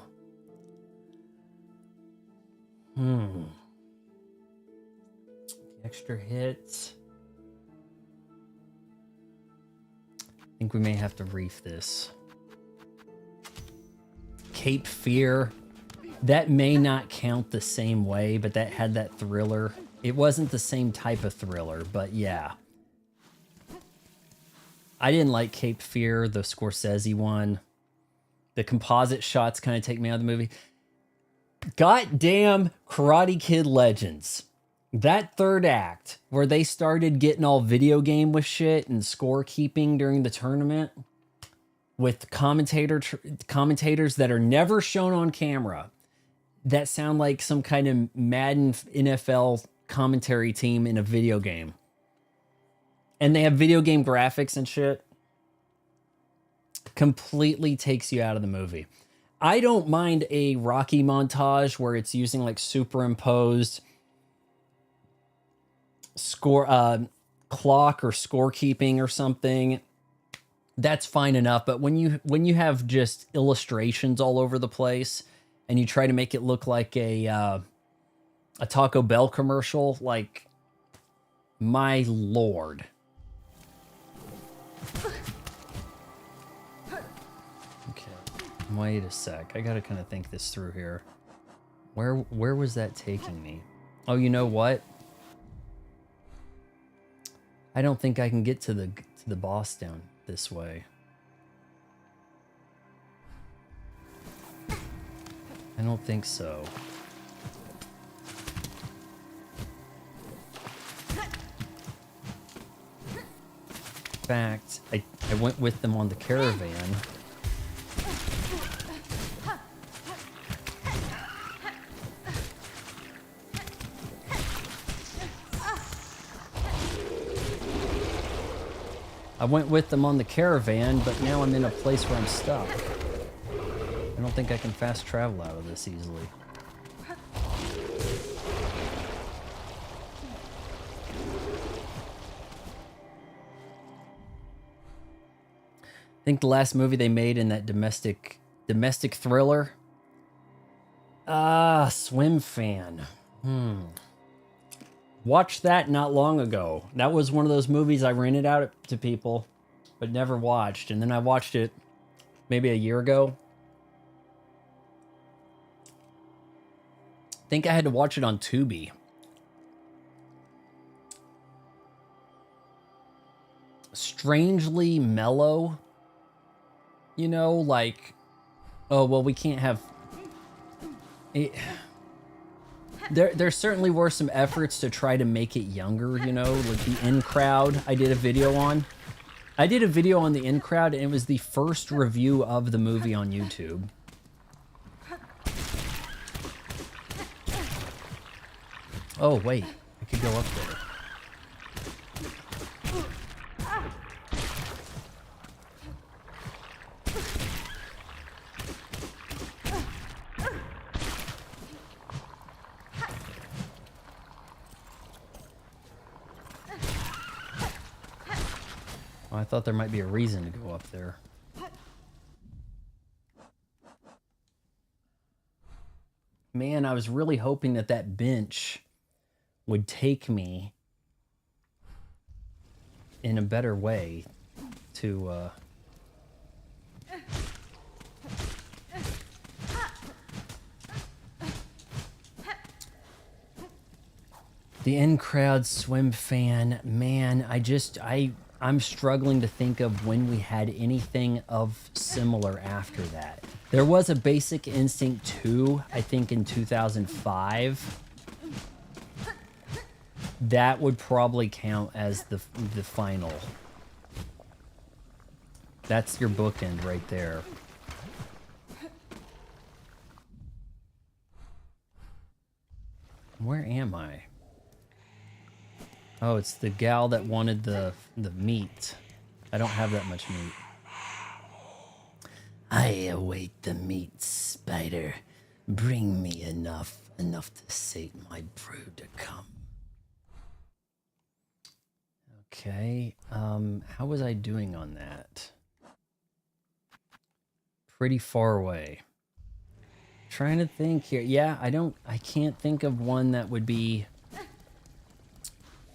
Extra hits. I think we may have to reef this. Cape Fear. That may not count the same way, but that had that thriller. It wasn't the same type of thriller, but yeah. I didn't like Cape Fear, the Scorsese one. The composite shots kind of take me out of the movie. Goddamn Karate Kid Legends. That third act, where they started getting all video game with shit and scorekeeping during the tournament, with commentators that are never shown on camera, that sound like some kind of Madden NFL commentary team in a video game. And they have video game graphics and shit. Completely takes you out of the movie. I don't mind a Rocky montage where it's using like superimposed clock or scorekeeping or something. That's fine enough. But when you have just illustrations all over the place and you try to make it look like a Taco Bell commercial, like My lord. Okay, wait a sec. I gotta kind of think this through here. Where was that taking me? Oh, you know what? I don't think I can get to the boss down this way. I don't think so. In fact, I went with them on the caravan. I went with them on the caravan, but now I'm in a place where I'm stuck. I don't think I can fast travel out of this easily. I think the last movie they made in that domestic thriller. Swim Fan. Watched that not long ago. That was one of those movies I rented out to people, but never watched. And then I watched it maybe a year ago. I think I had to watch it on Tubi. Strangely mellow. You know, like, oh, well, we can't have... There certainly were some efforts to try to make it younger, you know, like the In Crowd I did a video on. I did a video on the In Crowd, and it was the first review of the movie on YouTube. Oh, wait. I could go up there. Oh, I thought there might be a reason to go up there. Man, I was really hoping that that bench would take me in a better way to the In Crowd Swim Fan. Man, I'm struggling to think of when we had anything of similar after that. There was a Basic Instinct 2, I think in 2005. That would probably count as the final. That's your bookend right there. Where am I? Oh, it's the gal that wanted the meat. I don't have that much meat. I await the meat, spider. Bring me enough to sate my brood to come. Okay, how was I doing on that? Pretty far away. Trying to think here. Yeah, I can't think of one that would be,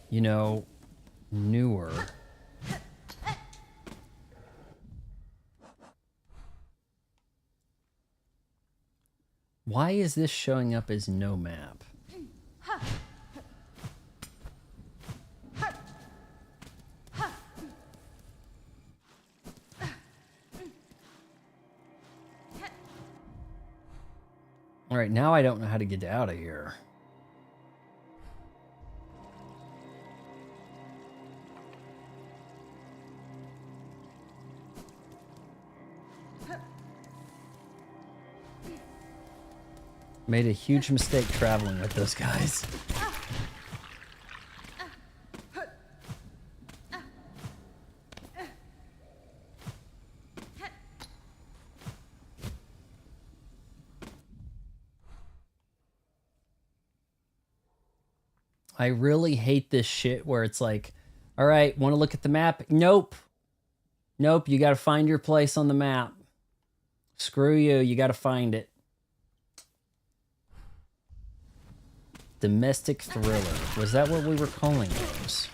you know, newer. Why is this showing up as no map? All right, now I don't know how to get out of here. Made a huge mistake traveling with those guys. I really hate this shit where it's like, all right, want to look at the map? Nope. Nope, you got to find your place on the map. Screw you, you got to find it. Domestic thriller. Was that what we were calling those?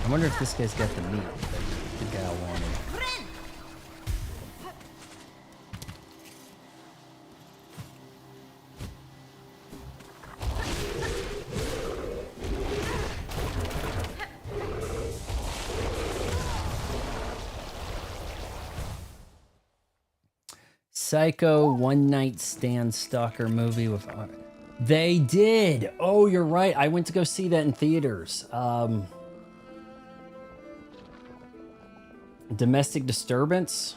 I wonder if this guy's got the meat that the guy wanted. Psycho One Night Stand Stalker movie with... They did! Oh, you're right. I went to go see that in theaters. Domestic Disturbance.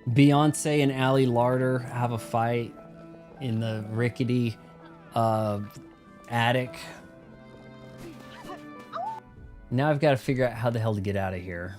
Beyonce and Ali Larter have a fight in the rickety attic. Now I've got to figure out how the hell to get out of here.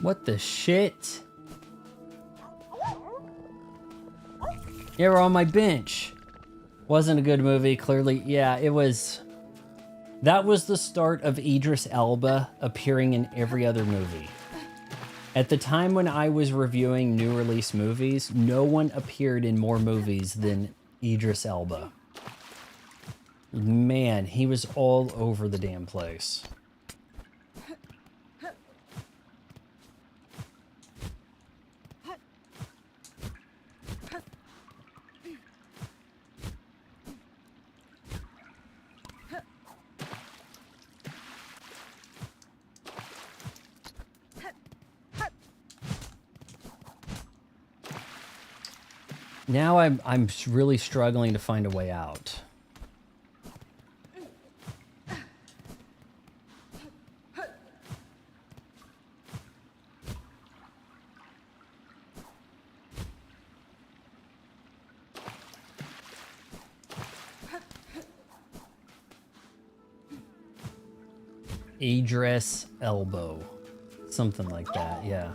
What the shit? You were on my bench. Wasn't a good movie, clearly. Yeah, it was. That was the start of Idris Elba appearing in every other movie. At the time when I was reviewing new release movies, no one appeared in more movies than Idris Elba. Man, he was all over the damn place. Now I'm really struggling to find a way out. Idris Elbow. Something like that, yeah.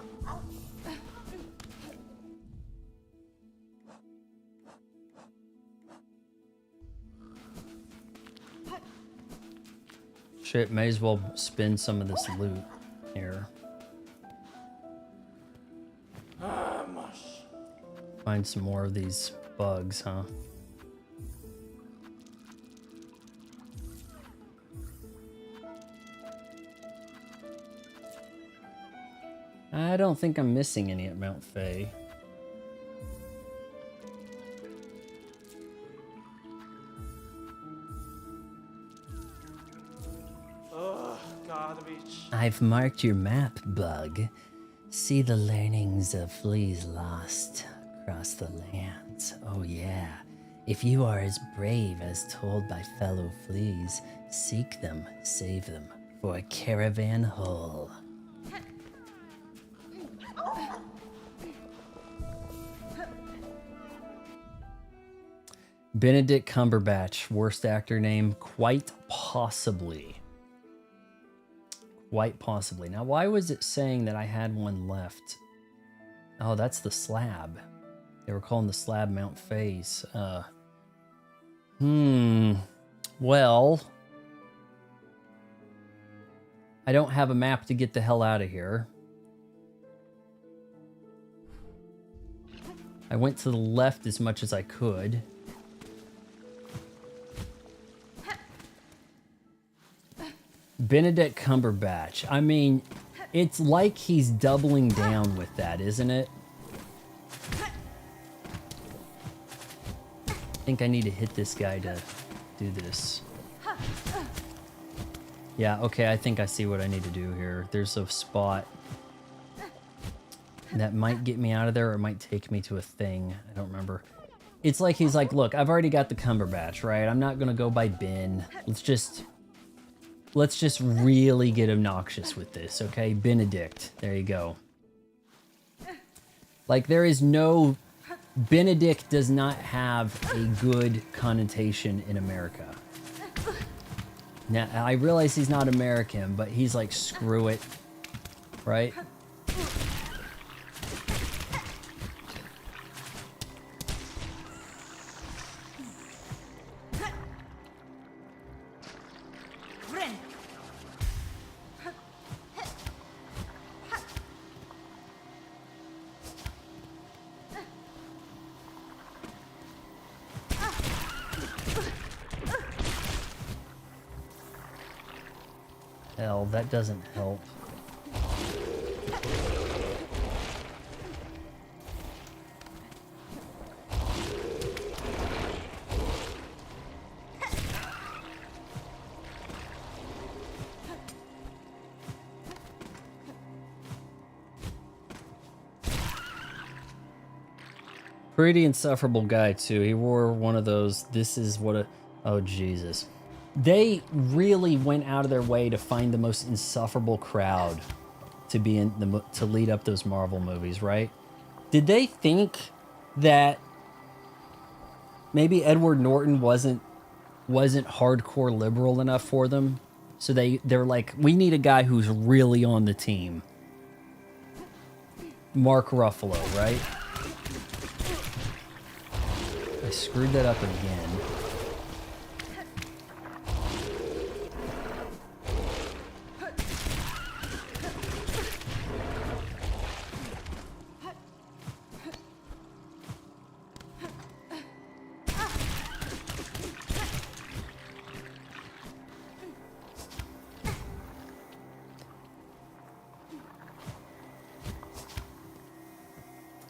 Shit, may as well spend some of this loot here. Find some more of these bugs, huh? I don't think I'm missing any at Mount Faye. I've marked your map, Bug. See the learnings of fleas lost across the lands. Oh yeah. If you are as brave as told by fellow fleas, seek them, save them, for a caravan hull. Benedict Cumberbatch, worst actor name, quite possibly. Quite possibly. Now, why was it saying that I had one left? Oh, that's the slab. They were calling the slab Mount Faye's. Well, I don't have a map to get the hell out of here. I went to the left as much as I could. Benedict Cumberbatch. I mean, it's like he's doubling down with that, isn't it? I think I need to hit this guy to do this. Yeah, okay, I think I see what I need to do here. There's a spot that might get me out of there or might take me to a thing. I don't remember. It's like he's like, look, I've already got the Cumberbatch, right? I'm not gonna go by Ben. Let's just really get obnoxious with this, okay? Benedict. There you go. Like, there is no... Benedict does not have a good connotation in America. Now, I realize he's not American, but he's like, screw it. Right? Hell, that doesn't help. Pretty insufferable guy too. He wore one of those, this is what a, oh Jesus. They really went out of their way to find the most insufferable crowd to be in the to lead up those Marvel movies, right? Did they think that maybe Edward Norton wasn't hardcore liberal enough for them? So they're like, we need a guy who's really on the team. Mark Ruffalo, right? I screwed that up again.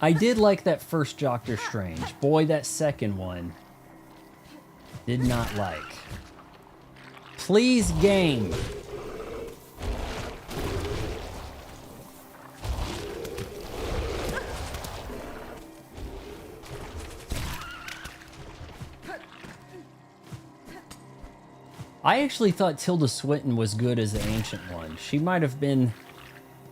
I did like that first Doctor Strange. Boy, that second one did not like. Please, game. I actually thought Tilda Swinton was good as the Ancient One. She might have been...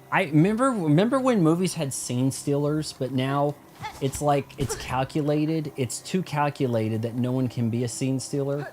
I remember when movies had scene stealers, but now it's like it's calculated. It's too calculated that no one can be a scene stealer.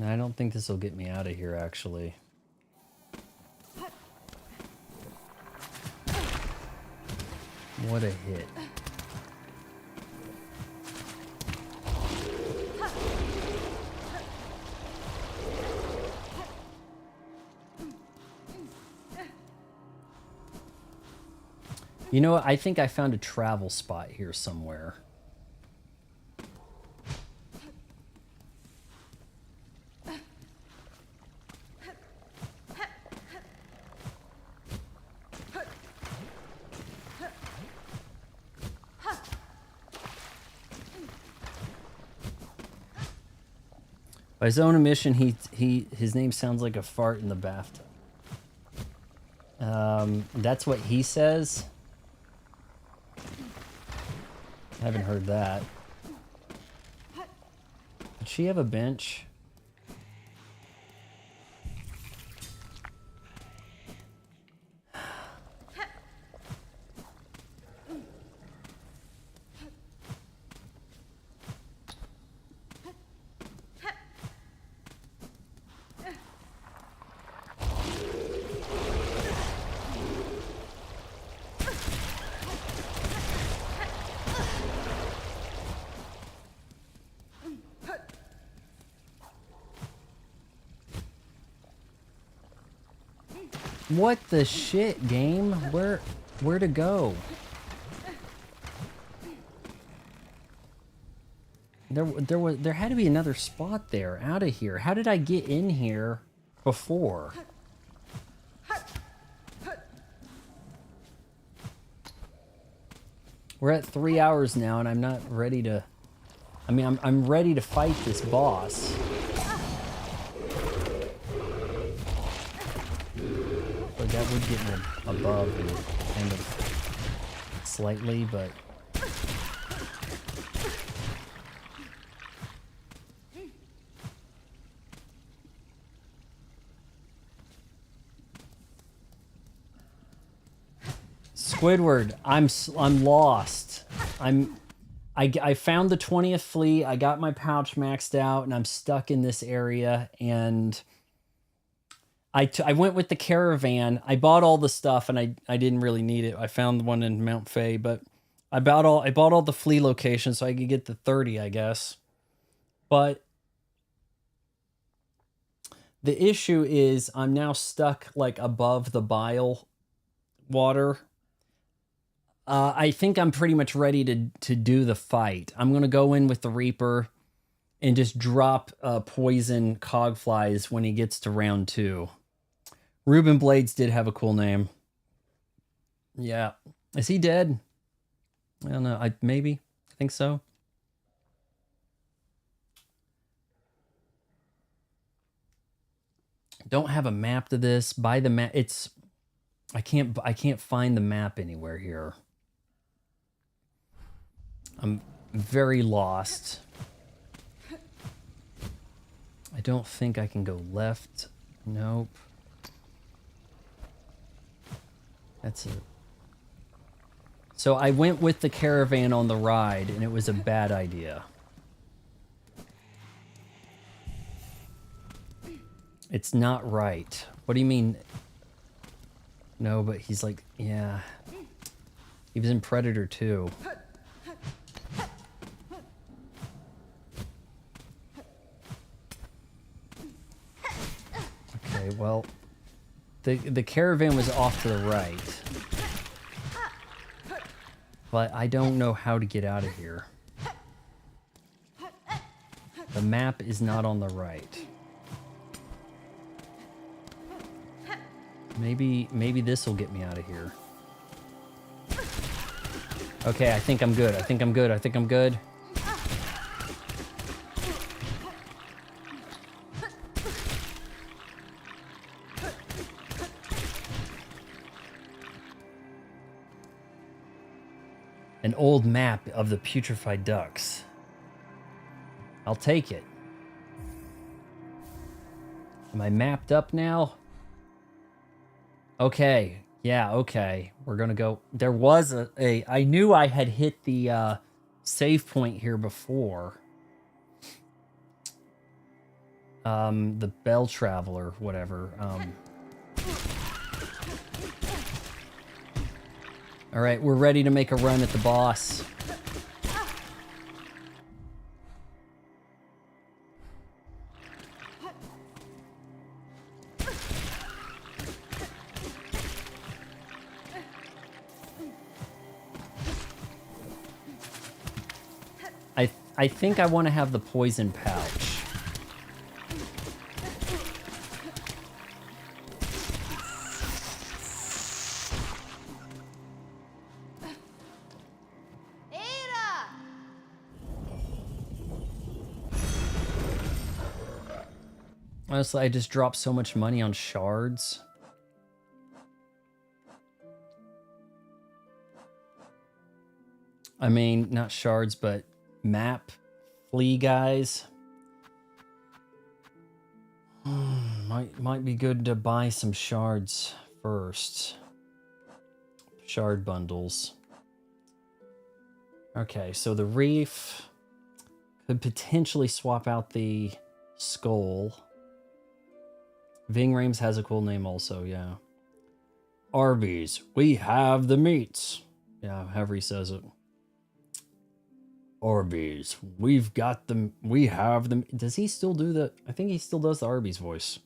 I don't think this will get me out of here, actually. What a hit. You know what? I think I found a travel spot here somewhere. By his own admission, his name sounds like a fart in the bathtub. That's what he says. I haven't heard that. Did she have a bench? What the shit, game? Where to go? There had to be another spot there. Out of here. How did I get in here before? We're at 3 hours now, and I'm not ready to... I mean, I'm ready to fight this boss. But that would get me above and kind of slightly, but... Squidward, I'm lost. I found the 20th flea. I got my pouch maxed out, and I'm stuck in this area. And I went with the caravan. I bought all the stuff, and I didn't really need it. I found the one in Mount Fay, but I bought all the flea locations so I could get the 30, I guess. But the issue is I'm now stuck like above the bile water. I think I'm pretty much ready to do the fight. I'm going to go in with the Reaper and just drop poison cogflies when he gets to round 2. Reuben Blades did have a cool name. Yeah. Is he dead? I don't know. Maybe. I think so. Don't have a map to this. Buy the map. I can't find the map anywhere here. I'm very lost. I don't think I can go left. Nope. That's it. So I went with the caravan on the ride, and it was a bad idea. It's not right. What do you mean? No, but he's like, yeah. He was in Predator 2. Okay, well, the caravan was off to the right. But I don't know how to get out of here. The map is not on the right. Maybe this will get me out of here. Okay, I think I'm good. I think I'm good. An old map of the putrefied ducks. I'll take it. Am I mapped up now? Okay. Yeah, okay. We're gonna go. There was I knew I had hit the save point here before. The Bell Traveler, whatever. All right, we're ready to make a run at the boss. I think I want to have the poison pouch. Honestly, I just dropped so much money on shards. I mean, not shards, but map flea guys. Might be good to buy some shards first. Shard bundles. Okay, so the reef could potentially swap out the skull. Ving Rhames has a cool name also, yeah. Arby's, we have the meats. Yeah, however he says it. Arby's, we've got them, we have them. Does he still do the, I think he still does the Arby's voice.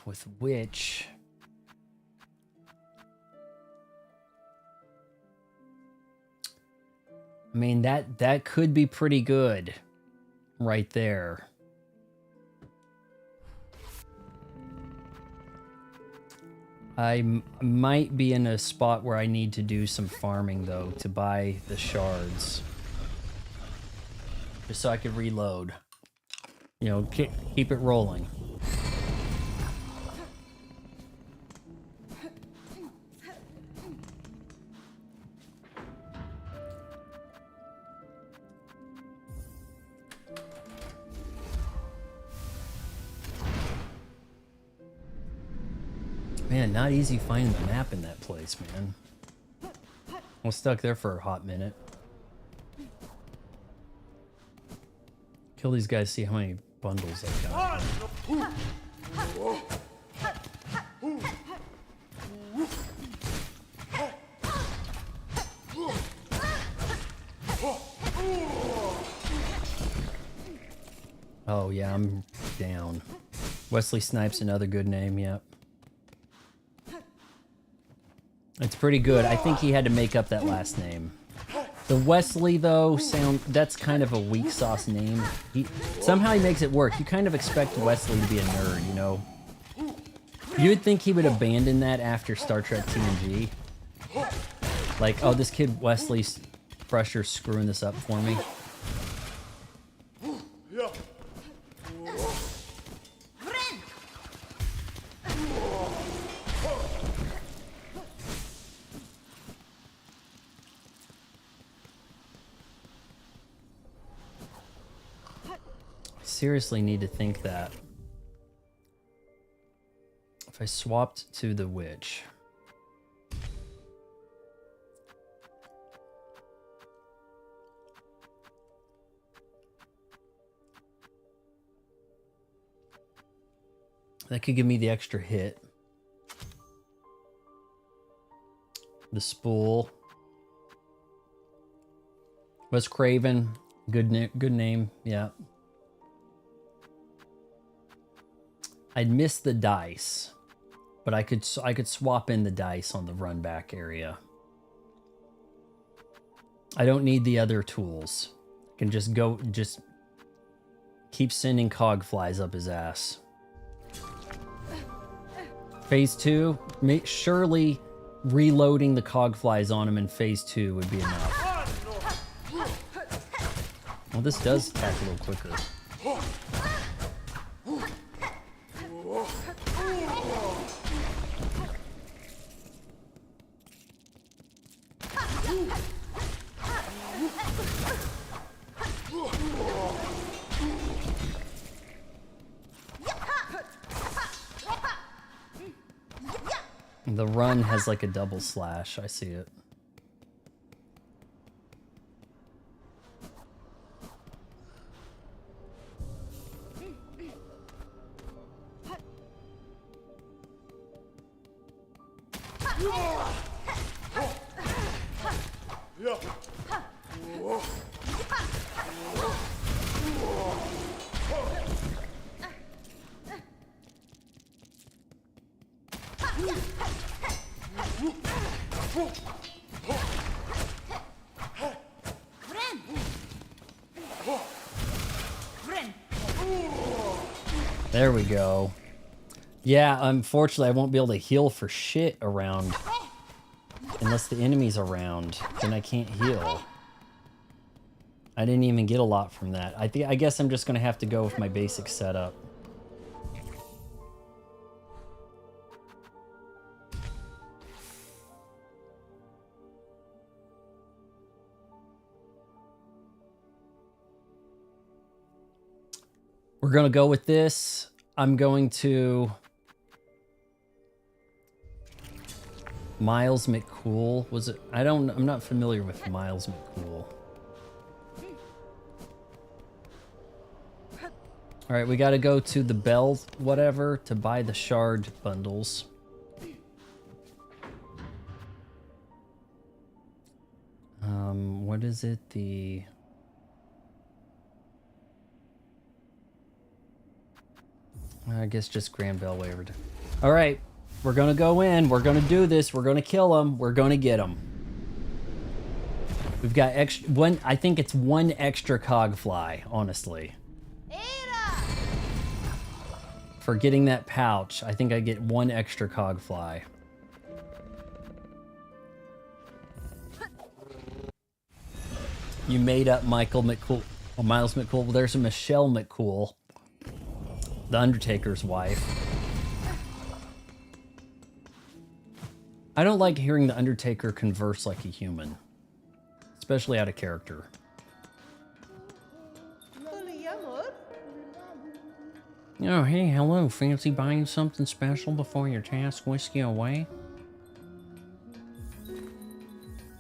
with which... I mean, that could be pretty good right there. I might be in a spot where I need to do some farming, though, to buy the shards. Just so I could reload. You know, keep it rolling. Man, not easy finding the map in that place, man. I was stuck there for a hot minute. Kill these guys, see how many bundles I got. Oh yeah, I'm down. Wesley Snipes, another good name, yep. It's pretty good. I think he had to make up that last name. The Wesley, though, that's kind of a weak sauce name. Somehow he makes it work. You kind of expect Wesley to be a nerd, you know? You would think he would abandon that after Star Trek TNG. Like, oh, this kid Wesley's fresher screwing this up for me. Seriously need to think that if I swapped to the witch, that could give me the extra hit. The spool. Wes Craven, good name, yeah. I'd miss the dice, but I could swap in the dice on the run back area. I don't need the other tools. I can just keep sending cog flies up his ass. Phase 2, surely reloading the cog flies on him in phase 2 would be enough. Well, this does attack a little quicker. The run has like a double slash. I see it. There we go. Yeah, unfortunately, I won't be able to heal for shit around. Unless the enemy's around, then I can't heal. I didn't even get a lot from that. I guess I'm just gonna have to go with my basic setup. We're gonna go with this. I'm going to Miles McCool. Was it? I'm not familiar with Miles McCool. All right, we got to go to the bell, whatever, to buy the shard bundles. What is it? I guess just Grand Bilewater. All right, we're gonna go in. We're gonna do this. We're gonna kill him. We're gonna get him. We've got extra one. I think it's one extra cog fly, honestly. For getting that pouch, I think I get one extra cog fly. You made up Michael McCool. Well, Miles McCool. Well, there's a Michelle McCool, the Undertaker's wife. I don't like hearing the Undertaker converse like a human, especially out of character. Oh, hey, hello. Fancy buying something special before your task whisks you away?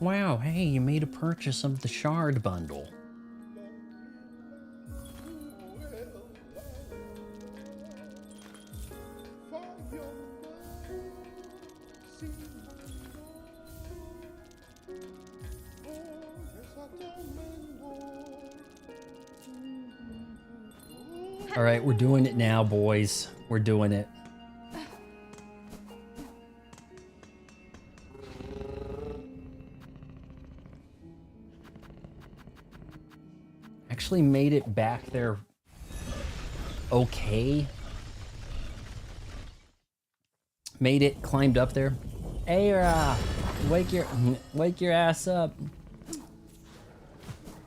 Wow, hey, you made a purchase of the Shard bundle. All right, we're doing it now, boys. We're doing it. Actually made it back there okay. Made it, climbed up there. Ara, wake your ass up.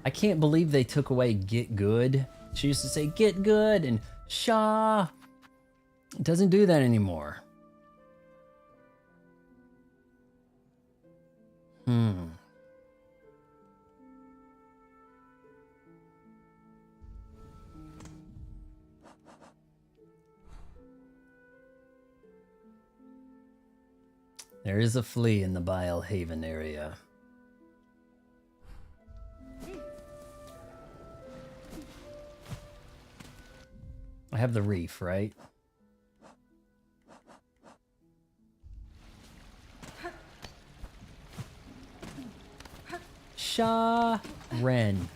I can't believe they took away get good. She used to say get good and Shaw. It doesn't do that anymore. There is a flea in the Bile Haven area. I have the reef, right? Shaw Ren.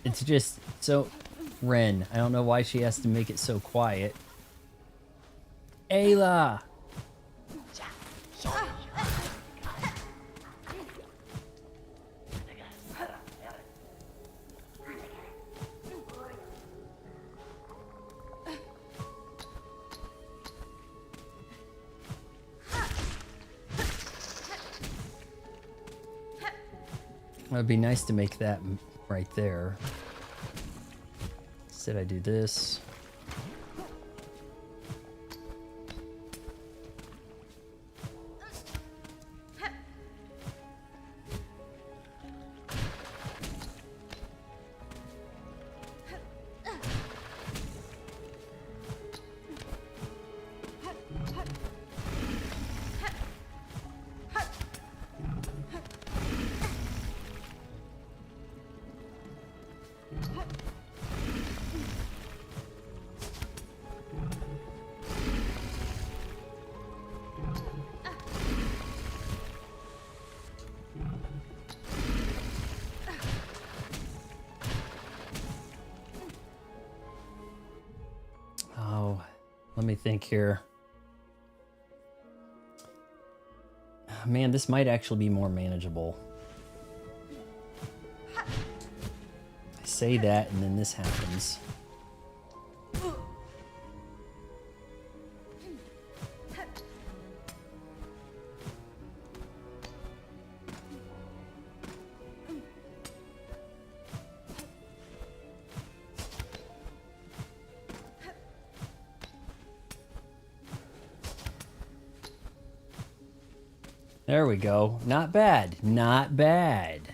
It's just so Ren. I don't know why she has to make it so quiet. Ayla. It would be nice to make that right there. Instead I do this. Let me think here. Man, this might actually be more manageable. I say that and then this happens. There we go. Not bad. Not bad.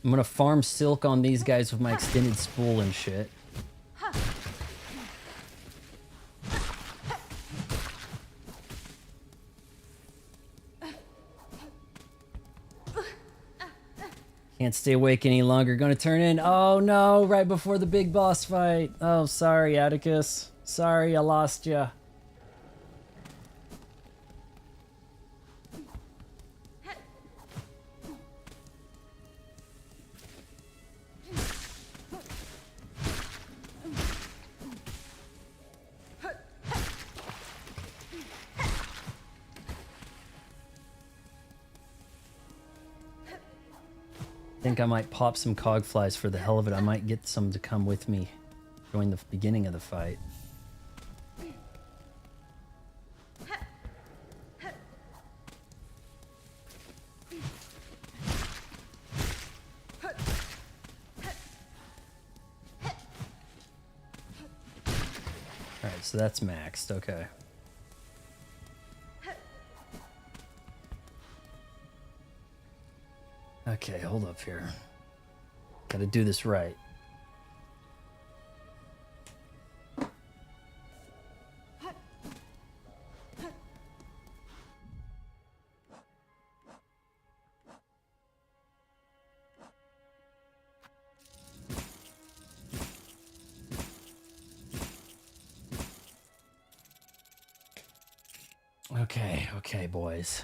I'm gonna farm silk on these guys with my extended spool and shit. Can't stay awake any longer. Gonna turn in. Oh no, right before the big boss fight. Oh, sorry, Atticus. Sorry, I lost ya. think I might pop some cog flies for the hell of it. I might get some to come with me during the beginning of the fight. Alright, so that's maxed. Okay. Okay, hold up here. Gotta do this right. Okay, boys.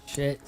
Shit.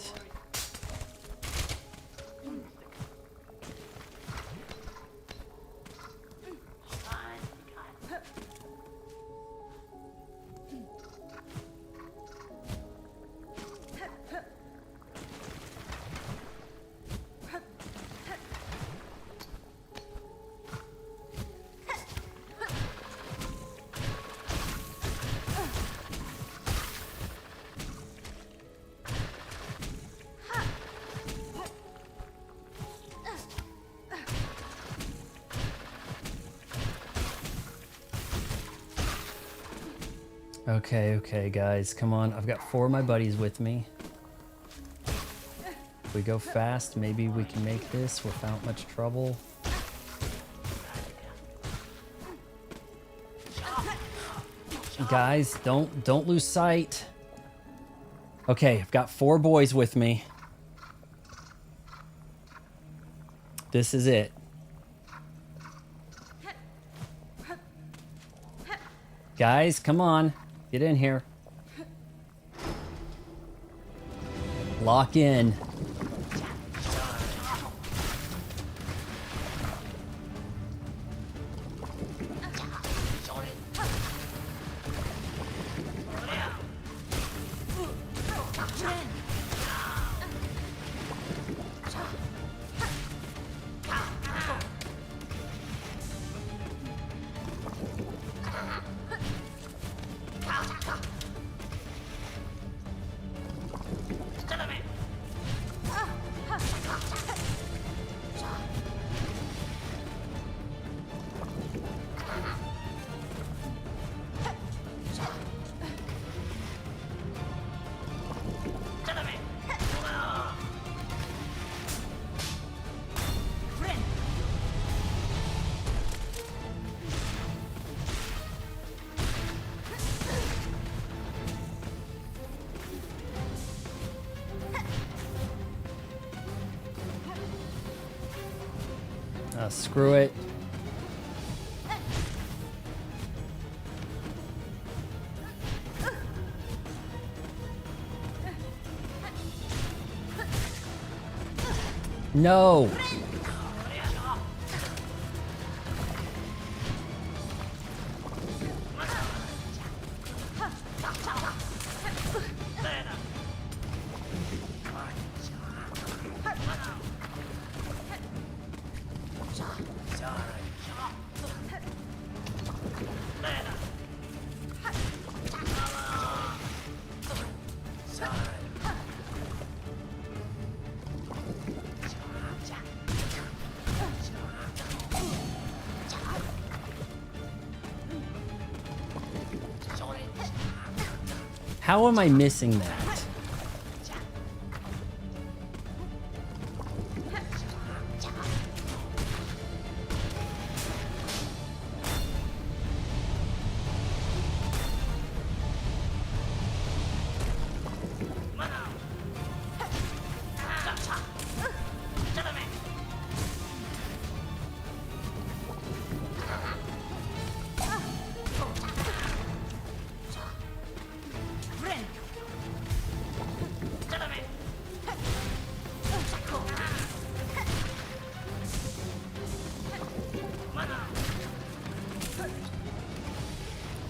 Okay, guys, come on. I've got 4 of my buddies with me. If we go fast, maybe we can make this without much trouble. Guys, don't lose sight. Okay, I've got 4 boys with me. This is it. Guys, come on. Get in here. Lock in. Screw it. No. How am I missing that?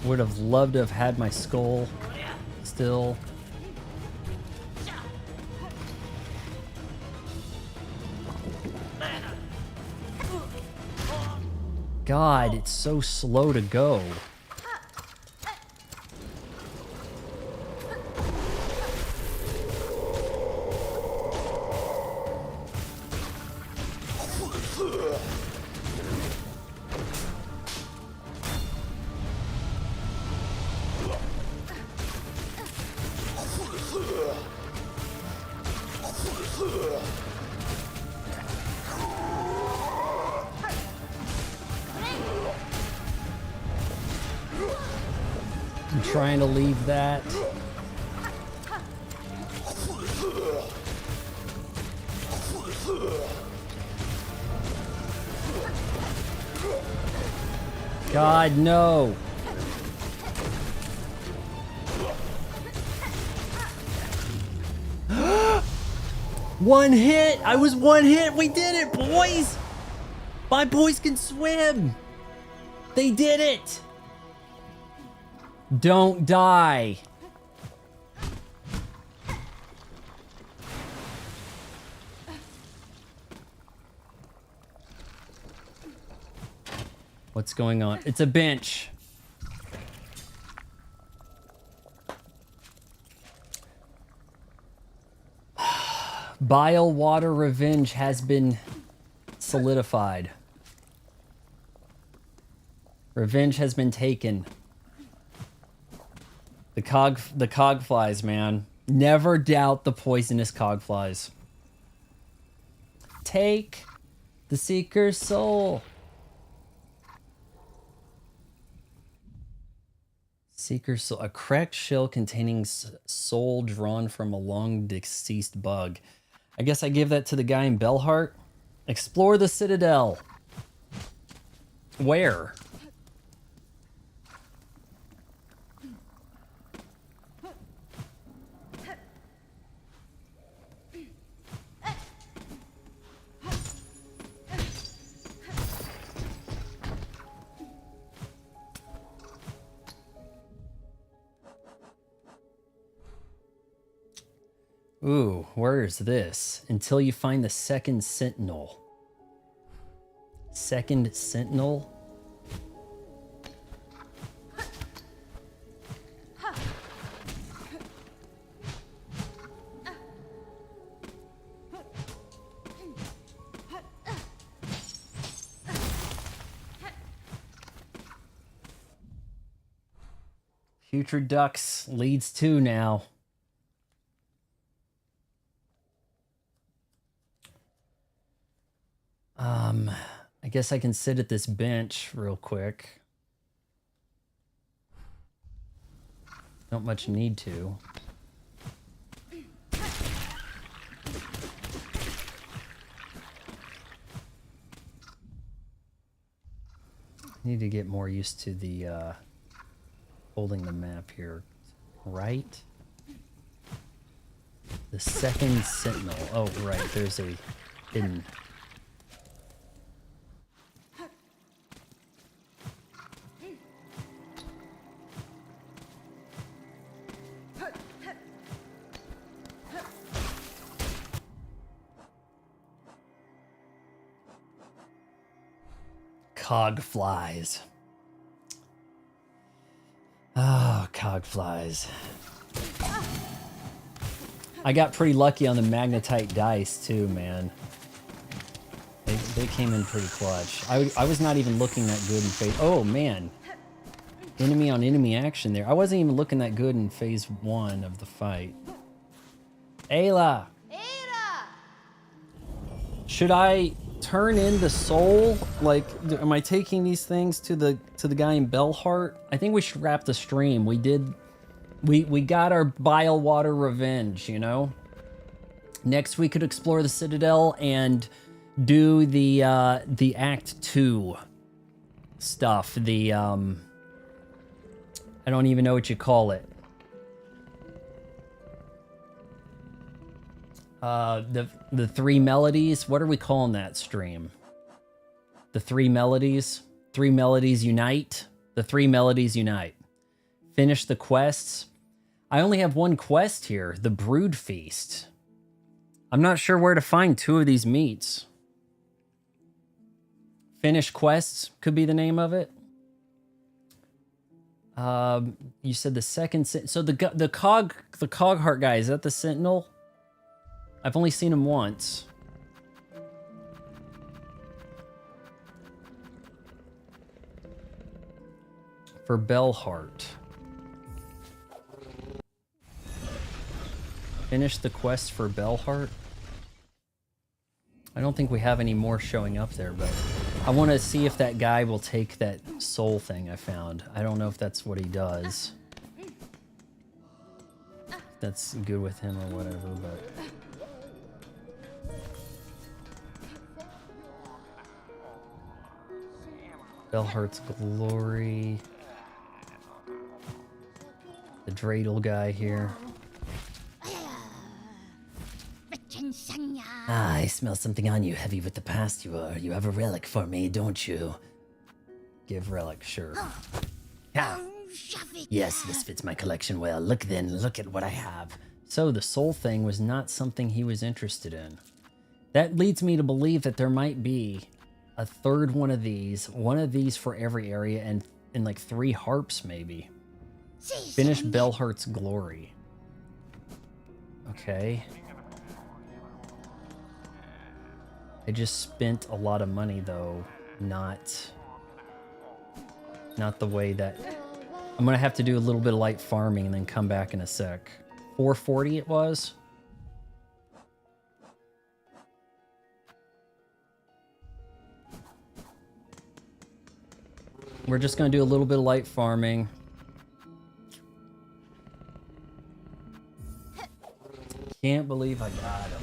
Would have loved to have had my skull still. God, it's so slow to go. I'm trying to leave that. God, no. One hit! I was one hit! We did it, boys! My boys can swim! They did it! Don't die. What's going on? It's a bench. Bilewater revenge has been solidified. Revenge has been taken. The cog flies, man. Never doubt the poisonous cog flies. Take the seeker's soul. Seeker's soul. A cracked shell containing soul drawn from a long deceased bug. I guess I give that to the guy in Bellheart. Explore the Citadel. Where? Ooh, where is this? Until you find the second sentinel. Second sentinel? Future Ducks leads 2 now. I guess I can sit at this bench real quick. Don't much need to. Need to get more used to the holding the map here. Right? The second sentinel. Oh, right. There's a hidden... Cog flies. Oh, cog flies. I got pretty lucky on the magnetite dice too, man. They came in pretty clutch. I was not even looking that good in phase. Oh man, enemy on enemy action there. I wasn't even looking that good in phase 1 of the fight. Ayla. Should I turn in the soul? Like, am I taking these things to the guy in Bellheart? I think we should wrap the stream. We got our Bilewater revenge, you know? Next we could explore the Citadel and do the Act 2 stuff. The I don't even know what you call it. The 3 melodies. What are we calling that stream? The 3 melodies. 3 melodies unite. The 3 melodies unite. Finish the quests. I only have one quest here, the Brood Feast. I'm not sure where to find 2 of these meats. Finish quests could be the name of it. You said the second, so the cog heart guy, is that the Sentinel? I've only seen him once. For Bellheart. Finish the quest for Bellheart. I don't think we have any more showing up there, but I want to see if that guy will take that soul thing I found. I don't know if that's what he does. If that's good with him or whatever, but... Bellheart's Glory. The dreidel guy here. Ah, I smell something on you, heavy with the past you are. You have a relic for me, don't you? Give relic, sure. Ah. Yes, this fits my collection well. Look then, look at what I have. So the soul thing was not something he was interested in. That leads me to believe that there might be a third one of these for every area, and like 3 harps maybe. Finish Bellheart's Glory. Okay. I just spent a lot of money though, not the way that... I'm gonna have to do a little bit of light farming and then come back in a sec. 440 it was? We're just gonna do a little bit of light farming. Can't believe I got him.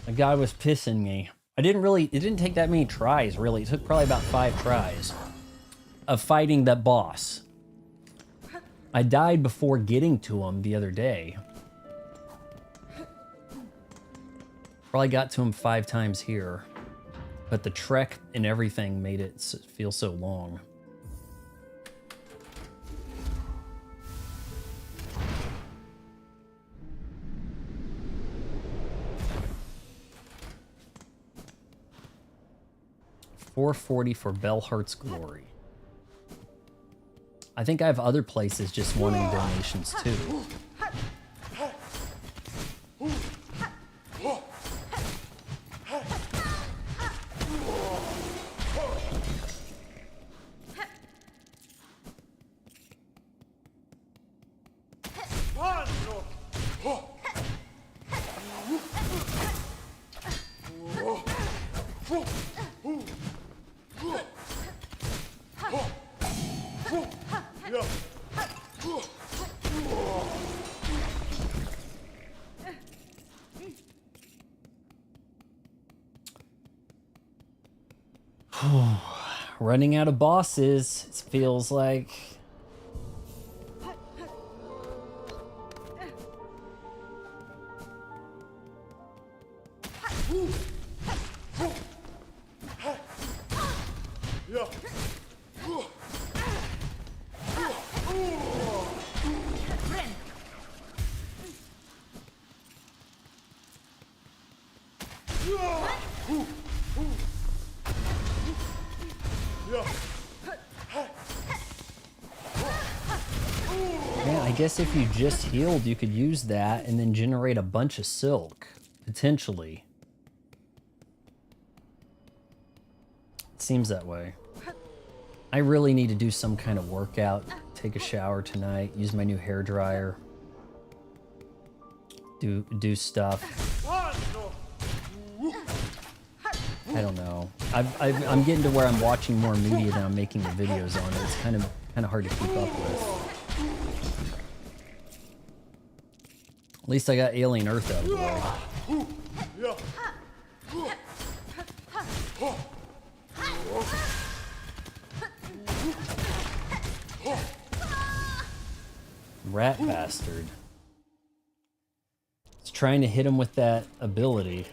The guy was pissing me. It didn't take that many tries, really. It took probably about 5 tries of fighting that boss. I died before getting to him the other day. Probably got to him 5 times here. But the trek and everything made it feel so long. $440 for Bellheart's Glory. I think I have other places just wanting donations too. Running out of bosses, it feels like. I guess if you just healed, you could use that and then generate a bunch of silk, potentially. It seems that way. I really need to do some kind of workout, take a shower tonight, use my new hair dryer, do stuff. I don't know. I'm getting to where I'm watching more media than I'm making the videos on it. It's kind of hard to keep up with. At least I got Alien Earth out of the way. Rat bastard. It's trying to hit him with that ability.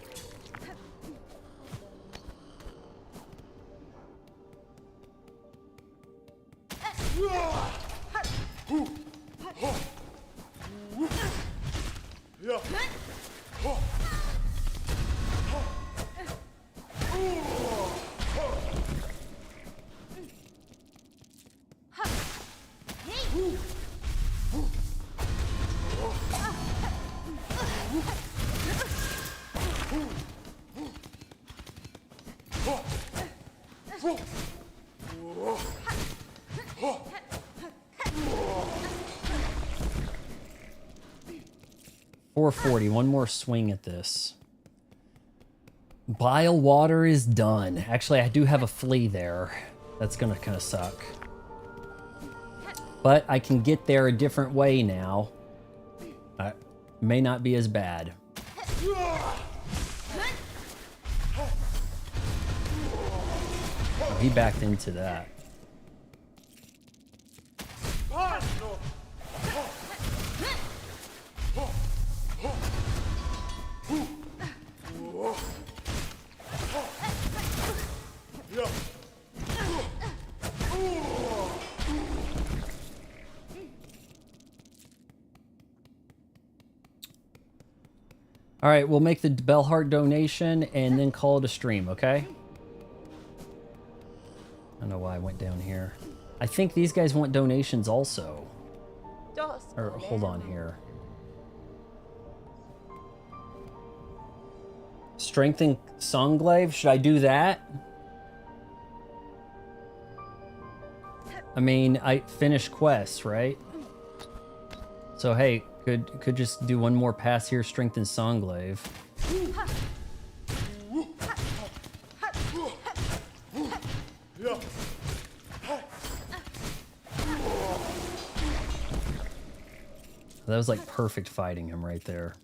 $440. One more swing at this. Bilewater is done. Actually, I do have a flea there. That's gonna kind of suck. But I can get there a different way now. May not be as bad. Oh, he backed into that. All right, we'll make the Bellheart donation and then call it a stream, okay? I don't know why I went down here. I think these guys want donations also. Or hold on here. Strengthen Songglaive, should I do that? I mean, I finished quests, right? So hey, could just do one more pass here, strengthen Songglaive. That was like perfect fighting him right there.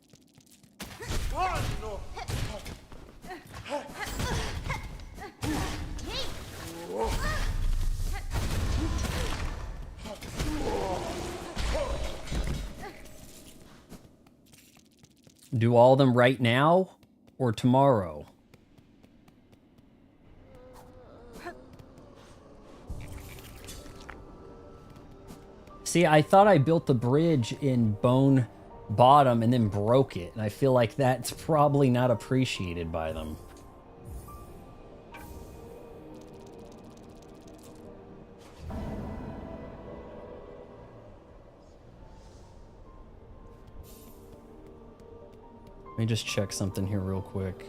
Do all of them right now or tomorrow? See, I thought I built the bridge in Bone Bottom and then broke it, and I feel like that's probably not appreciated by them. Let me just check something here real quick.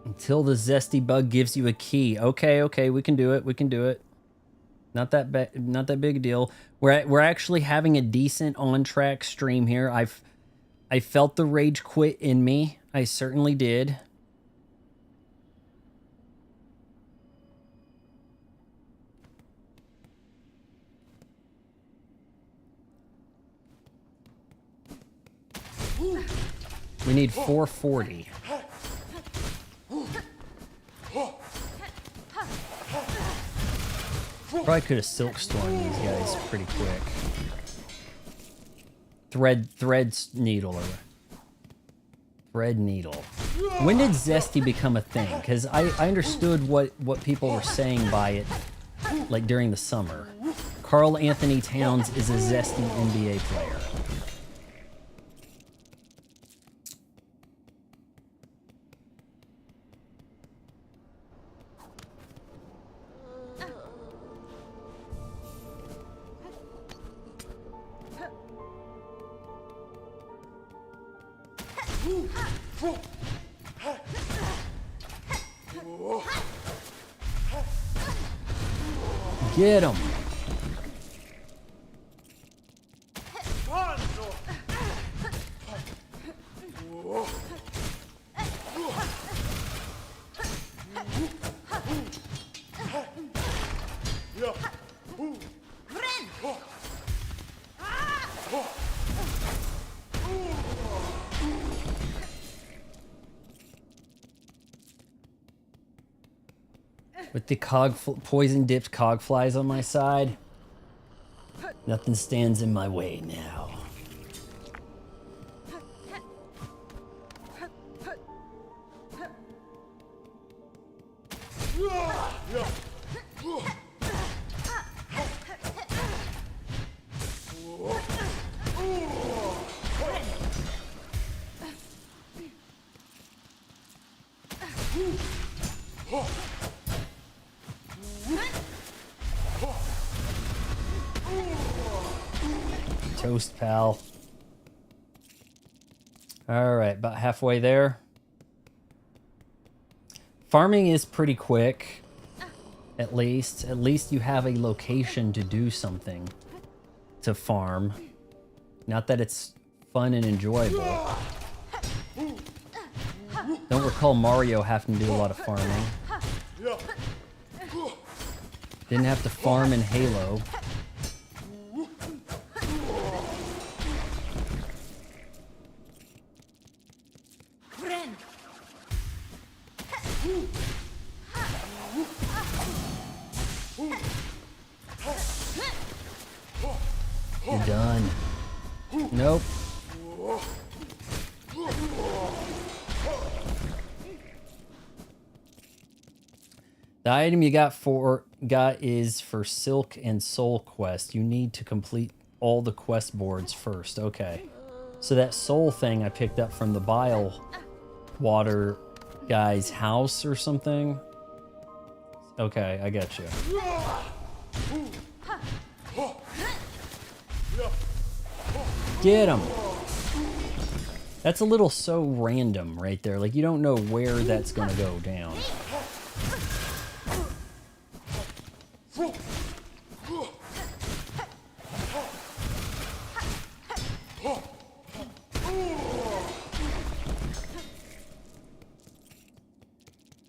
Until the zesty bug gives you a key. Okay, we can do it. We can do it. Not that big a deal. We're actually having a decent on-track stream here. I felt the rage quit in me. I certainly did. We need 440. Probably could have Silksong these guys pretty quick. Thread needle. Thread needle. When did Zesty become a thing? Because I understood what people were saying by it, like during the summer. Karl Anthony Towns is a Zesty NBA player. Get him. With the poison dipped cog flies on my side, nothing stands in my way now. Toast, pal. All right, about halfway there. Farming is pretty quick, at least. At least you have a location to do something to farm. Not that it's fun and enjoyable. Don't recall Mario having to do a lot of farming. Didn't have to farm in Halo. You're done. Nope. The item you got is for Silk and Soul quest. You need to complete all the quest boards first. Okay. So that soul thing I picked up from the Bilewater guy's house or something. Okay, I got you. Get him. That's a little so random right there. Like, you don't know where that's going to go down.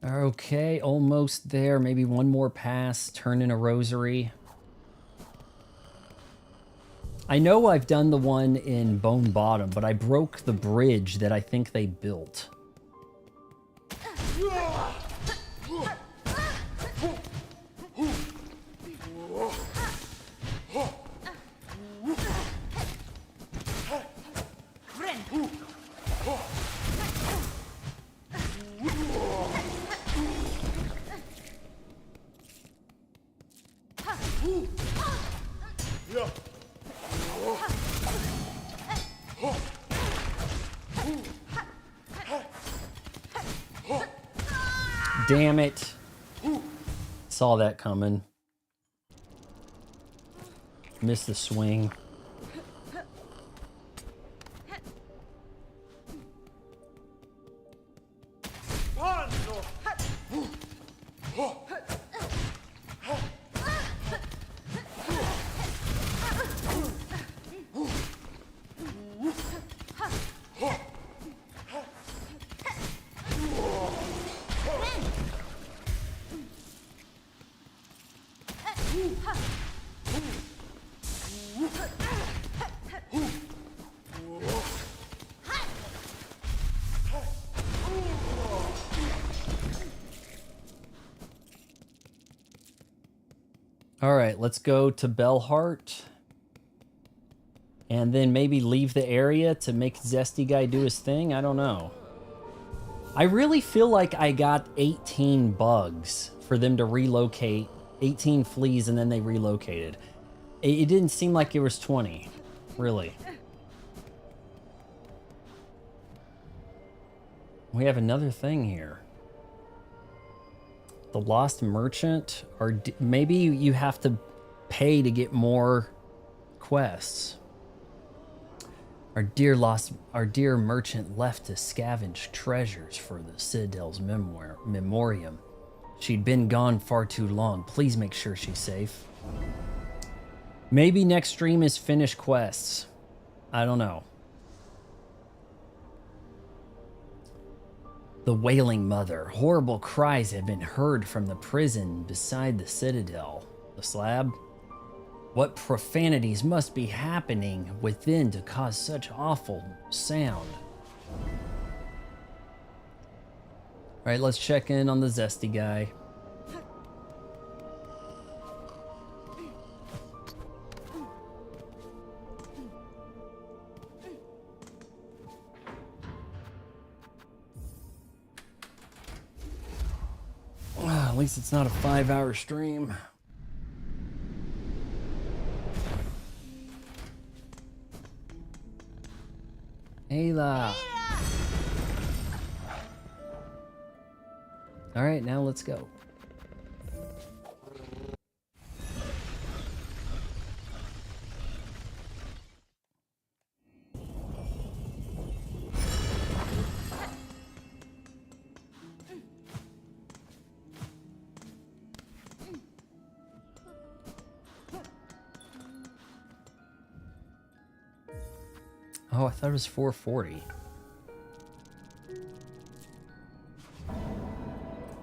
Okay, almost there. Maybe one more pass. Turn in a rosary. I know I've done the one in Bone Bottom, but I broke the bridge that I think they built. Damn it. Saw that coming. Missed the swing. All right, let's go to Bellheart. And then maybe leave the area to make Zesty Guy do his thing? I don't know. I really feel like I got 18 bugs for them to relocate. 18 fleas and then they relocated. It didn't seem like it was 20. Really. We have another thing here. The Lost Merchant, or maybe you have to pay to get more quests. Our dear merchant left to scavenge treasures for the Citadel's memoriam. She'd been gone far too long. Please make sure she's safe. Maybe next stream is finished quests. I don't know. The Wailing Mother. Horrible cries have been heard from the prison beside the Citadel. The slab? What profanities must be happening within to cause such awful sound? Alright, let's check in on the Zesty Guy. At least it's not a 5-hour stream. Ayla. All right, now let's go. Oh, I thought it was 440.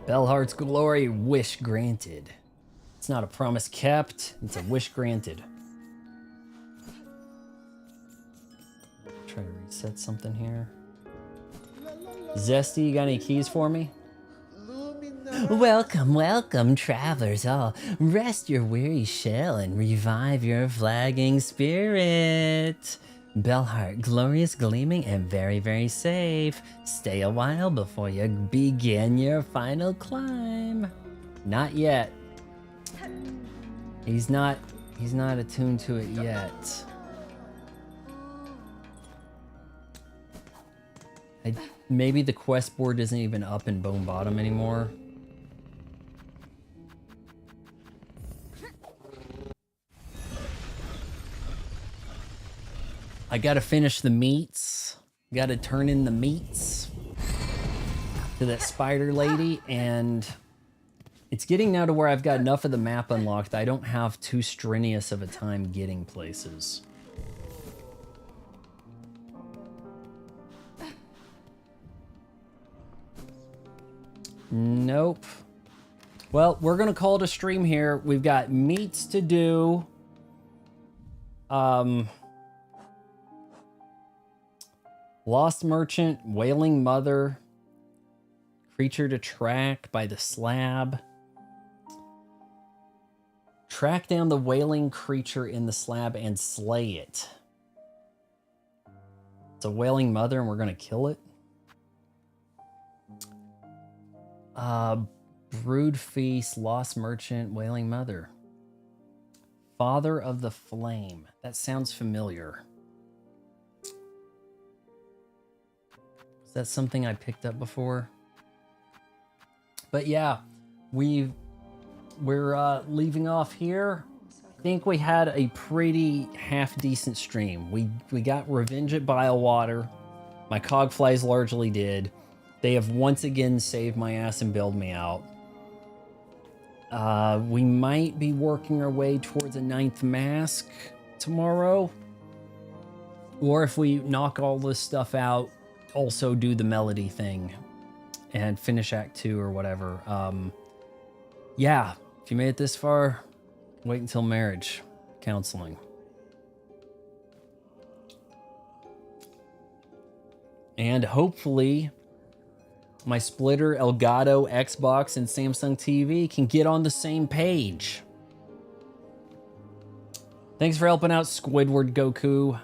Bellheart's glory, wish granted. It's not a promise kept, it's a wish granted. Try to reset something here. Zesty, you got any keys for me? Welcome, welcome, travelers all. Rest your weary shell and revive your flagging spirit. Bellheart, glorious, gleaming, and very, very safe. Stay a while before you begin your final climb. Not yet. He's not attuned to it yet. Maybe the quest board isn't even up in Bone Bottom anymore. I gotta finish the meats. Gotta turn in the meats to that spider lady, and it's getting now to where I've got enough of the map unlocked that I don't have too strenuous of a time getting places. Nope. Well, we're gonna call it a stream here. We've got meats to do. Lost Merchant, Wailing Mother, Creature to Track by the slab. Track down the wailing creature in the slab and slay it. It's a Wailing Mother and we're gonna kill it. Brood Feast, Lost Merchant, Wailing Mother. Father of the Flame. That sounds familiar. Is that something I picked up before? But yeah, we're leaving off here. I think we had a pretty half-decent stream. We got Revenge at Bilewater. My cogflies largely did. They have once again saved my ass and bailed me out. We might be working our way towards a 9th mask tomorrow. Or if we knock all this stuff out, also do the melody thing and finish Act 2 or whatever. Yeah, if you made it this far, wait until marriage counseling. And hopefully my splitter, Elgato, Xbox, and Samsung TV can get on the same page. Thanks for helping out, Squidward Goku.